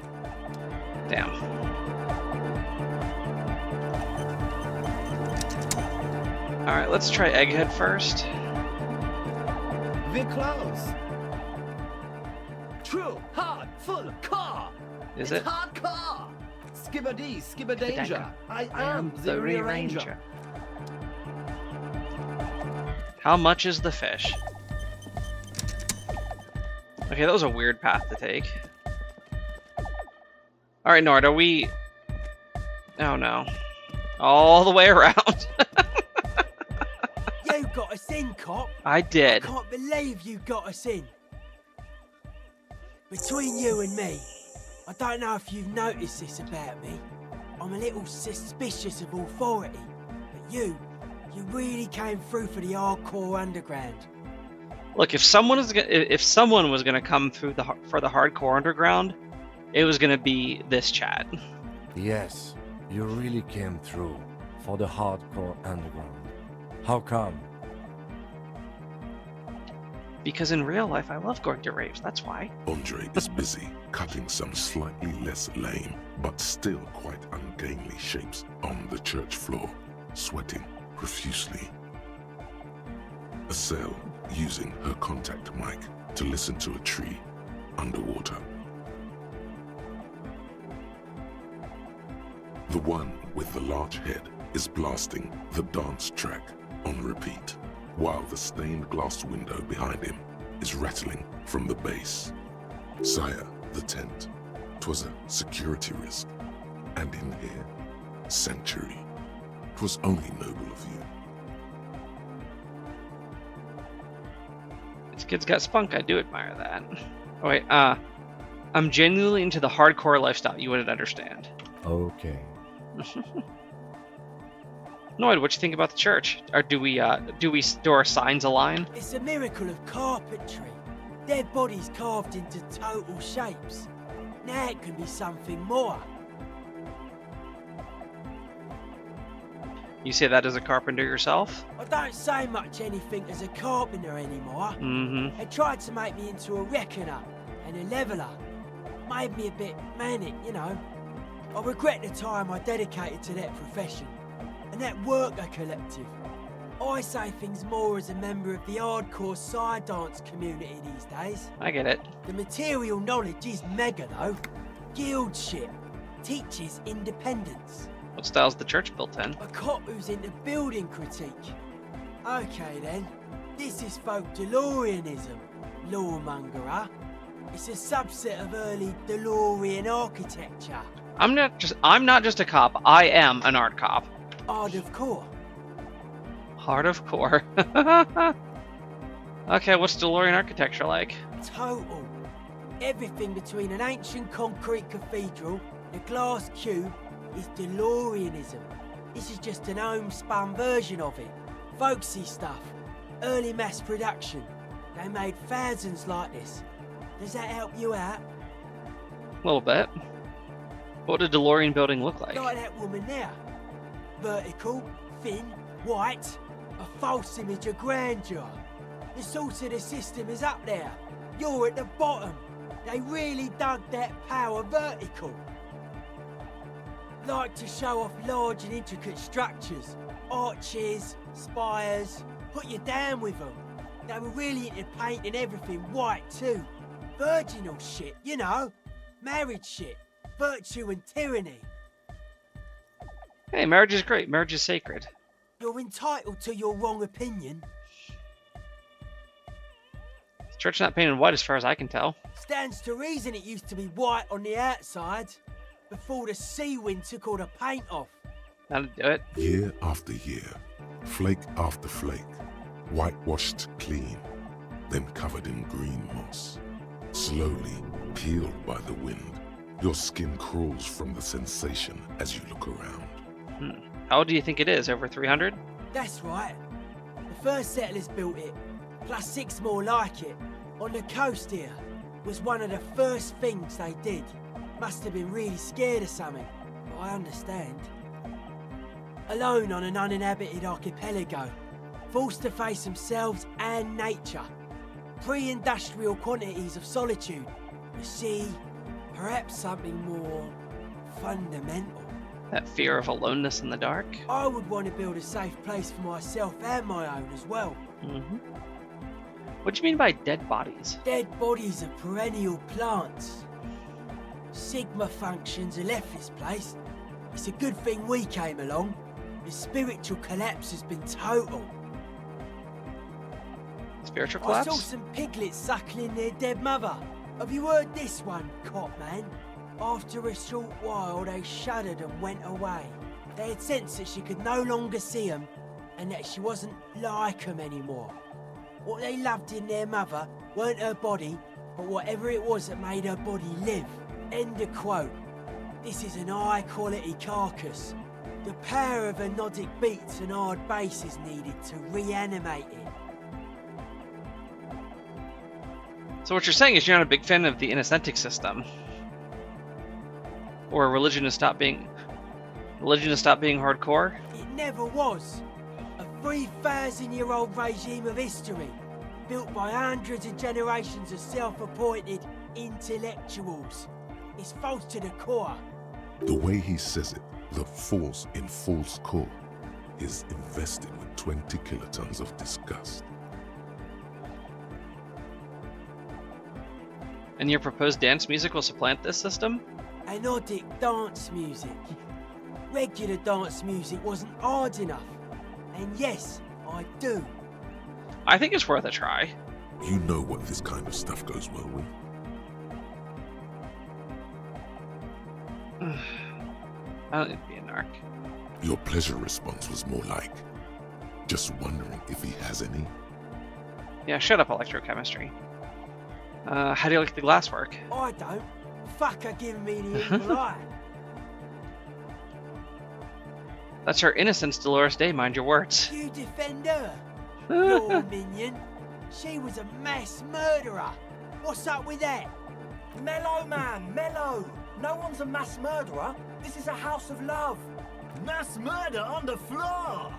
Damn. Alright, let's try Egghead first. We're close. True, hard, full car. Is it's it? Hard car. Skibber-dee, skibber-danger. I am the the rearranger. How much is the fish? Okay, that was a weird path to take. Alright, Nord, are we... Oh no. All the way around. Yeah, You got us in, cop. I did. I can't believe you got us in. Between you and me, I don't know if you've noticed this about me. I'm a little suspicious of authority, but you really came through for the hardcore underground. Look, if someone was gonna come through for the hardcore underground, it was gonna be this Chad. Yes, you really came through for the hardcore underground. How come? Because in real life, I love going to raves. That's why. Andre is busy cutting some slightly less lame, but still quite ungainly shapes on the church floor, sweating profusely. Estelle using her contact mic to listen to a tree underwater. The one with the large head is blasting the dance track on repeat, while the stained glass window behind him is rattling from the bass. Sire, the tent. 'Twas a security risk. And in here, sanctuary. 'Twas only noble of you. This kid's got spunk. I do admire that. Oh, wait, I'm genuinely into the hardcore lifestyle. You wouldn't understand. Okay. Noid, what you think about the church? Or do our signs align? It's a miracle of carpentry. Dead bodies carved into total shapes. Now it can be something more. You say that as a carpenter yourself? I don't say much anything as a carpenter anymore. Mm-hmm. They tried to make me into a reckoner and a leveler. Made me a bit manic, you know. I regret the time I dedicated to that profession and that worker collective. I say things more as a member of the hardcore side dance community these days. I get it. The material knowledge is mega though. Guild shit. Teaches independence. What style's the church built in? A cop who's into building critique. Okay then. This is folk DeLoreanism. Lawmonger. It's a subset of early DeLorean architecture. I'm not just a cop. I am an art cop. Art of core. Heart of core. Okay, what's DeLorean architecture like? Total. Everything between an ancient concrete cathedral and a glass cube is DeLoreanism. This is just an homespun version of it. Folksy stuff. Early mass production. They made thousands like this. Does that help you out? A little bit. What did DeLorean building look like? Like that woman there. Vertical, thin, white. A false image of grandeur. The source of the system is up there. You're at the bottom. They really dug that power vertical. Like to show off large and intricate structures. Arches, spires. Put you down with them. They were really into painting everything white too. Virginal shit, you know. Marriage shit. Virtue and tyranny. Hey, marriage is great. Marriage is sacred. You're entitled to your wrong opinion. The church not painted white as far as I can tell. Stands to reason it used to be white on the outside before the sea wind took all the paint off. That'll do it. Year after year, flake after flake, whitewashed clean, then covered in green moss. Slowly peeled by the wind, your skin crawls from the sensation as you look around. How old do you think it is? Over 300? That's right. The first settlers built it, plus 6 more like it, on the coast here. Was one of the first things they did. Must have been really scared of something, but I understand. Alone on an uninhabited archipelago, forced to face themselves and nature. Pre-industrial quantities of solitude. The sea, perhaps something more fundamental. That fear of aloneness in the dark? I would want to build a safe place for myself and my own as well. Mm-hmm. What do you mean by dead bodies? Dead bodies of perennial plants. Sigma functions have left this place. It's a good thing we came along. The spiritual collapse has been total. Spiritual collapse? I saw some piglets suckling their dead mother. Have you heard this one, cop man? After a short while, they shuddered and went away. They had sensed that she could no longer see them, and that she wasn't like 'em anymore. What they loved in their mother weren't her body, but whatever it was that made her body live. End of quote. This is an high-quality carcass. The power of anodic beats and hard bass is needed to reanimate it. So what you're saying is you're not a big fan of the inauthentic system, or religion has stopped being hardcore. It never was. A 3,000-year-old regime of history, built by hundreds of generations of self-appointed intellectuals. It's false to the core. The way he says it, the force in false core, is invested with 20 kilotons of disgust. And your proposed dance music will supplant this system? Anodic dance music. Regular dance music wasn't hard enough. And yes, I do. I think it's worth a try. You know what this kind of stuff goes well with. I don't need to be a narc. Your pleasure response was more like, just wondering if he has any. Yeah, shut up, electrochemistry. How do you like the glasswork? I don't. Fuck her giving me the evil eye. That's her innocence, Dolores Day, mind your words. You defend her. Your minion. She was a mass murderer. What's up with that? Mellow, man, mellow. No one's a mass murderer. This is a house of love. Mass murder on the floor.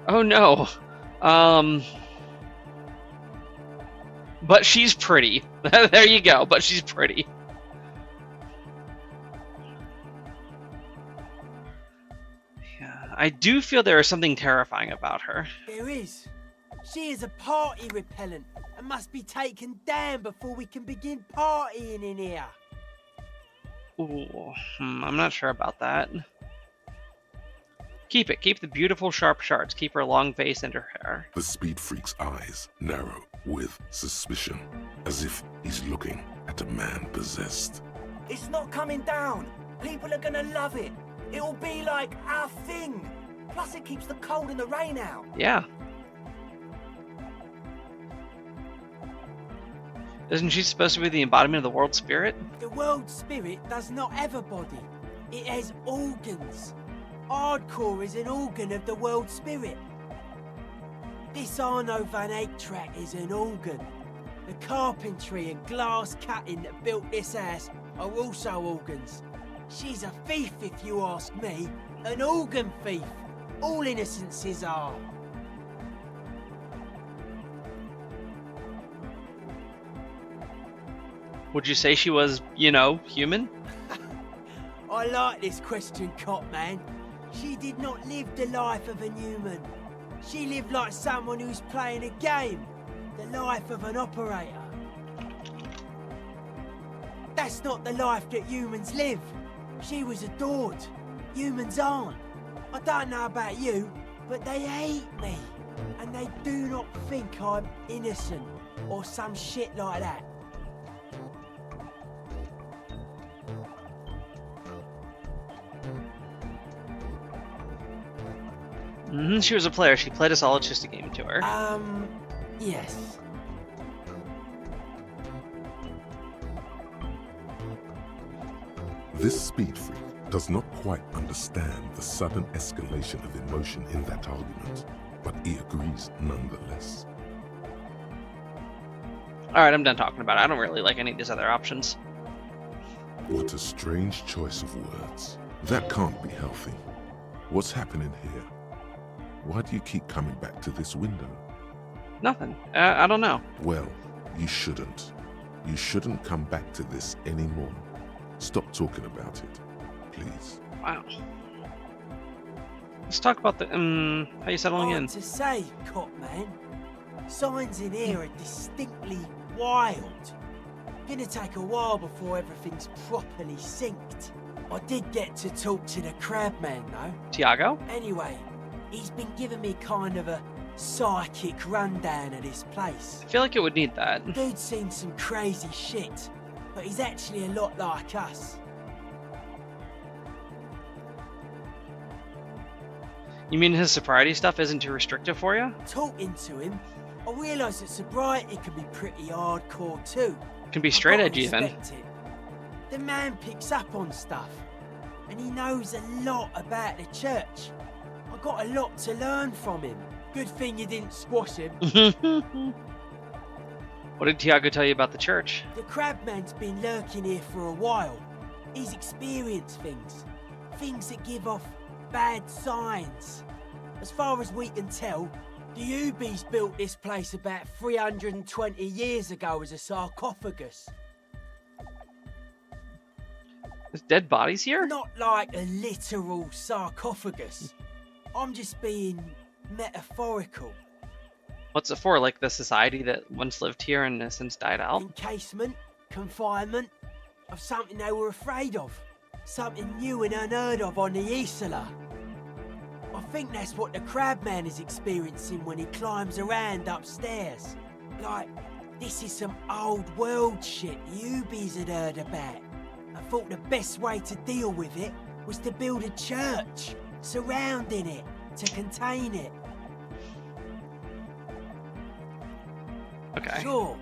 Oh no. But she's pretty. There you go, but she's pretty. Yeah, I do feel there is something terrifying about her. There is. She is a party repellent and must be taken down before we can begin partying in here. Ooh, I'm not sure about that. Keep it. Keep the beautiful sharp shards. Keep her long face and her hair. The speed freak's eyes narrow with suspicion, as if he's looking at a man possessed. It's not coming down. People are gonna love it. It'll be like our thing. Plus it keeps the cold and the rain out. Yeah. Isn't she supposed to be the embodiment of the world spirit? The world spirit does not have a body. It has organs. Hardcore is an organ of the world spirit. This Arno van Eyck track is an organ. The carpentry and glass cutting that built this house are also organs. She's a thief, if you ask me. An organ thief. All innocences are. Would you say she was, you know, human? I like this question, Cop Man. She did not live the life of a human. She lived like someone who's playing a game. The life of an operator. That's not the life that humans live. She was adored. Humans aren't. I don't know about you, but they hate me. And they do not think I'm innocent or some shit like that. She was a player. She played us all. It's just a game to her. Yes. This speed freak does not quite understand the sudden escalation of emotion in that argument, but he agrees nonetheless. Alright, I'm done talking about it. I don't really like any of these other options. What a strange choice of words. That can't be healthy. What's happening here? Why do you keep coming back to this window? Nothing. I don't know. Well, you shouldn't. You shouldn't come back to this anymore. Stop talking about it, please. Wow. Let's talk about the, how you settling in? Hard to say, Cop Man. Signs in here are distinctly wild. Gonna take a while before everything's properly synced. I did get to talk to the crabman, though. Tiago? Anyway, he's been giving me kind of a psychic rundown of this place. I feel like it would need that. Dude's seen some crazy shit, but he's actually a lot like us. You mean his sobriety stuff isn't too restrictive for you? Talking to him, I realised that sobriety can be pretty hardcore too. Can be straight I've edge gotta even. respect it. The man picks up on stuff, and he knows a lot about the church. I got a lot to learn from him. Good thing you didn't squash him. What did Tiago tell you about the church? The Crabman's been lurking here for a while. He's experienced things. Things that give off bad signs. As far as we can tell, the Ubies built this place about 320 years ago as a sarcophagus. There's dead bodies here? Not like a literal sarcophagus. I'm just being metaphorical. What's it for? Like the society that once lived here and has since died out? Encasement, confinement, of something they were afraid of. Something new and unheard of on the Isla. I think that's what the Crabman is experiencing when he climbs around upstairs. Like, this is some old world shit the Ubies had heard about. I thought the best way to deal with it was to build a church surrounding it to contain it. Okay. Sure.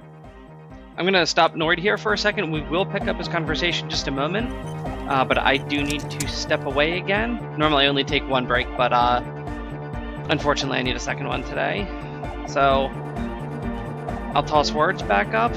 I'm gonna stop Noid here for a second. We will pick up his conversation in just a moment, but I do need to step away again. Normally I only take one break, but unfortunately I need a second one today. So I'll toss words back up.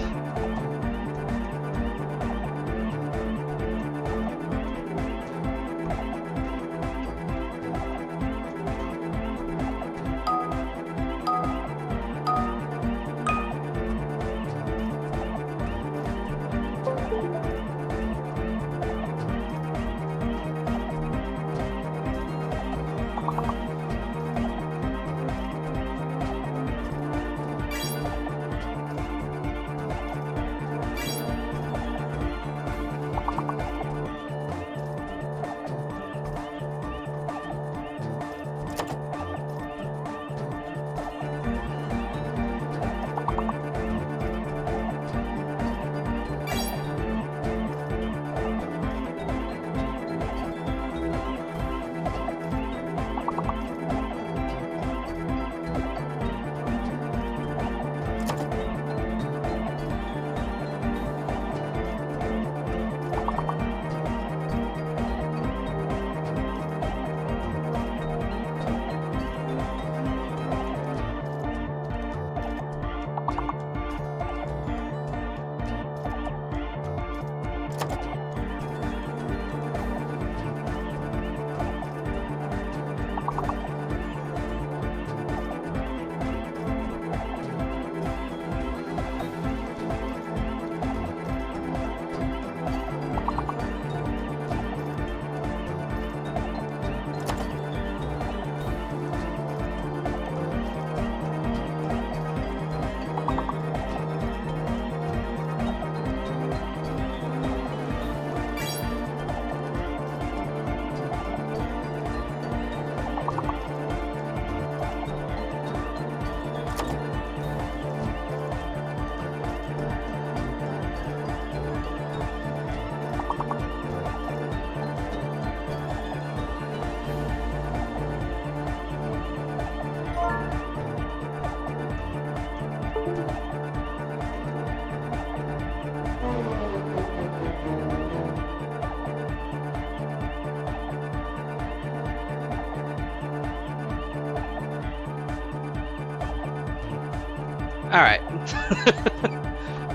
Alright.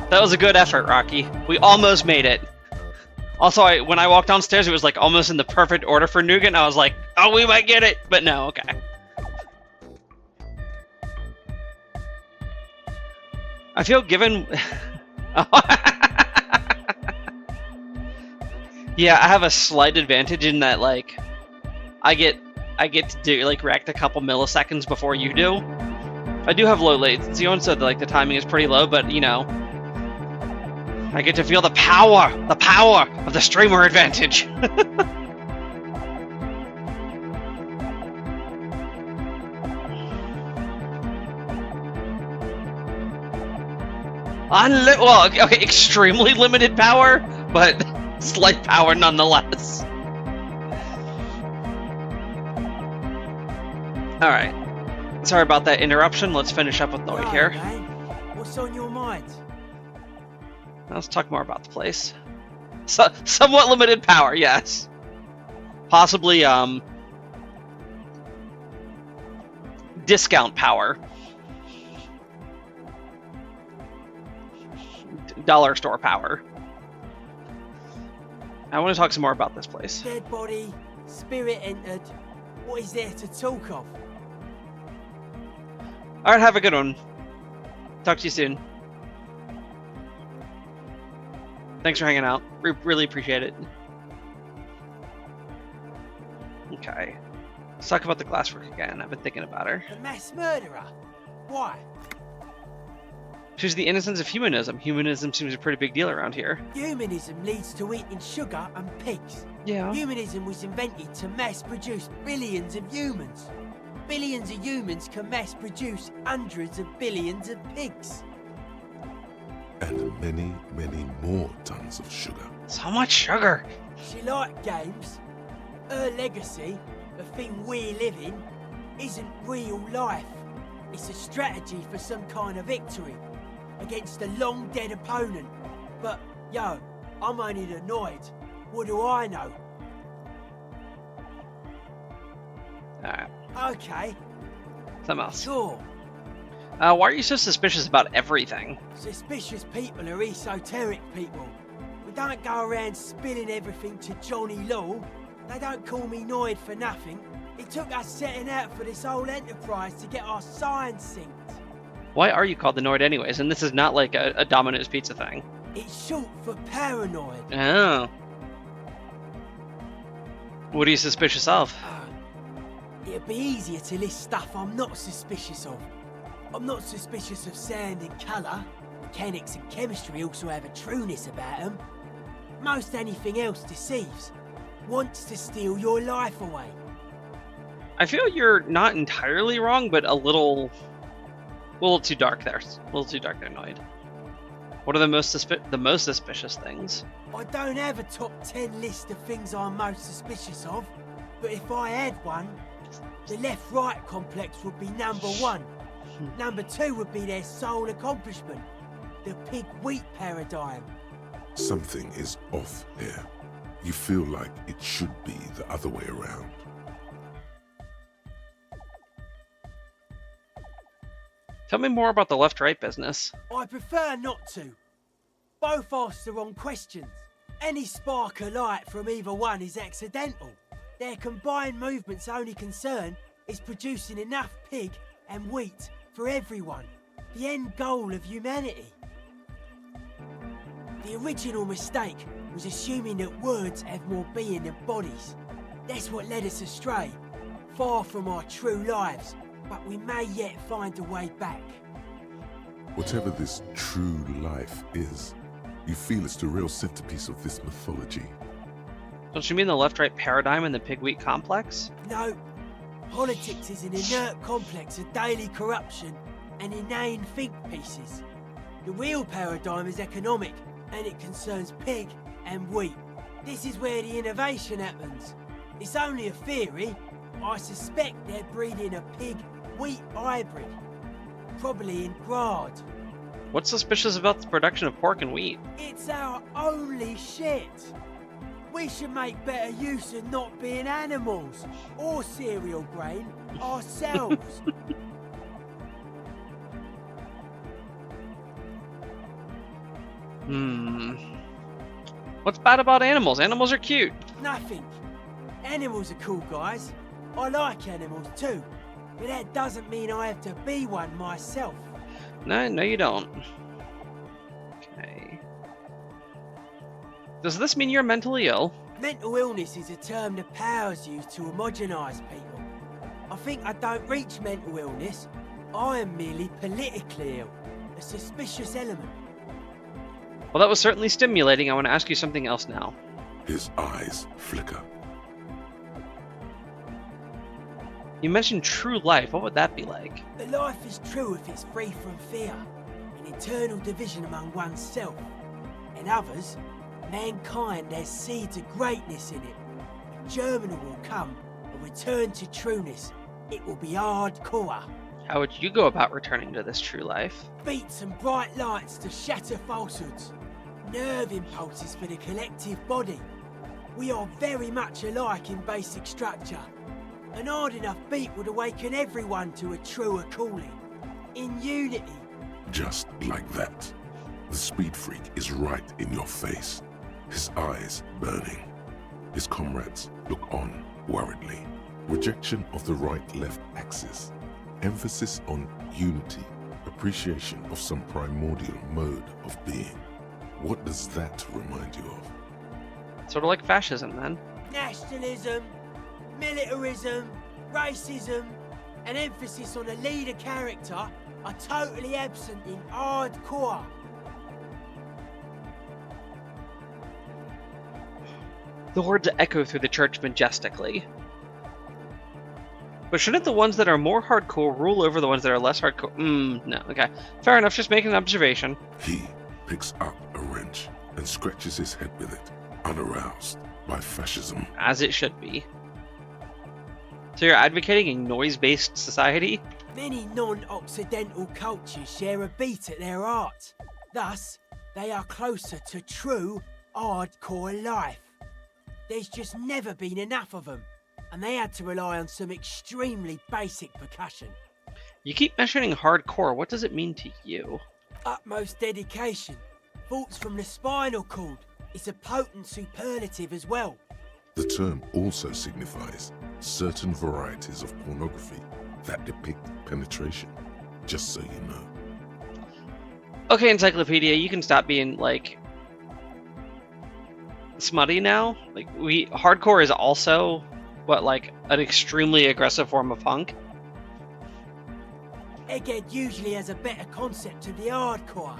That was a good effort, Rocky. We almost made it. Also, when I walked downstairs, it was like almost in the perfect order for Nougat, and I was like, oh, we might get it! But no, okay. I feel given... Yeah, I have a slight advantage in that, like, I get to do, like, react a couple milliseconds before you do. I do have low latency on, so like the timing is pretty low, but you know, I get to feel the power of the streamer advantage. Well, okay, extremely limited power, but slight power nonetheless. Alright. Sorry about that interruption. Let's finish up with Noid Right, here. man. What's on your mind? Let's talk more about the place. Somewhat limited power, yes. Possibly, discount power. Dollar store power. I want to talk some more about this place. Dead body, spirit entered. What is there to talk of? Alright, have a good one. Talk to you soon. Thanks for hanging out. Really appreciate it. Okay. Let's talk about the glasswork again. I've been thinking about her. The mass murderer? Why? She's the innocence of humanism. Humanism seems a pretty big deal around here. Humanism leads to eating sugar and pigs. Yeah. Humanism was invented to mass produce billions of humans. Billions of humans can mass produce hundreds of billions of pigs. And many, many more tons of sugar. So much sugar. She liked games. Her legacy, the thing we live in, isn't real life. It's a strategy for some kind of victory against a long-dead opponent. But, yo, I'm only annoyed. What do I know? Alright. Okay. Something else. Sure. Why are you so suspicious about everything? Suspicious people are esoteric people. We don't go around spilling everything to Johnny Law. They don't call me Noid for nothing. It took us setting out for this whole enterprise to get our signs synced. Why are you called the Noid anyways? And this is not like a Domino's pizza thing. It's short for paranoid. Oh. What are you suspicious of? It'd be easier to list stuff I'm not suspicious of. I'm not suspicious of sound and colour. Mechanics and chemistry also have a trueness about them. Most anything else deceives. Wants to steal your life away. I feel you're not entirely wrong, but a little too dark there. A little too dark there, Noid. What are the most suspicious things? I don't have a top 10 list of things I'm most suspicious of, but if I had one, the left-right complex would be number 1. Number 2 would be their sole accomplishment, the pig-wheat paradigm. Something is off here. You feel like it should be the other way around. Tell me more about the left-right business. I prefer not to. Both ask the wrong questions. Any spark of light from either one is accidental. Their combined movement's only concern is producing enough pig and wheat for everyone. The end goal of humanity. The original mistake was assuming that words have more being than bodies. That's what led us astray, far from our true lives, but we may yet find a way back. Whatever this true life is, you feel it's the real centerpiece of this mythology. Don't you mean the left-right paradigm and the pig-wheat complex? No. Politics is an inert complex of daily corruption and inane think pieces. The real paradigm is economic, and it concerns pig and wheat. This is where the innovation happens. It's only a theory. I suspect they're breeding a pig-wheat hybrid. Probably in Grad. What's suspicious about the production of pork and wheat? It's our only shit. We should make better use of not being animals or cereal grain ourselves. What's bad about animals? Animals are cute. Nothing. Animals are cool, guys. I like animals too. But that doesn't mean I have to be one myself. No, you don't. Okay. Does this mean you're mentally ill? Mental illness is a term the powers use to homogenize people. I think I don't reach mental illness. I am merely politically ill. A suspicious element. Well, that was certainly stimulating. I want to ask you something else now. His eyes flicker. You mentioned true life. What would that be like? The life is true if it's free from fear, an eternal division among oneself and others. Mankind has seeds of greatness in it. A Germany will come, a return to trueness, It will be hardcore. How would you go about returning to this true life? Beats and bright lights to shatter falsehoods. Nerve impulses for the collective body. We are very much alike in basic structure. An hard enough beat would awaken everyone to a truer calling. In unity. Just like that. The speed freak is right in your face, his eyes burning. His comrades look on worriedly. Rejection of the right-left axis. Emphasis on unity. Appreciation of some primordial mode of being. What does that remind you of? Sort of like fascism, then. Nationalism, militarism, racism, and emphasis on a leader character are totally absent in hardcore. The words echo through the church majestically. But shouldn't the ones that are more hardcore rule over the ones that are less hardcore? No, okay. Fair enough, just making an observation. He picks up a wrench and scratches his head with it, unaroused by fascism. As it should be. So you're advocating a noise-based society? Many non-Occidental cultures share a beat at their art. Thus, they are closer to true, hardcore life. There's just never been enough of them, and they had to rely on some extremely basic percussion. You keep mentioning hardcore. What does it mean to you? Utmost dedication. Thoughts from the spinal cord. It's a potent superlative as well. The term also signifies certain varieties of pornography that depict penetration, just so you know. Okay, Encyclopedia, you can stop being, like, smutty now. Like, hardcore is also, what, like, an extremely aggressive form of punk? Egghead usually has a better concept of the hardcore.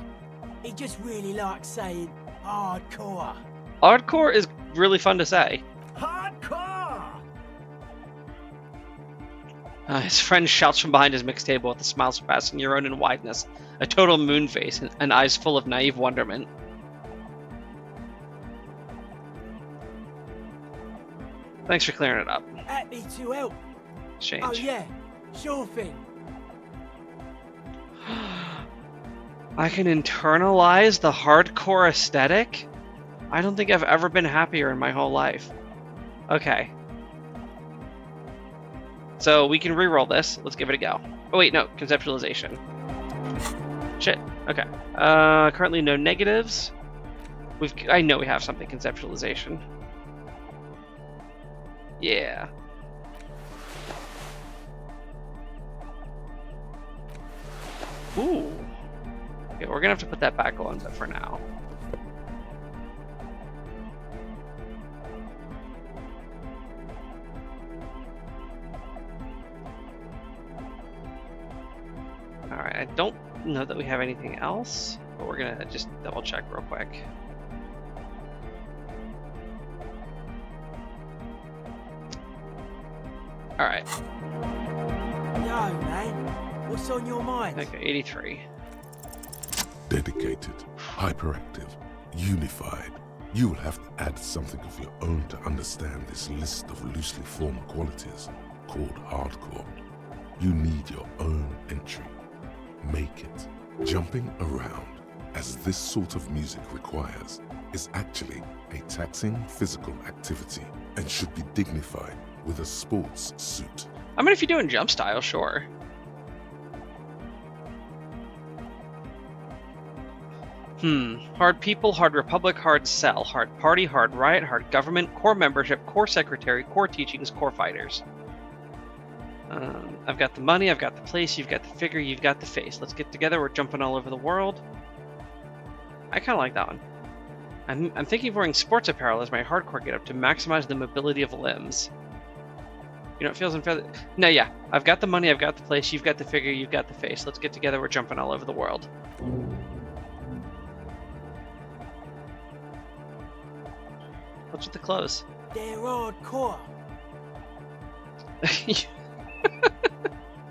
He just really likes saying hardcore. Hardcore is really fun to say. Hardcore! His friend shouts from behind his mixed table with a smile surpassing your own in wideness, a total moon face, and eyes full of naive wonderment. Thanks for clearing it up. Happy to help. Change. Oh yeah, sure thing. I can internalize the hardcore aesthetic? I don't think I've ever been happier in my whole life. Okay. So we can re-roll this. Let's give it a go. Oh wait, no, conceptualization. Shit. Okay. Currently no negatives. I know we have something, conceptualization. Yeah. Ooh. Okay, we're gonna have to put that back on, but for now. Alright, I don't know that we have anything else, but we're gonna just double check real quick. Alright. Yo, man, what's on your mind? Okay, 83. Dedicated, hyperactive, unified. You will have to add something of your own to understand this list of loosely formed qualities called hardcore. You need your own entry. Make it. Jumping around, as this sort of music requires, is actually a taxing physical activity and should be dignified with a sports suit. I mean, if you do it in jump style, sure. Hard people, hard republic, hard cell, hard party, hard riot, hard government, core membership, core secretary, core teachings, core fighters. I've got the money, I've got the place, you've got the figure, you've got the face. Let's get together, we're jumping all over the world. I kind of like that one. I'm thinking of wearing sports apparel as my hardcore getup to maximize the mobility of limbs. You know, it feels unfair. No, yeah, I've got the money, I've got the place, you've got the figure, you've got the face. Let's get together, we're jumping all over the world. What's with the clothes? They're hardcore.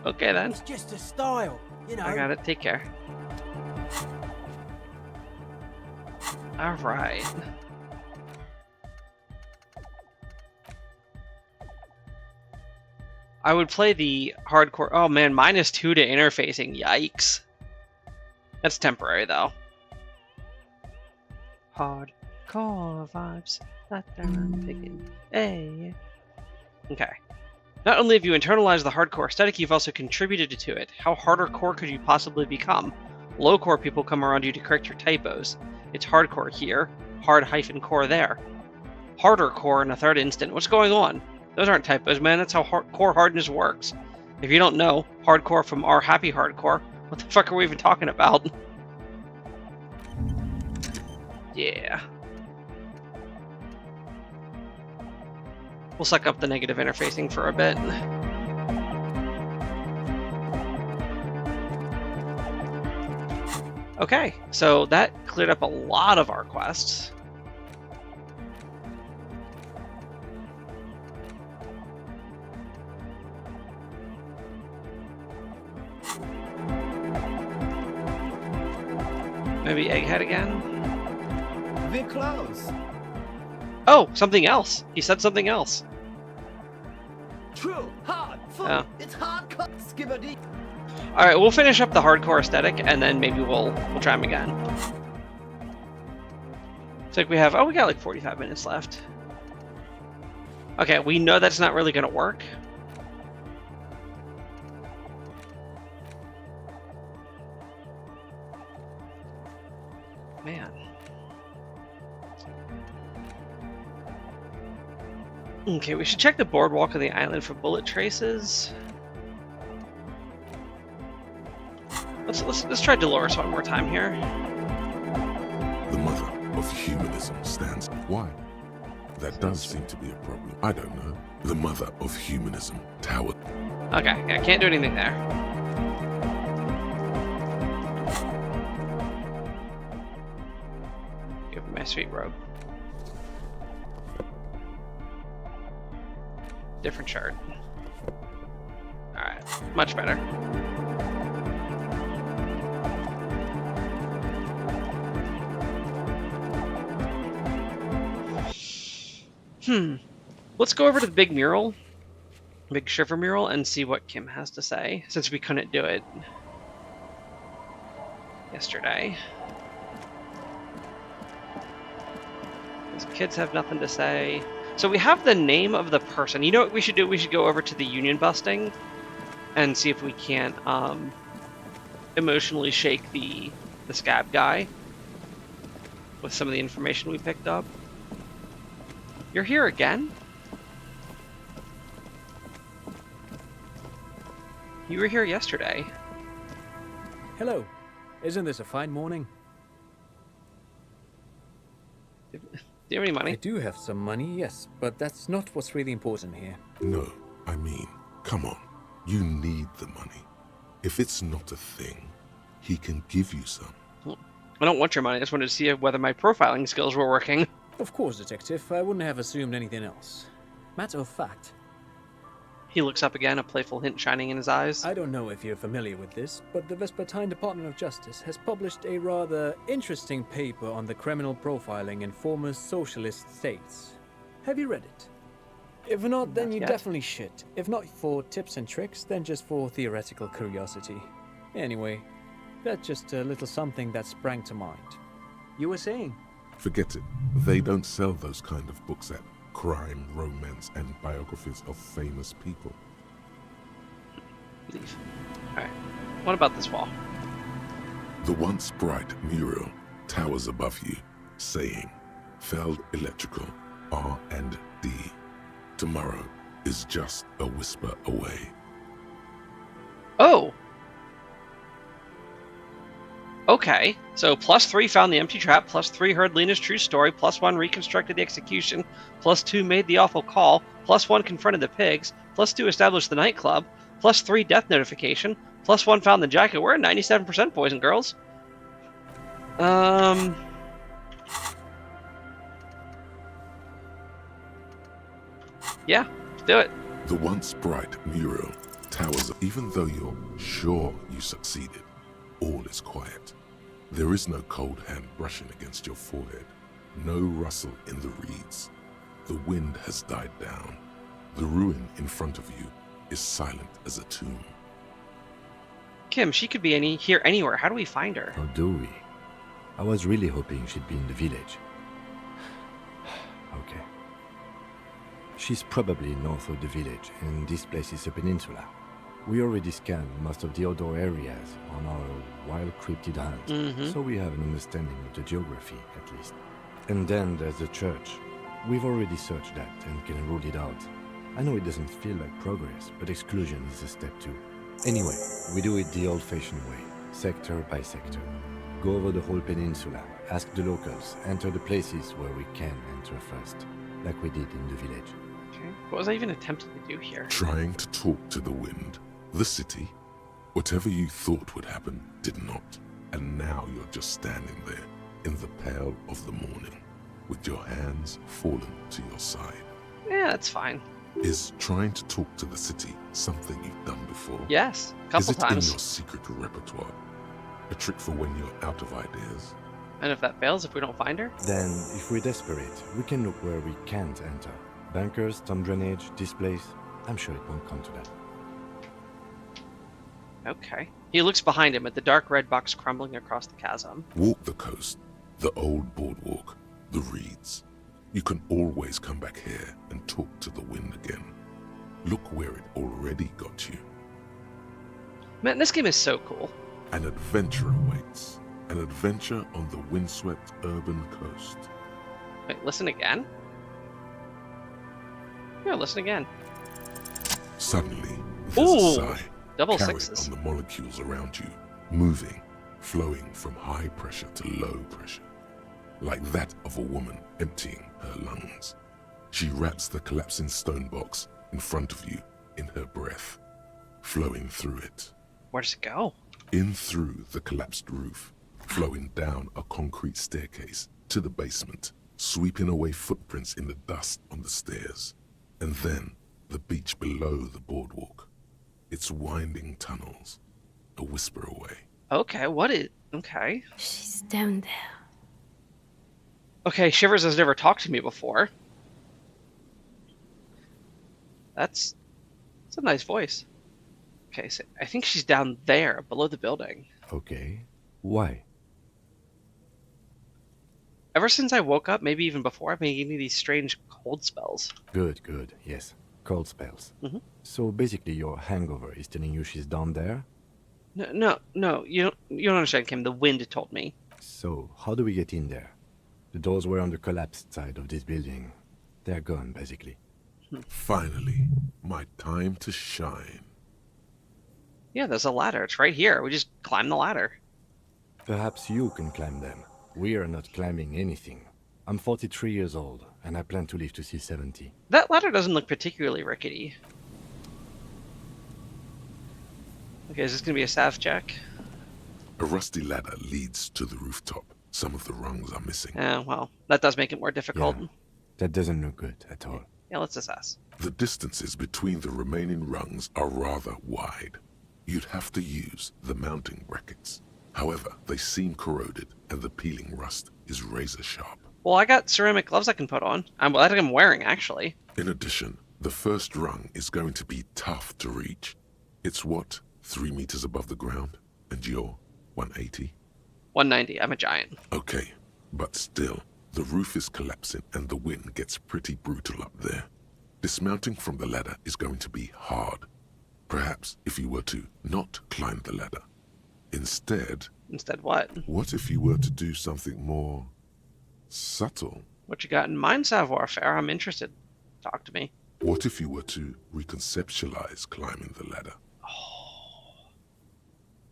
Okay then. It's just a style, you know. I got it. Take care. All right. I would play the hardcore. Oh man, -2 to interfacing. Yikes. That's temporary though. Hardcore vibes that I'm picking. Hey. Okay. Not only have you internalized the hardcore aesthetic, you've also contributed to it. How harder core could you possibly become? Low core people come around you to correct your typos. It's hardcore here, hard-core there. Harder core in a third instant. What's going on? Those aren't typos, man. That's how core hardness works. If you don't know, hardcore from our happy hardcore, what the fuck are we even talking about? Yeah. We'll suck up the negative interfacing for a bit. Okay, so that cleared up a lot of our quests. Maybe Egghead again? We're close. Oh, something else. He said something else. True, hard, full. Oh. It's hardcore. Skibadee. All right, we'll finish up the hardcore aesthetic, and then maybe we'll try him again. It's like we have. Oh, we got like 45 minutes left. Okay, we know that's not really gonna work. Man. Okay, we should check the boardwalk of the island for bullet traces. Let's try Dolores one more time here. The mother of humanism stands. Why? That does seem to be a problem. I don't know. The mother of humanism, Tower. Okay, I can't do anything there. Give me my sweet robe. Different shirt. Alright, much better. Let's go over to the big mural, big shiver mural, and see what Kim has to say, since we couldn't do it yesterday. These kids have nothing to say. So we have the name of the person. You know what we should do? We should go over to the union busting and see if we can't emotionally shake the scab guy with some of the information we picked up. You're here again? You were here yesterday. Hello. Isn't this a fine morning? Do you have any money? I do have some money, yes, but that's not what's really important here. No, I mean, come on. You need the money. If it's not a thing, he can give you some. I don't want your money. I just wanted to see whether my profiling skills were working. Of course, Detective. I wouldn't have assumed anything else. Matter of fact. He looks up again, a playful hint shining in his eyes. I don't know if you're familiar with this, but the Vespertine Department of Justice has published a rather interesting paper on the criminal profiling in former socialist states. Have you read it? If not, then you definitely should. If not for tips and tricks, then just for theoretical curiosity. Anyway, that's just a little something that sprang to mind. You were saying? Forget it. They don't sell those kind of books at crime, romance, and biographies of famous people. Leave. Alright. What about this wall? The once bright mural towers above you, saying, Feld Electrical, R&D. Tomorrow is just a whisper away. Oh! Okay, so +3 found the empty trap, +3 heard Lena's true story, +1 reconstructed the execution, +2 made the awful call, +1 confronted the pigs, +2 established the nightclub, +3 death notification, +1 found the jacket. We're at 97%, boys and girls. Yeah, let's do it. The once bright mural towers, even though you're sure you succeeded, all is quiet. There is no cold hand brushing against your forehead, no rustle in the reeds. The wind has died down. The ruin in front of you is silent as a tomb. Kim, she could be here anywhere. How do we find her? Or do we? I was really hoping she'd be in the village. Okay. She's probably north of the village, and this place is a peninsula. We already scanned most of the outdoor areas on our wild cryptid hunt, so we have an understanding of the geography, at least. And then there's the church. We've already searched that and can rule it out. I know it doesn't feel like progress, but exclusion is a step too. Anyway, we do it the old-fashioned way, sector by sector. Go over the whole peninsula, ask the locals, enter the places where we can enter first, like we did in the village. Okay. What was I even attempting to do here? Trying to talk to the wind, the city. Whatever you thought would happen did not. And now you're just standing there, in the pale of the morning, with your hands fallen to your side. Yeah, that's fine. Is trying to talk to the city something you've done before? Yes, a couple times. Is it times. in your secret repertoire? A trick for when you're out of ideas? And if that fails, if we don't find her? Then, if we're desperate, we can look where we can't enter. Bunkers, storm drainage, displays. I'm sure it won't come to that. Okay. He looks behind him at the dark red box crumbling across the chasm. Walk the coast, the old boardwalk, the reeds. You can always come back here and talk to the wind again. Look where it already got you. Man, this game is so cool. An adventure awaits. An adventure on the windswept urban coast. Wait, listen again? Yeah, listen again. Suddenly, there's a sigh. Double carried sixes. on the molecules around you, moving, flowing from high pressure to low pressure, like that of a woman emptying her lungs. She wraps the collapsing stone box in front of you in her breath, flowing through it. Where does it go? In through the collapsed roof, flowing down a concrete staircase to the basement, sweeping away footprints in the dust on the stairs, and then the beach below the boardwalk. Its winding tunnels, a whisper away. Okay, what is... Okay. She's down there. Okay, Shivers has never talked to me before. That's a nice voice. Okay, so I think she's down there, below the building. Okay. Why? Ever since I woke up, maybe even before, I've been getting these strange cold spells. Good, good, yes. Cold spells. So basically your hangover is telling you she's down there? No, you don't understand, Kim. The wind told me. So, how do we get in there? The doors were on the collapsed side of this building. They're gone, basically. Finally, my time to shine. Yeah, there's a ladder. It's right here. We just climb the ladder. Perhaps you can climb them. We are not climbing anything. I'm 43 years old, and I plan to live to see 70. That ladder doesn't look particularly rickety. Okay, is this going to be a sav check? A rusty ladder leads to the rooftop. Some of the rungs are missing. Well, that does make it more difficult. Yeah, that doesn't look good at all. Yeah, let's assess. The distances between the remaining rungs are rather wide. You'd have to use the mounting brackets. However, they seem corroded, and the peeling rust is razor sharp. Well, I got ceramic gloves I can put on. I think I'm wearing, actually. In addition, the first rung is going to be tough to reach. It's what, 3 meters above the ground? And you're 180? 190. I'm a giant. Okay, but still, the roof is collapsing and the wind gets pretty brutal up there. Dismounting from the ladder is going to be hard. Perhaps if you were to not climb the ladder. Instead... Instead what? What if you were to do something more... subtle? What you got in mind, savoir-faire? I'm interested. Talk to me. What if you were to reconceptualize climbing the ladder?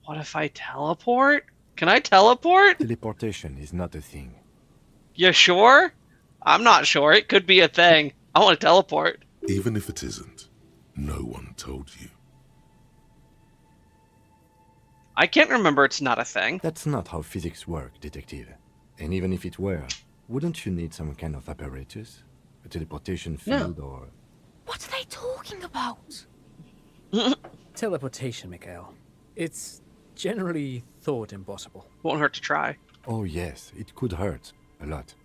What if I teleport? Can I teleport? Teleportation is not a thing. You sure? I'm not sure. It could be a thing. I want to teleport. Even if it isn't, no one told you. I can't remember it's not a thing. That's not how physics work, detective. And even if it were, wouldn't you need some kind of apparatus? A teleportation field or... What are they talking about? Teleportation, Mikhail. It's generally thought impossible. Won't hurt to try. Oh yes, it could hurt. A lot.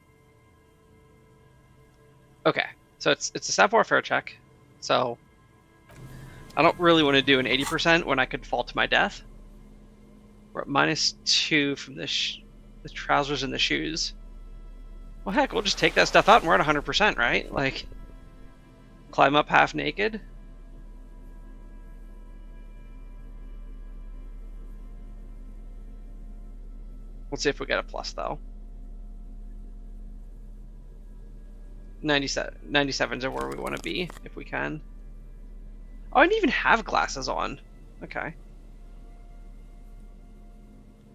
Okay, so it's a savoir-faire check. So I don't really want to do an 80% when I could fall to my death. We're at -2 from the trousers and the shoes. Well, heck, we'll just take that stuff out and we're at 100%, right? Like, climb up half naked. Let's see if we get a plus, though. 97s are where we want to be, if we can. Oh, I didn't even have glasses on. Okay.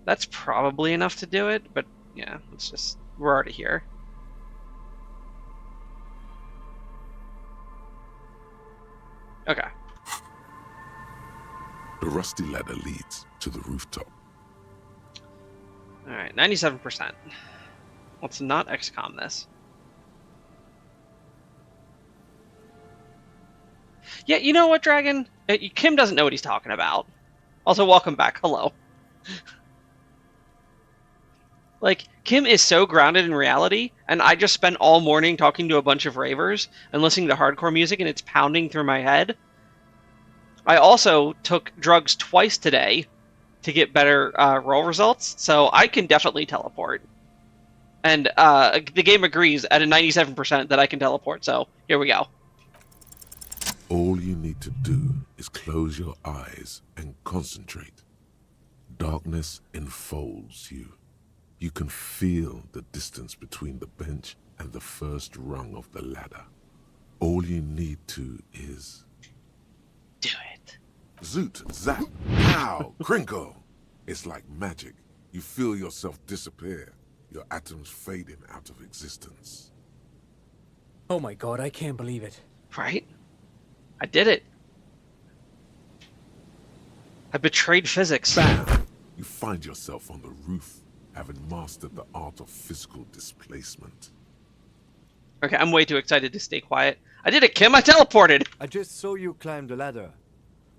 That's probably enough to do it, but yeah, let's just... We're already here. Okay. The rusty ladder leads to the rooftop. Alright, 97%. Let's not XCOM this. Yeah, you know what, Dragon? Kim doesn't know what he's talking about. Also, welcome back. Hello. Like, Kim is so grounded in reality, and I just spent all morning talking to a bunch of ravers and listening to hardcore music, and it's pounding through my head. I also took drugs twice today to get better roll results, so I can definitely teleport. And the game agrees at a 97% that I can teleport, so here we go. All you need to do is close your eyes and concentrate. Darkness enfolds you. You can feel the distance between the bench and the first rung of the ladder. All you need to is... do it. Zoot, zap, pow, crinkle. It's like magic. You feel yourself disappear, your atoms fading out of existence. Oh my god, I can't believe it. Right? I did it. I betrayed physics. Bam! You find yourself on the roof, having mastered the art of physical displacement. Okay, I'm way too excited to stay quiet. I did it, Kim! I teleported! I just saw you climb the ladder.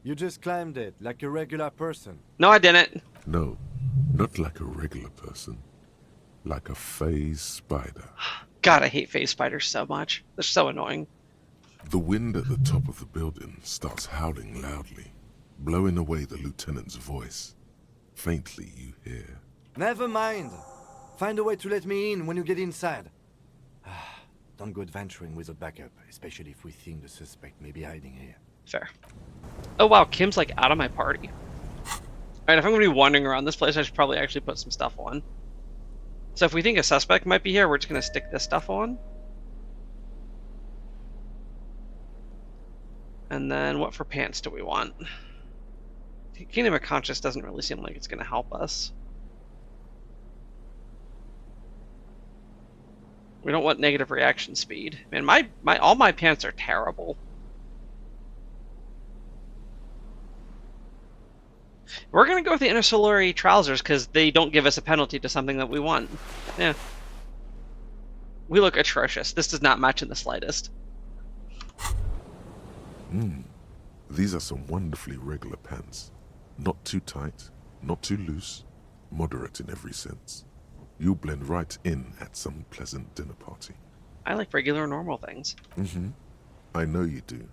You just climbed it, like a regular person. No, I didn't. No, not like a regular person. Like a phase spider. God, I hate phase spiders so much. They're so annoying. The wind at the top of the building starts howling loudly, blowing away the lieutenant's voice. Faintly you hear... Never mind. Find a way to let me in when you get inside. Don't go adventuring with a backup, especially if we think the suspect may be hiding here. Fair. Oh wow, Kim's like out of my party. Alright, if I'm gonna be wandering around this place, I should probably actually put some stuff on. So if we think a suspect might be here, we're just gonna stick this stuff on. And then what for pants do we want? Kingdom of Conscious doesn't really seem like it's gonna help us. We don't want negative reaction speed. Man, all my pants are terrible. We're gonna go with the intercellary trousers because they don't give us a penalty to something that we want. Yeah. We look atrocious. This does not match in the slightest. These are some wonderfully regular pants. Not too tight, not too loose, moderate in every sense. You'll blend right in at some pleasant dinner party. I like regular normal things. I know you do.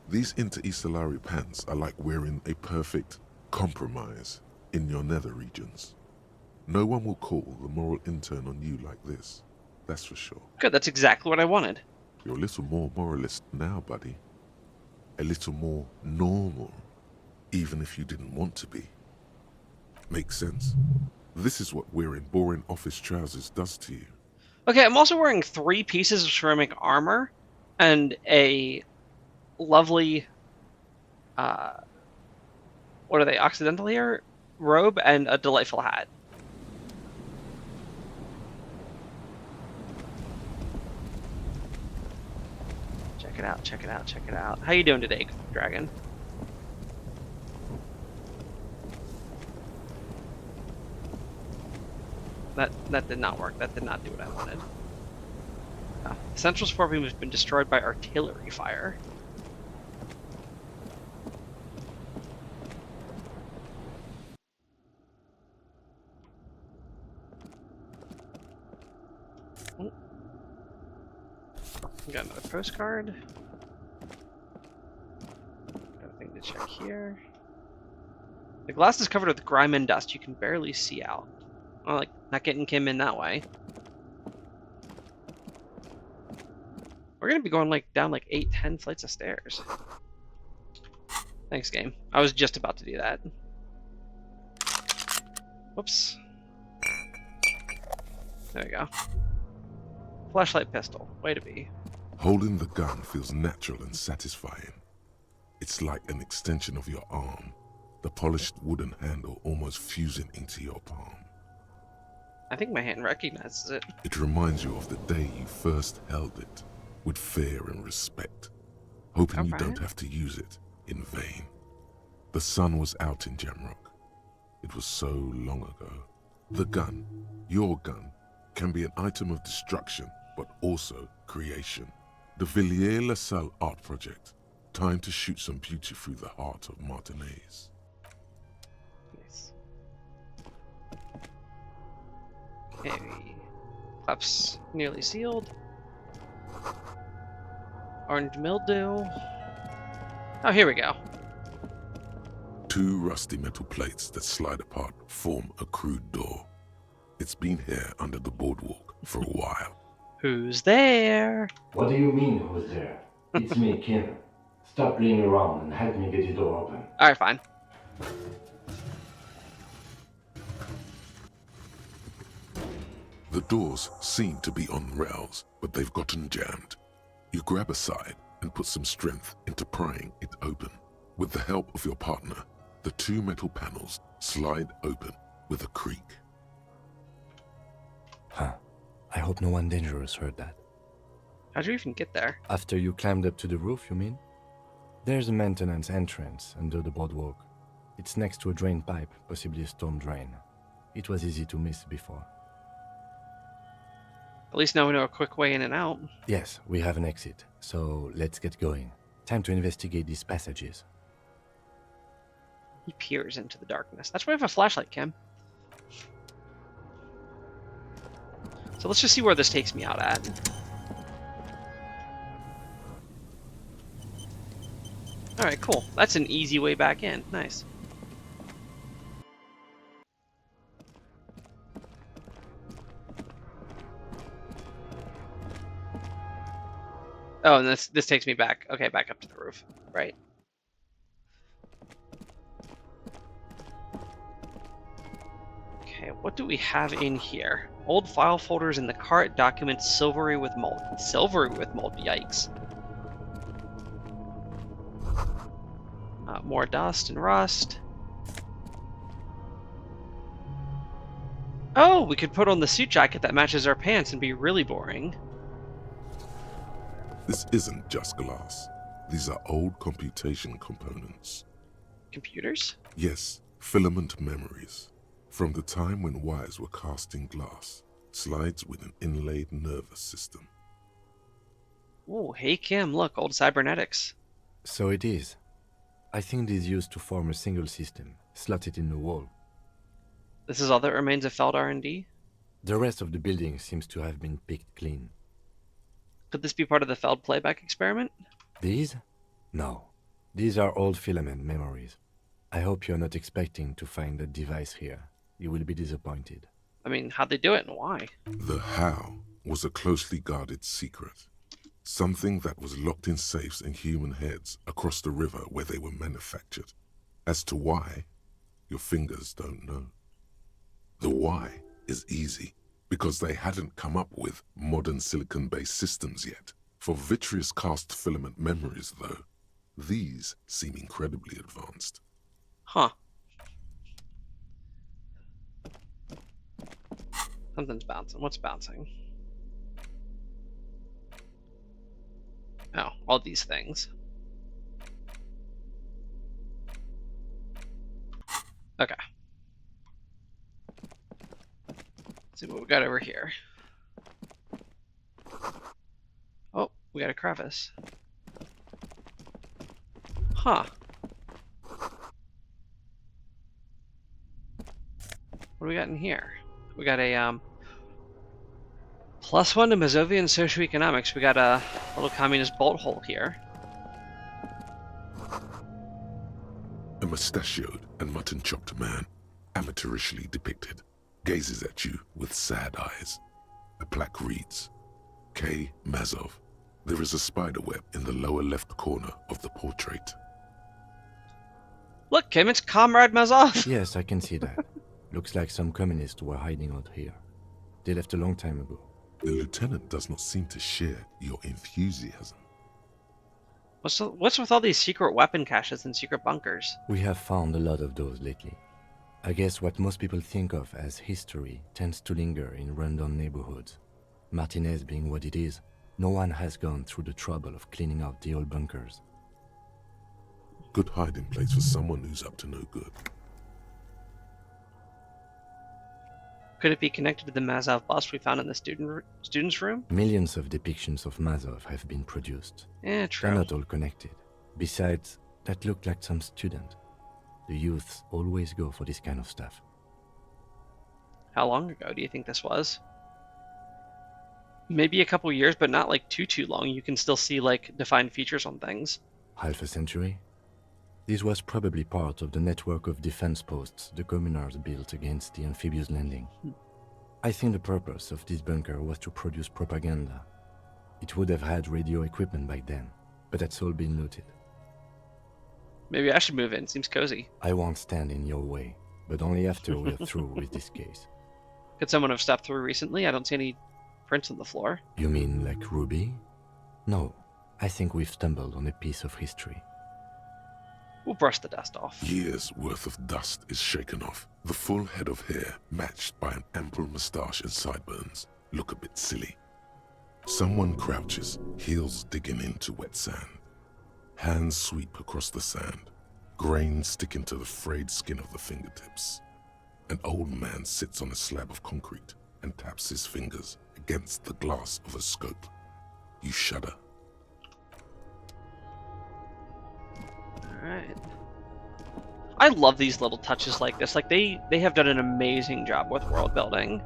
These interstellary pants are like wearing a perfect compromise in your nether regions. No one will call the moral intern on you like this, that's for sure. Good, that's exactly what I wanted. You're a little more moralist now, buddy. A little more normal, even if you didn't want to be. Makes sense? This is what wearing boring office trousers does to you. Okay, I'm also wearing 3 pieces of ceramic armor and a lovely, what are they, Occidental here? Robe and a delightful hat. Check it out, check it out, check it out. How you doing today, Dragon? That did not work. That did not do what I wanted. Central support beam has been destroyed by artillery fire. Oh. Got another postcard. Got need to check here. The glass is covered with grime and dust. You can barely see out. Well, like, not getting Kim in that way. We're gonna be going like down like 8-10 flights of stairs. Thanks, game. I was just about to do that. Whoops. There we go. Flashlight pistol. Way to be. Holding the gun feels natural and satisfying. It's like an extension of your arm, the polished wooden handle almost fusing into your palm. I think my hand recognizes it. It reminds you of the day you first held it, with fear and respect, hoping you don't have to use it in vain. The sun was out in Jamrock. It was so long ago. The gun, your gun, can be an item of destruction, but also creation. The Villiers-LaSalle art project. Time to shoot some beauty through the heart of Martinez. Nice. Okay. Flaps nearly sealed. Orange mildew. Oh, here we go. 2 rusty metal plates that slide apart form a crude door. It's been here under the boardwalk for a while. Who's there? What do you mean, who's there? It's me, Kim. Stop playing around and help me get the door open. Alright, fine. The doors seem to be on rails, but they've gotten jammed. You grab a side and put some strength into prying it open. With the help of your partner, the 2 metal panels slide open with a creak. Huh. I hope no one dangerous heard that. How'd you even get there? After you climbed up to the roof, you mean? There's a maintenance entrance under the boardwalk. It's next to a drain pipe, possibly a storm drain. It was easy to miss before. At least now we know a quick way in and out. Yes, we have an exit, so let's get going. Time to investigate these passages. He peers into the darkness. That's why we have a flashlight, Kim. So let's just see where this takes me out at. Alright, cool. That's an easy way back in. Nice. Oh, and this takes me back. Okay, back up to the roof. Right. Okay, what do we have in here? Old file folders in the cart, documents silvery with mold. Silvery with mold, yikes. More dust and rust. Oh, we could put on the suit jacket that matches our pants and be really boring. This isn't just glass. These are old computation components. Computers? Yes, filament memories. From the time when wires were cast in glass, slides with an inlaid nervous system. Oh, hey Kim, look, old cybernetics. So it is. I think these used to form a single system, slotted in the wall. This is all that remains of Feld R&D? The rest of the building seems to have been picked clean. Could this be part of the Feld playback experiment? These? No. These are old filament memories. I hope you're not expecting to find a device here. You will be disappointed. I mean, how'd they do it and why? The how was a closely guarded secret. Something that was locked in safes in human heads across the river where they were manufactured. As to why, your fingers don't know. The why is easy, because they hadn't come up with modern silicon-based systems yet. For vitreous cast filament memories, though, these seem incredibly advanced. Huh. Something's bouncing. What's bouncing? Oh, all these things. Okay. Let's see what we got over here. Oh, we got a crevice. Huh. What do we got in here? We got a +1 to Mazovian socioeconomics. We got a little communist bolt hole here. A mustachioed and mutton-chopped man, amateurishly depicted, gazes at you with sad eyes. A plaque reads, K. Mazov. There is a spider web in the lower left corner of the portrait. Look, Kim, it's Comrade Mazov. Yes, I can see that. Looks like some communists were hiding out here. They left a long time ago. The lieutenant does not seem to share your enthusiasm. What's with all these secret weapon caches and secret bunkers? We have found a lot of those lately. I guess what most people think of as history tends to linger in rundown neighborhoods. Martinez being what it is, no one has gone through the trouble of cleaning out the old bunkers. Good hiding place for someone who's up to no good. Could it be connected to the Mazov bust we found in the student's room? Millions of depictions of Mazov have been produced. Yeah, true. They're not all connected. Besides, that looked like some student. The youths always go for this kind of stuff. How long ago do you think this was? Maybe a couple years, but not like too long. You can still see like defined features on things. Half a century? This was probably part of the network of defense posts the communards built against the amphibious landing. I think the purpose of this bunker was to produce propaganda. It would have had radio equipment back then, but that's all been looted. Maybe I should move in. Seems cozy. I won't stand in your way, but only after we're through with this case. Could someone have stepped through recently? I don't see any prints on the floor. You mean like Ruby? No, I think we've stumbled on a piece of history. We'll brush the dust off. Years' worth of dust is shaken off. The full head of hair, matched by an ample moustache and sideburns, look a bit silly. Someone crouches, heels digging into wet sand. Hands sweep across the sand. Grains stick into the frayed skin of the fingertips. An old man sits on a slab of concrete and taps his fingers against the glass of a scope. You shudder. Alright. I love these little touches like this. Like, they have done an amazing job with world building.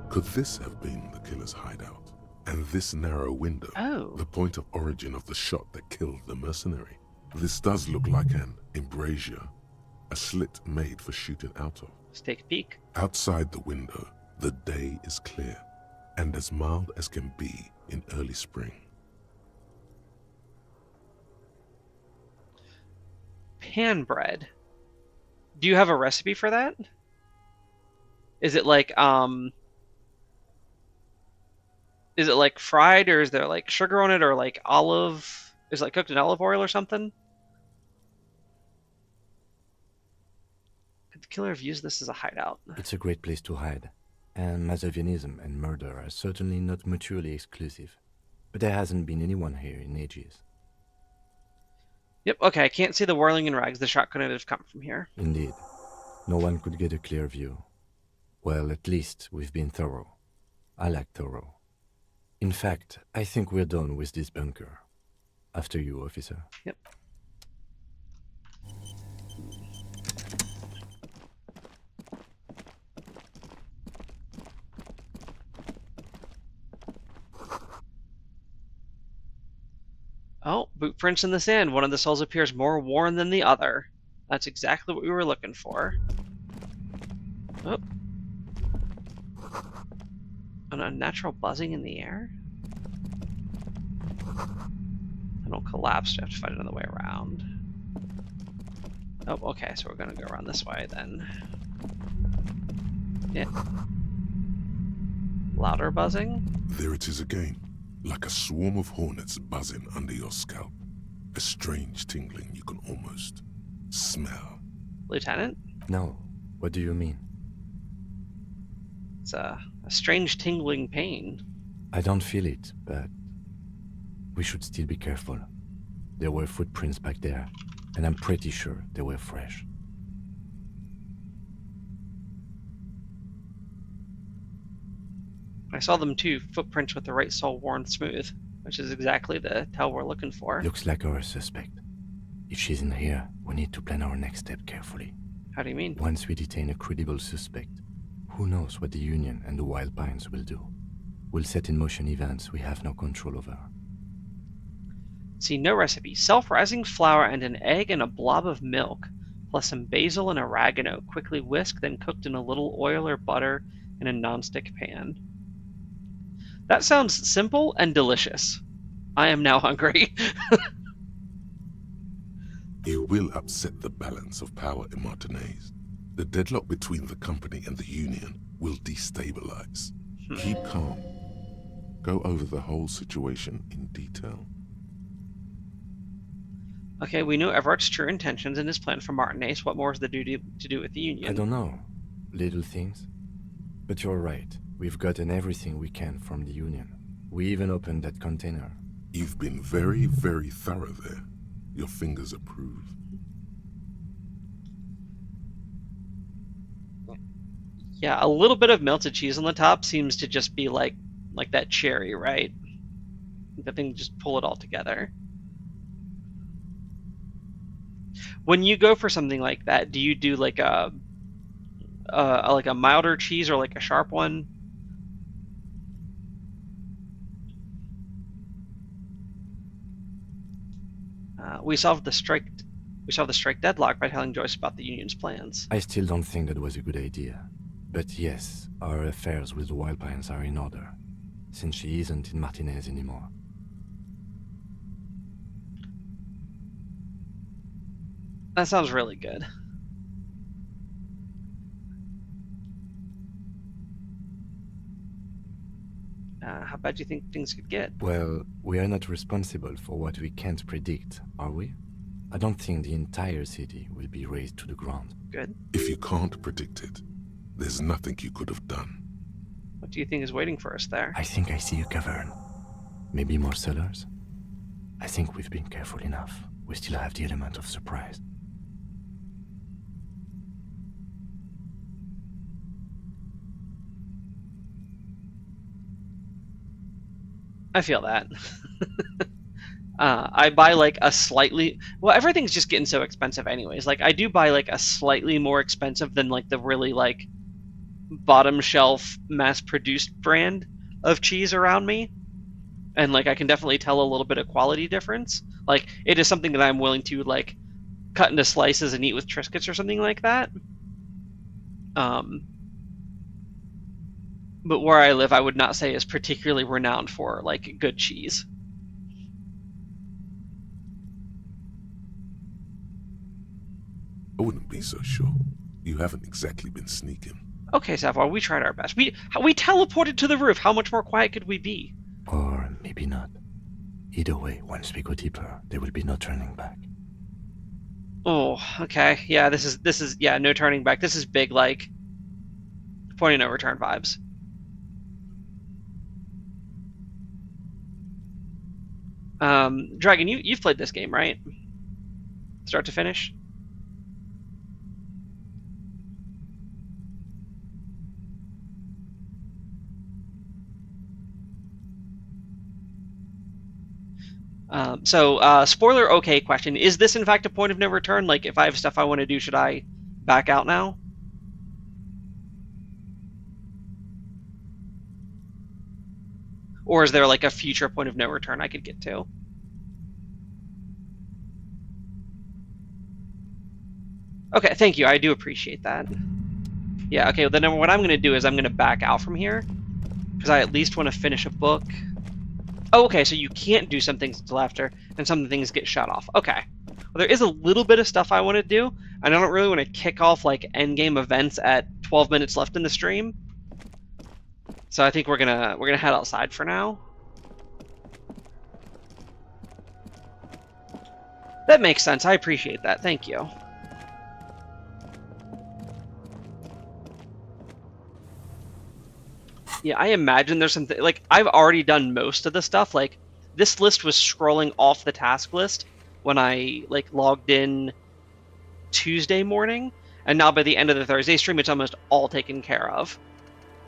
Could this have been the killer's hideout? And this narrow window, the point of origin of the shot that killed the mercenary? This does look like an embrasure, a slit made for shooting out of. Let's take a peek. Outside the window, the day is clear, and as mild as can be in early spring. Pan bread. Do you have a recipe for that? Is it like fried, or is there like sugar on it, or like olive? Is it like cooked in olive oil or something? Could the killer have used this as a hideout? It's a great place to hide, and Mazovianism and murder are certainly not mutually exclusive. But there hasn't been anyone here in ages. Yep, okay, I can't see the whirling in rags. The shot couldn't have come from here. Indeed. No one could get a clear view. Well, at least we've been thorough. I like thorough. In fact, I think we're done with this bunker. After you, officer. Yep. Oh, boot prints in the sand. One of the souls appears more worn than the other. That's exactly what we were looking for. Oh. An unnatural buzzing in the air? I don't collapse. You have to find another way around. Oh, okay, so we're gonna go around this way then. Yeah. Louder buzzing? There it is again. Like a swarm of hornets buzzing under your scalp. A strange tingling you can almost smell. Lieutenant? No. What do you mean? It's a strange tingling pain. I don't feel it, but we should still be careful. There were footprints back there, and I'm pretty sure they were fresh. I saw them too, footprints with the right sole worn smooth, which is exactly the tell we're looking for. Looks like our suspect. If she's in here, we need to plan our next step carefully. How do you mean? Once we detain a credible suspect, who knows what the Union and the Wild Pines will do? We'll set in motion events we have no control over. See, no recipe. Self-rising flour and an egg and a blob of milk, plus some basil and oregano. Quickly whisk, then cooked in a little oil or butter in a nonstick pan. That sounds simple and delicious. I am now hungry. You will upset the balance of power in Martinez. The deadlock between the company and the Union will destabilize. Keep calm. Go over the whole situation in detail. Okay, we know Everett's true intentions and his plan for Martinez. What more is there to do with the Union? I don't know. Little things. But you're right. We've gotten everything we can from the Union. We even opened that container. You've been very, very thorough there. Your fingers approve. Yeah, a little bit of melted cheese on the top seems to just be like that cherry, right? The thing just pull it all together. When you go for something like that, do you do like a milder cheese or like a sharp one? We solved the strike deadlock by telling Joyce about the Union's plans. I still don't think that was a good idea. But yes, our affairs with the Wildpines are in order, since she isn't in Martinez anymore. That sounds really good. How bad do you think things could get? Well, we are not responsible for what we can't predict, are we? I don't think the entire city will be razed to the ground. Good. If you can't predict it, there's nothing you could have done. What do you think is waiting for us there? I think I see a cavern. Maybe more cellars? I think we've been careful enough. We still have the element of surprise. I feel that. I buy like a slightly... Well, everything's just getting so expensive anyways. Like, I do buy like a slightly more expensive than like the really like bottom shelf mass-produced brand of cheese around me. And like, I can definitely tell a little bit of quality difference. Like, it is something that I'm willing to like cut into slices and eat with Triscuits or something like that. But where I live, I would not say is particularly renowned for like good cheese. I wouldn't be so sure. You haven't exactly been sneaking. Okay, Savoir, we tried our best. We teleported to the roof. How much more quiet could we be? Or maybe not. Either way, once we go deeper, there will be no turning back. Oh, okay. Yeah, this is yeah, no turning back. This is big, like point of no return vibes. Dragon, you've played this game, right? Start to finish? Spoiler okay question. Is this in fact a point of no return? Like, if I have stuff I want to do, should I back out now? Or is there like a future point of no return I could get to? Okay, thank you. I do appreciate that. Yeah, okay, well, then what I'm going to do is I'm going to back out from here, because I at least want to finish a book. Oh, okay, so you can't do some things until after, and some things get shut off. Okay. Well, there is a little bit of stuff I want to do, and I don't really want to kick off, like, endgame events at 12 minutes left in the stream. So I think we're gonna head outside for now. That makes sense. I appreciate that. Thank you. Yeah, I imagine there's something, like, I've already done most of the stuff. Like, this list was scrolling off the task list when I, like, logged in Tuesday morning, and now by the end of the Thursday stream, it's almost all taken care of.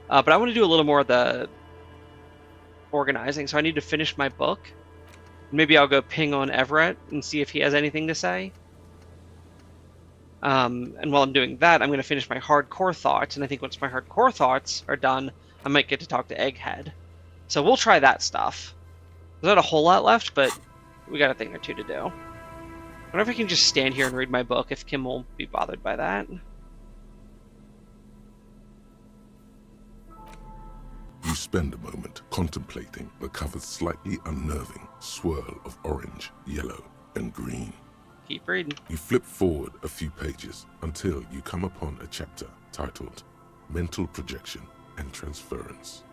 But I want to do a little more of the organizing, so I need to finish my book. Maybe I'll go ping on Everett and see if he has anything to say. And while I'm doing that, I'm going to finish my hardcore thoughts, and I think once my hardcore thoughts are done, I might get to talk to Egghead. So we'll try that stuff. There's not a whole lot left, but We got a thing or two to do. I wonder if I can just stand here and read my book, if Kim will be bothered by that. You spend a moment contemplating the cover's slightly unnerving swirl of orange, yellow, and green. Keep reading. You flip forward a few pages until you come upon a chapter titled Mental Projection and Transference.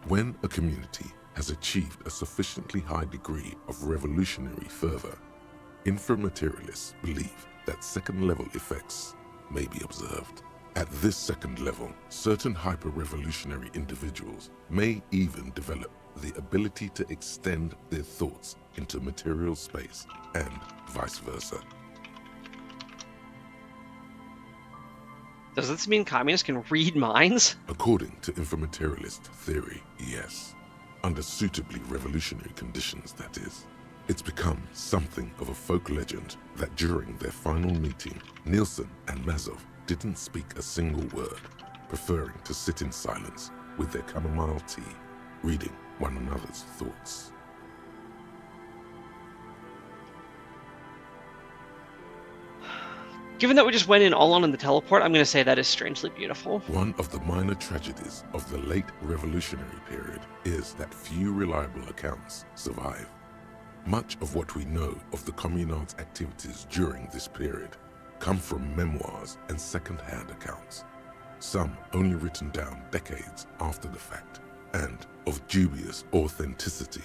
When a community has achieved a sufficiently high degree of revolutionary fervor, inframaterialists believe that second-level effects may be observed. At this second level, certain hyper-revolutionary individuals may even develop the ability to extend their thoughts into material space and vice versa. Does this mean communists can read minds? According to inframaterialist theory, yes. Under suitably revolutionary conditions, that is. It's become something of a folk legend that during their final meeting, Nielsen and Mazov didn't speak a single word, preferring to sit in silence with their chamomile tea, reading one another's thoughts. Given that we just went in all on the teleport, I'm going to say that is strangely beautiful. One of the minor tragedies of the late revolutionary period is that few reliable accounts survive. Much of what we know of the communard's activities during this period come from memoirs and second-hand accounts, some only written down decades after the fact, and of dubious authenticity.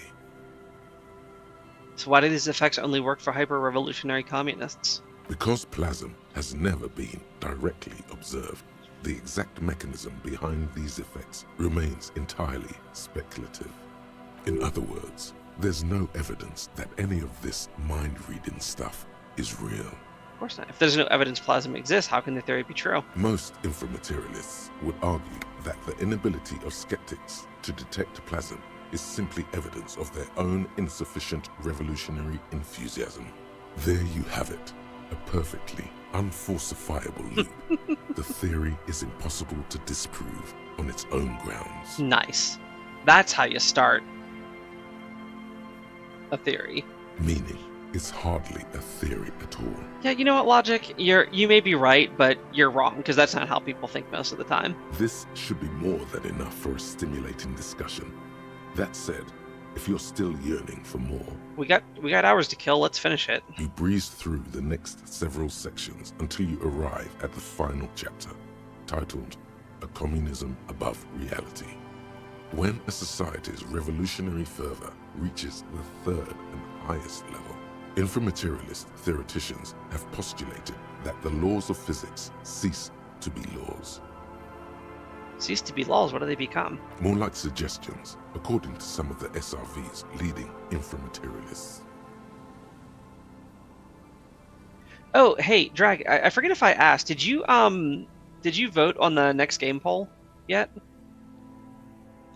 So why do these effects only work for hyper-revolutionary communists? Because plasm has never been directly observed, the exact mechanism behind these effects remains entirely speculative. In other words, there's no evidence that any of this mind-reading stuff is real. Of course not. If there's no evidence plasma exists, how can the theory be true? Most inframaterialists would argue that the inability of skeptics to detect plasm is simply evidence of their own insufficient revolutionary enthusiasm. There you have it. A perfectly unfalsifiable loop. The theory is impossible to disprove on its own grounds. Nice. That's how you start a theory. Meaning, it's hardly a theory at all. Yeah, you know what, Logic? You may be right, but you're wrong, because that's not how people think most of the time. This should be more than enough for a stimulating discussion. That said, if you're still yearning for more, we got hours to kill. Let's finish it. You breeze through the next several sections until you arrive at the final chapter, titled A Communism Above Reality. When a society's revolutionary fervor reaches the third and highest level, inframaterialist theoreticians have postulated that the laws of physics cease to be laws. Cease to be laws, what do they become? More like suggestions, according to some of the SRV's leading inframaterialists. Oh, hey, Drag, I forget if I asked, did you vote on the next game poll yet?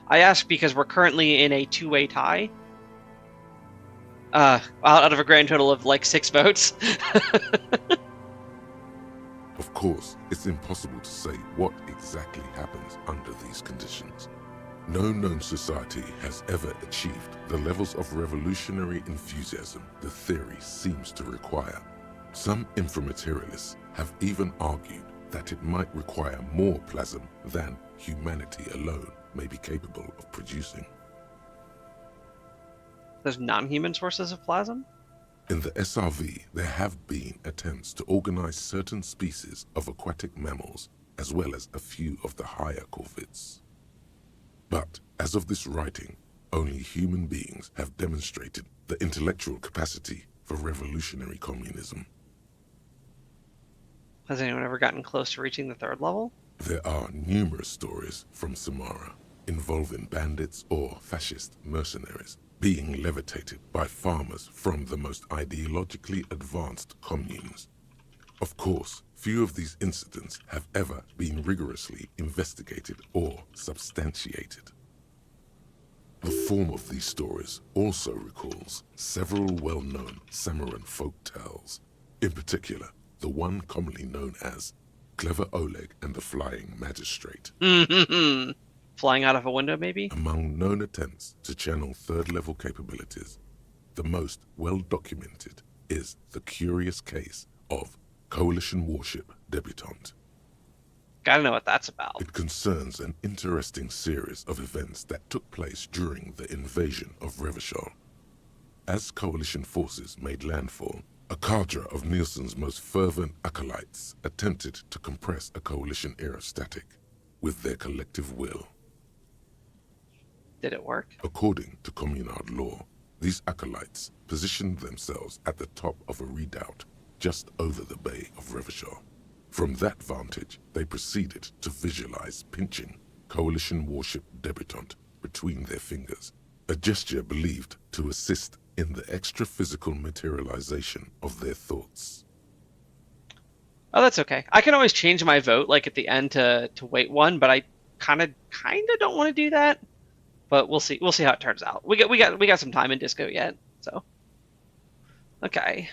I asked because we're currently in a two-way tie. Out of a grand total of like 6 votes. Of course, it's impossible to say what exactly happens under these conditions. No known society has ever achieved the levels of revolutionary enthusiasm the theory seems to require. Some inframaterialists have even argued that it might require more plasm than humanity alone may be capable of producing. There's non-human sources of plasm? In the SRV, there have been attempts to organize certain species of aquatic mammals, as well as a few of the higher corvids. But, as of this writing, only human beings have demonstrated the intellectual capacity for revolutionary communism. Has anyone ever gotten close to reaching the 3rd level? There are numerous stories from Samara involving bandits or fascist mercenaries being levitated by farmers from the most ideologically advanced communes. Of course, few of these incidents have ever been rigorously investigated or substantiated. The form of these stories also recalls several well-known Samaran folk tales, in particular, the one commonly known as Clever Oleg and the Flying Magistrate. Flying out of a window, maybe? Among known attempts to channel 3rd level capabilities, the most well-documented is the curious case of Coalition warship Debutante. Gotta know what that's about. It concerns an interesting series of events that took place during the invasion of Revachol. As Coalition forces made landfall, a cadre of Nielsen's most fervent acolytes attempted to compress a Coalition-era static with their collective will. Did it work? According to Communard law, these acolytes positioned themselves at the top of a redoubt just over the bay of Revachol. From that vantage, they proceeded to visualize pinching Coalition warship Debutante between their fingers, a gesture believed to assist in the extra-physical materialization of their thoughts. Oh, that's okay. I can always change my vote, like at the end, to wait one, but I kind of don't want to do that. But we'll see. We'll see how it turns out. We got some time in Disco yet, so okay.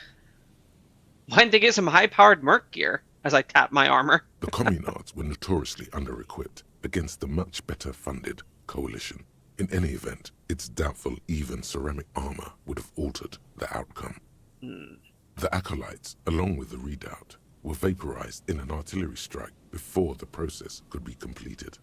Why didn't they get some high-powered merc gear? As I tap my armor. The Communards were notoriously under-equipped against the much better-funded Coalition. In any event, it's doubtful even ceramic armor would have altered the outcome. The acolytes, along with the redoubt, were vaporized in an artillery strike before the process could be completed.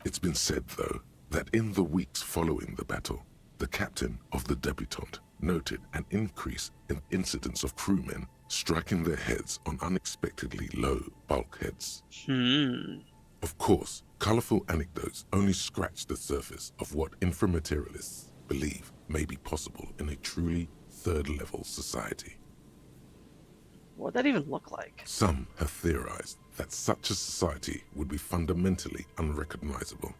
It's been said, though, that in the weeks following the battle, the captain of the Debutante noted an increase in incidents of crewmen striking their heads on unexpectedly low bulkheads. Of course, colorful anecdotes only scratch the surface of what inframaterialists believe may be possible in a truly third-level society. What'd that even look like? Some have theorized that such a society would be fundamentally unrecognizable,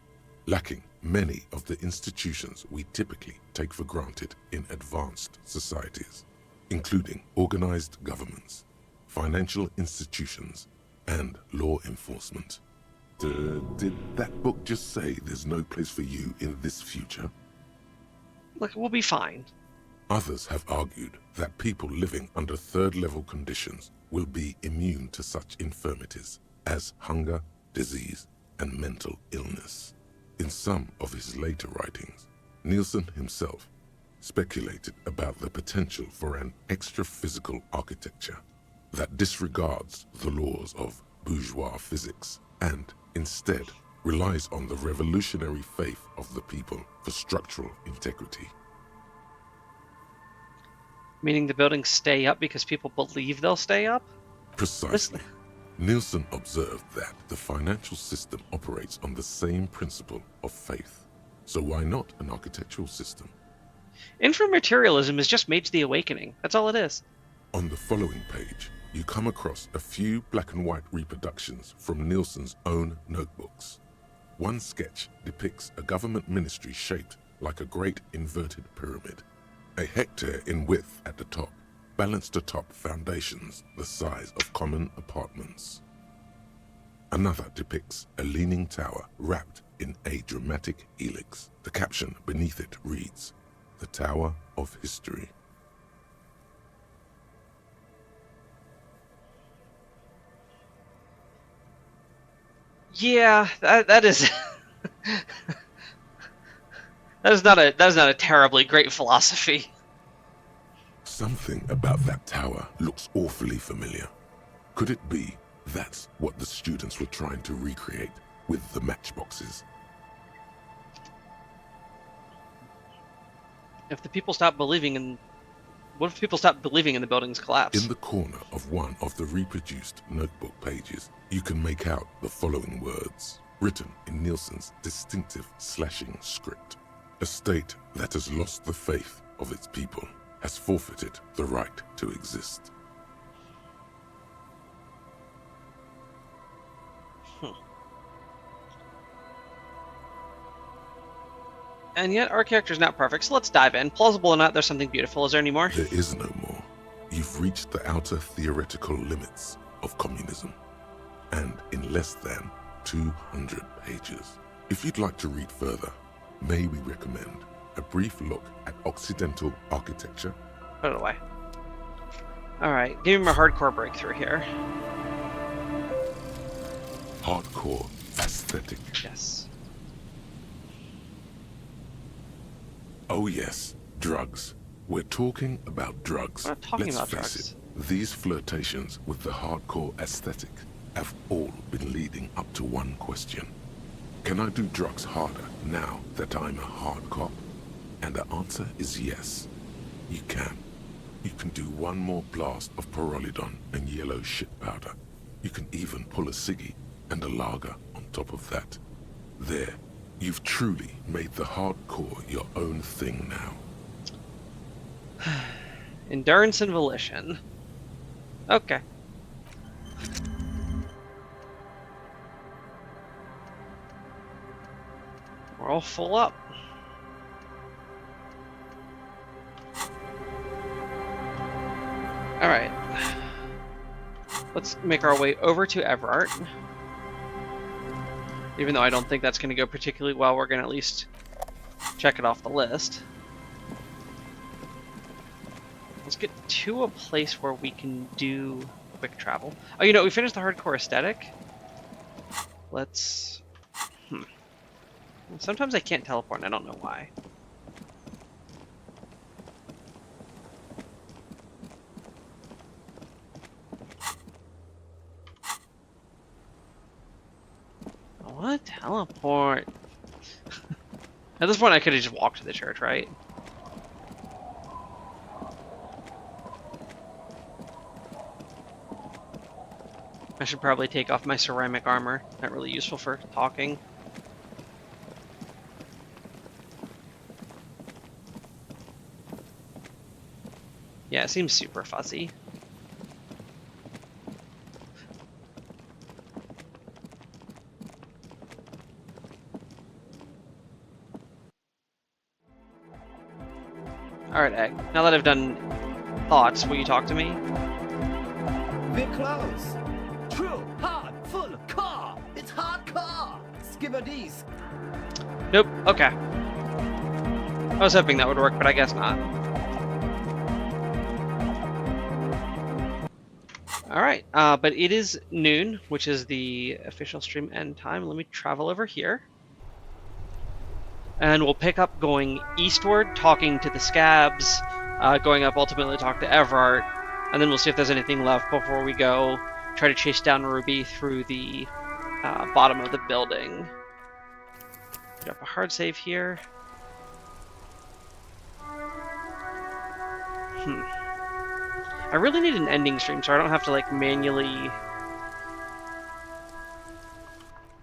lacking many of the institutions we typically take for granted in advanced societies, including organized governments, financial institutions, and law enforcement. Did that book just say there's no place for you in this future? Look, we'll be fine. Others have argued that people living under third-level conditions will be immune to such infirmities as hunger, disease, and mental illness. In some of his later writings, Nielsen himself speculated about the potential for an extra-physical architecture that disregards the laws of bourgeois physics and instead relies on the revolutionary faith of the people for structural integrity. Meaning the buildings stay up because people believe they'll stay up? Precisely. Nielsen observed that the financial system operates on the same principle of faith. So why not an architectural system? Inframaterialism is just Mage the Awakening. That's all it is. On the following page, you come across a few black and white reproductions from Nielsen's own notebooks. One sketch depicts a government ministry shaped like a great inverted pyramid, a hectare in width at the top, balanced atop foundations the size of common apartments. Another depicts a leaning tower wrapped in a dramatic helix. The caption beneath it reads, "The Tower of History." Yeah, that is that is not a terribly great philosophy. Something about that tower looks awfully familiar. Could it be that's what the students were trying to recreate with the matchboxes? If the people stop believing in... What if people stop believing in the building's collapse? In the corner of one of the reproduced notebook pages, you can make out the following words, written in Nielsen's distinctive slashing script. A state that has lost the faith of its people has forfeited the right to exist. And yet our character's not perfect, so let's dive in. Plausible or not, there's something beautiful. Is there any more? There is no more. You've reached the outer theoretical limits of communism, and in less than 200 pages. If you'd like to read further, may we recommend a brief look at Occidental architecture? Put it away. Alright, give me my hardcore breakthrough here. Hardcore aesthetic. Yes. Oh yes, drugs, We're talking about drugs. We're not talking Let's about face drugs. it, these flirtations with the hardcore aesthetic have all been leading up to one question. Can I do drugs harder now that I'm a hard cop? And the answer is yes. You can. You can do one more blast of Pyrrolidon and yellow shit powder. You can even pull a ciggy and a lager on top of that. There, you've truly made the hardcore your own thing now. Endurance and volition. Okay. We're all full up. Alright. Let's make our way over to Everart. Even though I don't think that's going to go particularly well, we're going to at least check it off the list. Let's get to a place where we can do quick travel. Oh, you know, we finished the hardcore aesthetic. Let's... Sometimes I can't teleport, and I don't know why. I want to teleport. At this point, I could have just walked to the church, right? I should probably take off my ceramic armor. Not really useful for talking. Yeah, it seems super fuzzy. Alright, Egg. Now that I've done thoughts, will you talk to me? We're close. True, hard, full car. It's hard car. Skibadis. Nope. Okay. I was hoping that would work, but I guess not. Alright, but it is noon, which is the official stream end time. Let me travel over here. And we'll pick up going eastward, talking to the scabs, going up ultimately to talk to Everart, and then we'll see if there's anything left before we go try to chase down Ruby through the bottom of the building. Get up a hard save here. I really need an ending stream so I don't have to like manually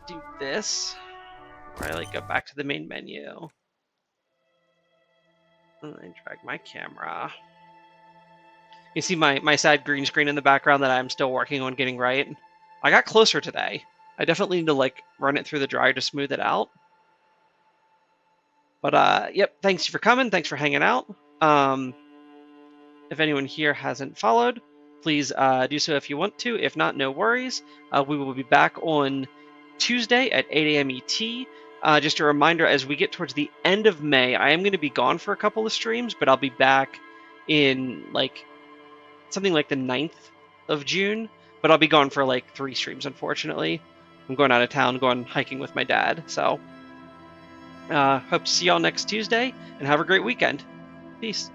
do this. Where I like go back to the main menu. And I drag my camera. You see my sad green screen in the background that I'm still working on getting right. I got closer today. I definitely need to like run it through the dryer to smooth it out. But yep, thanks for coming. Thanks for hanging out. If anyone here hasn't followed, please do so if you want to. If not, no worries. We will be back on Tuesday at 8 a.m. ET. Just a reminder, as we get towards the end of May, I am going to be gone for a couple of streams, but I'll be back in like something like the 9th of June. But I'll be gone for like 3 streams, unfortunately. I'm going out of town, going hiking with my dad. So hope to see y'all next Tuesday, and have a great weekend. Peace.